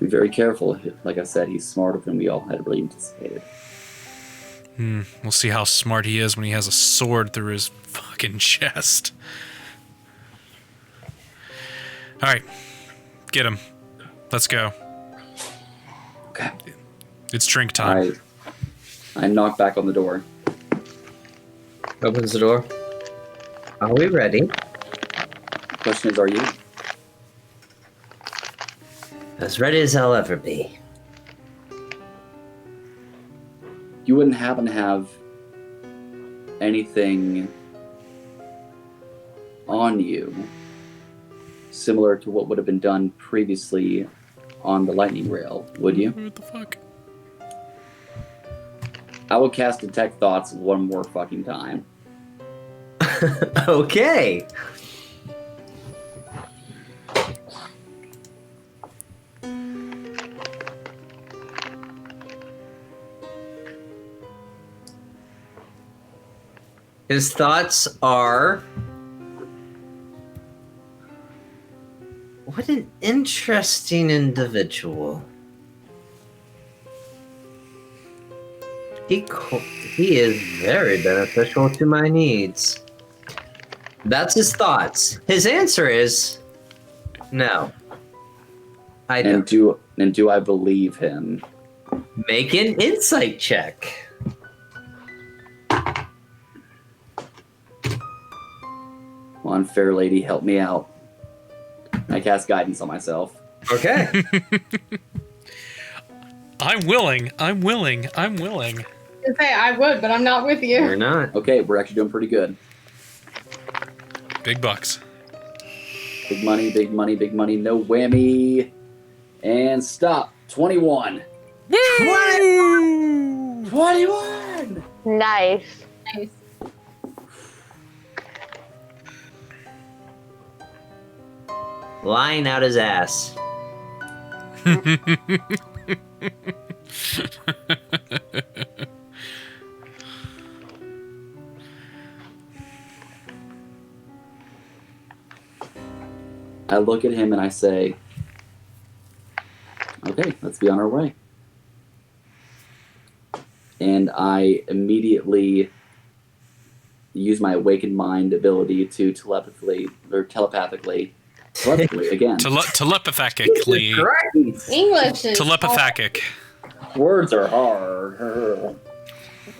Speaker 2: Be very careful. Like I said, he's smarter than we all had really anticipated.
Speaker 4: We'll see how smart he is when he has a sword through his fucking chest. All right, get him. Let's go.
Speaker 2: Okay.
Speaker 4: It's drink time.
Speaker 2: I knock back on the door.
Speaker 1: Opens the door. Are we ready?
Speaker 2: The question is, are you?
Speaker 1: As ready as I'll ever be.
Speaker 2: You wouldn't happen to have anything on you similar to what would have been done previously on the lightning rail, would you?
Speaker 4: What the fuck?
Speaker 2: I will cast Detect Thoughts one more fucking time.
Speaker 1: Okay. His thoughts are... What an interesting individual. He is very beneficial to my needs. That's his thoughts. His answer is no. I don't.
Speaker 2: And do I believe him?
Speaker 1: Make an insight check.
Speaker 2: Come on, fair lady, help me out. I cast guidance on myself.
Speaker 1: Okay.
Speaker 4: I'm willing.
Speaker 3: Okay, I would, but I'm not with you.
Speaker 1: You're not.
Speaker 2: Okay, we're actually doing pretty good.
Speaker 4: Big bucks.
Speaker 2: Big money, big money, big money, no whammy. And stop. 21.
Speaker 4: Woo!
Speaker 2: 21!
Speaker 6: Nice.
Speaker 3: Nice.
Speaker 1: Lying out his ass.
Speaker 2: I look at him and I say, okay, let's be on our way. And I immediately use my awakened mind ability to telepathically again.
Speaker 4: Telepathically.
Speaker 3: English is
Speaker 4: Telepathic.
Speaker 2: Words are hard.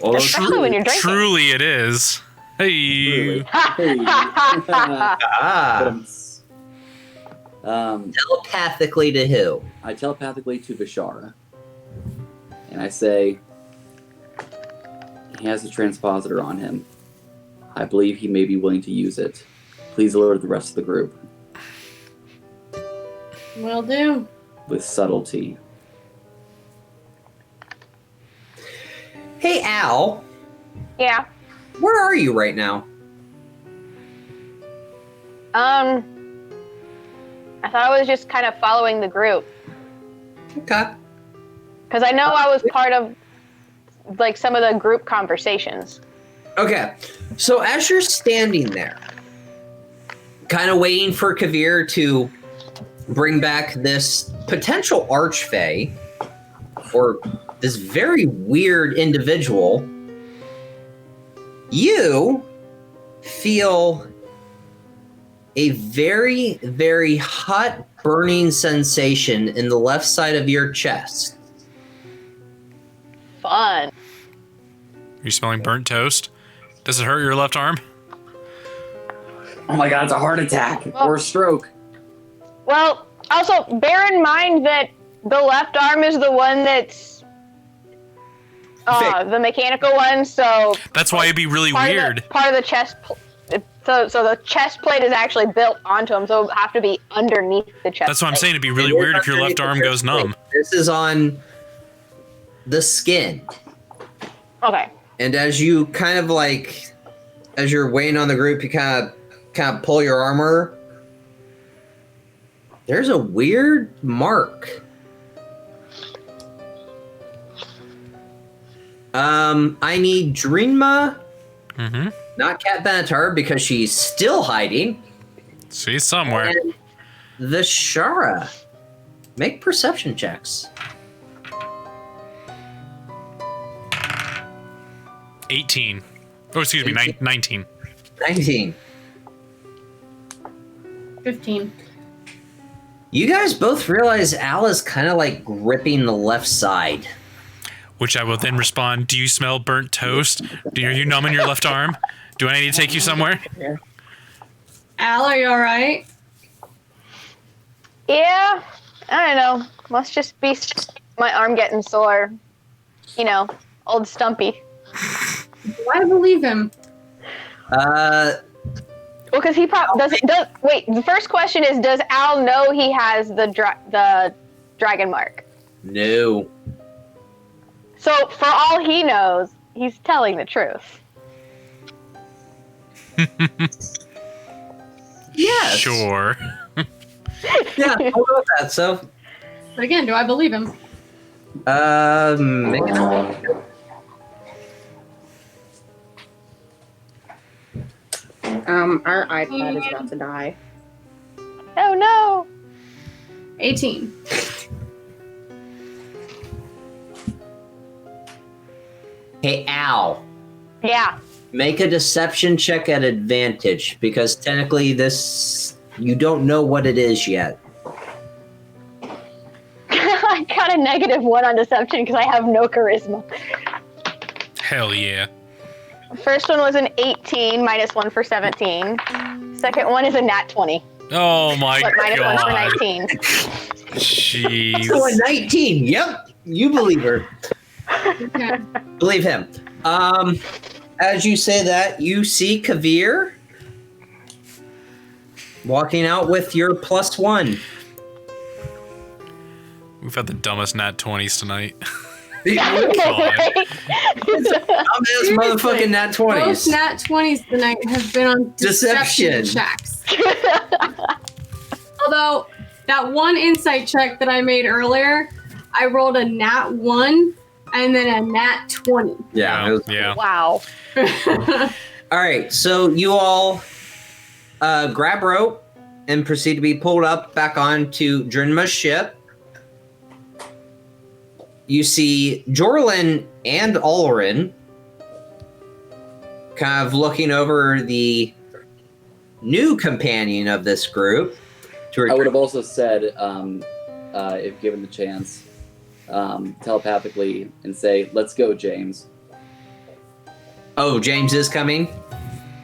Speaker 1: Well,
Speaker 6: Especially when you're drinking.
Speaker 4: Truly it is. Hey.
Speaker 2: Really? Hey.
Speaker 1: ah. Telepathically to who?
Speaker 2: I telepathically to Vishara. And I say, he has a transpositor on him. I believe he may be willing to use it. Please alert the rest of the group.
Speaker 3: Will do.
Speaker 2: With subtlety.
Speaker 1: Hey, Al.
Speaker 6: Yeah.
Speaker 1: Where are you right now?
Speaker 6: I thought I was just kind of following the group.
Speaker 1: Okay.
Speaker 6: Because I know I was part of, like, some of the group conversations.
Speaker 1: Okay. So as you're standing there, kind of waiting for Kavir to bring back this potential archfey, or this very weird individual, you feel a very, very hot burning sensation in the left side of your chest.
Speaker 6: Fun.
Speaker 4: Are you smelling burnt toast? Does it hurt your left arm?
Speaker 2: Oh my god, it's a heart attack or a stroke.
Speaker 6: Well, also bear in mind that the left arm is the one that's the mechanical one. So
Speaker 4: That's why it'd be really weird.
Speaker 6: Part of the chest. So the chest plate is actually built onto him, so it would have to be underneath the chest.
Speaker 4: That's what I'm
Speaker 6: plate.
Speaker 4: saying. It'd be really weird if your left arm goes numb.
Speaker 1: This is on the skin.
Speaker 6: Okay.
Speaker 1: And as you kind of like, as you're weighing on the group, you kind of pull your armor. There's a weird mark. I need Drinma.
Speaker 4: Mm-hmm.
Speaker 1: Not Cat Benatar because she's still hiding.
Speaker 4: She's somewhere.
Speaker 1: And the Shara. Make perception checks.
Speaker 4: 18. Oh, excuse me, 19.
Speaker 1: 19.
Speaker 3: 15.
Speaker 1: You guys both realize Al is kind of like gripping the left side.
Speaker 4: Which I will then respond, do you smell burnt toast? Are you numb in your left arm? Do I need to take you somewhere?
Speaker 3: Al, are you alright?
Speaker 6: Yeah, I don't know. Must just be my arm getting sore. You know, old Stumpy.
Speaker 3: Do I believe him?
Speaker 6: Well, because he probably does. Wait, the first question is: does Al know he has the dragon mark?
Speaker 1: No.
Speaker 6: So, for all he knows, he's telling the truth.
Speaker 1: Yes.
Speaker 4: Sure.
Speaker 1: Yeah, I'll go with that. So,
Speaker 3: But again, do I believe him?
Speaker 1: make it.
Speaker 5: Our iPad is about to die.
Speaker 6: Oh no!
Speaker 3: 18.
Speaker 1: Hey, Al.
Speaker 6: Yeah.
Speaker 1: Make a deception check at advantage because technically this you don't know what it is yet.
Speaker 6: I got a -1 on deception because I have no charisma.
Speaker 4: Hell yeah.
Speaker 6: First one was an 18, -1 for 17. Second one is a nat 20,
Speaker 4: Oh my
Speaker 6: but -1 for
Speaker 4: god.
Speaker 6: 19.
Speaker 4: Jeez.
Speaker 1: So a 19. Yep, you believe her.
Speaker 3: Okay.
Speaker 1: Believe him. As you say that, you see Kavir walking out with your +1.
Speaker 4: We've had the dumbest nat 20s tonight.
Speaker 1: Dumbass motherfucking nat 20s.
Speaker 3: Most nat 20s tonight have been on deception
Speaker 1: Deception.
Speaker 3: checks. Although, that one insight check that I made earlier, I rolled a nat 1 and then a nat 20.
Speaker 1: Yeah. It was-
Speaker 4: Yeah.
Speaker 6: Wow.
Speaker 1: All right, so you all grab rope and proceed to be pulled up back onto Drinma's ship. You see Jorlin and Ulrin kind of looking over the new companion of this group.
Speaker 2: I would have also said, if given the chance, telepathically and say, "Let's go, James."
Speaker 1: Oh, James is coming.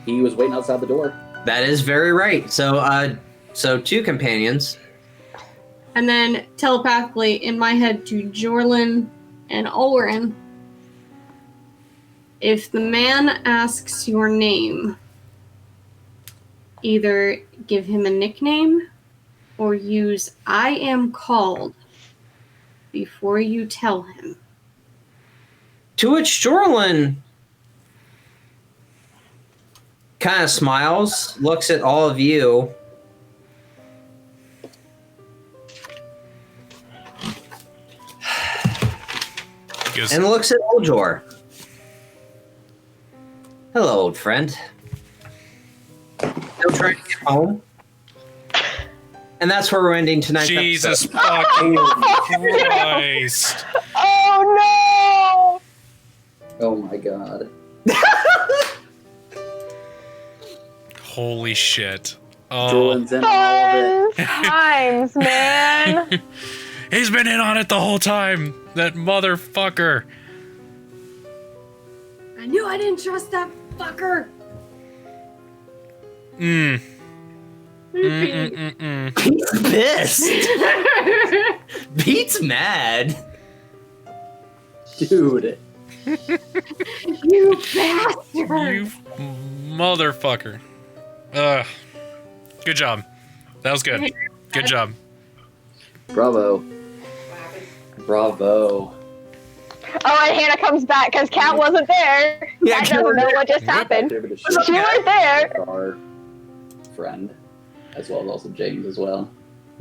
Speaker 2: He was waiting outside the door.
Speaker 1: That is very right. So, so 2 companions.
Speaker 3: And then telepathically in my head to Jorlin and Ulrin, if the man asks your name, either give him a nickname or use "I am called" before you tell him.
Speaker 1: To which Jorlin kind of smiles, looks at all of you.
Speaker 4: Goes,
Speaker 1: And looks at Oljor. Hello, old friend. Still trying to get home? And that's where we're ending tonight's
Speaker 4: Jesus
Speaker 1: episode.
Speaker 4: fucking Christ.
Speaker 6: Oh
Speaker 2: Oh my god.
Speaker 4: Holy shit. Oh,
Speaker 2: Jordan's in
Speaker 6: no!
Speaker 2: all of it.
Speaker 6: Fun times, man.
Speaker 4: he's been in on it the whole time. That motherfucker.
Speaker 3: I knew I didn't trust that fucker.
Speaker 1: Pete's pissed. Pete's mad.
Speaker 2: Dude.
Speaker 3: You bastard!
Speaker 4: You motherfucker. Good job. That was good. Good job.
Speaker 2: Bravo. Bravo.
Speaker 6: Oh, and Hannah comes back because Kat wasn't there.
Speaker 1: Yeah,
Speaker 6: Kat doesn't know what just happened. She weren't there.
Speaker 2: Our friend, as well as also James as well.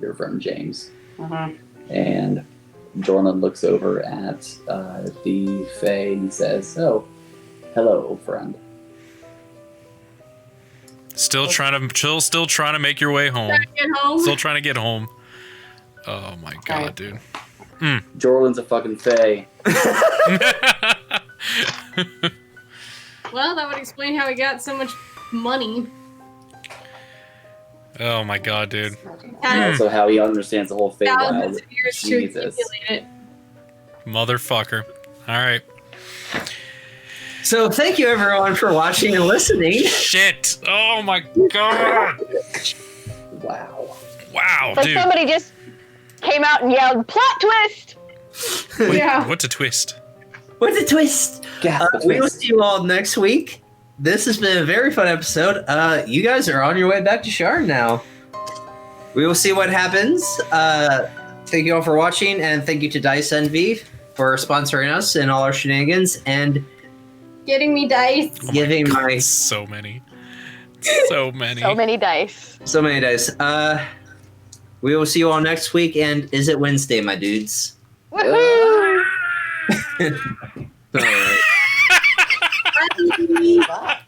Speaker 2: Your friend James. And Jordan looks over at the Fae and says, "Oh, hello, friend."
Speaker 4: Still trying to make your way home.
Speaker 3: Get home.
Speaker 4: Still trying to get home. Oh my god, dude.
Speaker 2: Jordan's a fucking Fae.
Speaker 3: Well, that would explain how he got so much money.
Speaker 4: Oh my god, dude.
Speaker 2: And also how he understands the whole Fae
Speaker 3: Thousands
Speaker 2: wild.
Speaker 3: of years to
Speaker 2: Jesus.
Speaker 3: accumulate it.
Speaker 4: Motherfucker. Alright.
Speaker 1: So thank you everyone for watching and listening.
Speaker 4: Shit. Oh my god.
Speaker 2: Wow.
Speaker 4: Wow,
Speaker 6: But
Speaker 4: dude.
Speaker 6: somebody just came out and yelled, "Plot twist!"
Speaker 4: Wait,
Speaker 3: Yeah.
Speaker 4: what's a twist?
Speaker 1: What's a twist?
Speaker 2: Gasp a
Speaker 1: We will
Speaker 2: twist.
Speaker 1: see you all next week. This has been a very fun episode. You guys are on your way back to Sharn now. We will see what happens. Thank you all for watching, and thank you to Dice Envy for sponsoring us and all our shenanigans and
Speaker 3: Getting me dice.
Speaker 4: Oh
Speaker 1: giving
Speaker 4: God,
Speaker 1: my
Speaker 4: so many. So many.
Speaker 6: So many dice.
Speaker 1: so many dice. We will see you all next week, and is it Wednesday, my dudes?
Speaker 6: Woohoo!
Speaker 1: All right.
Speaker 5: Bye.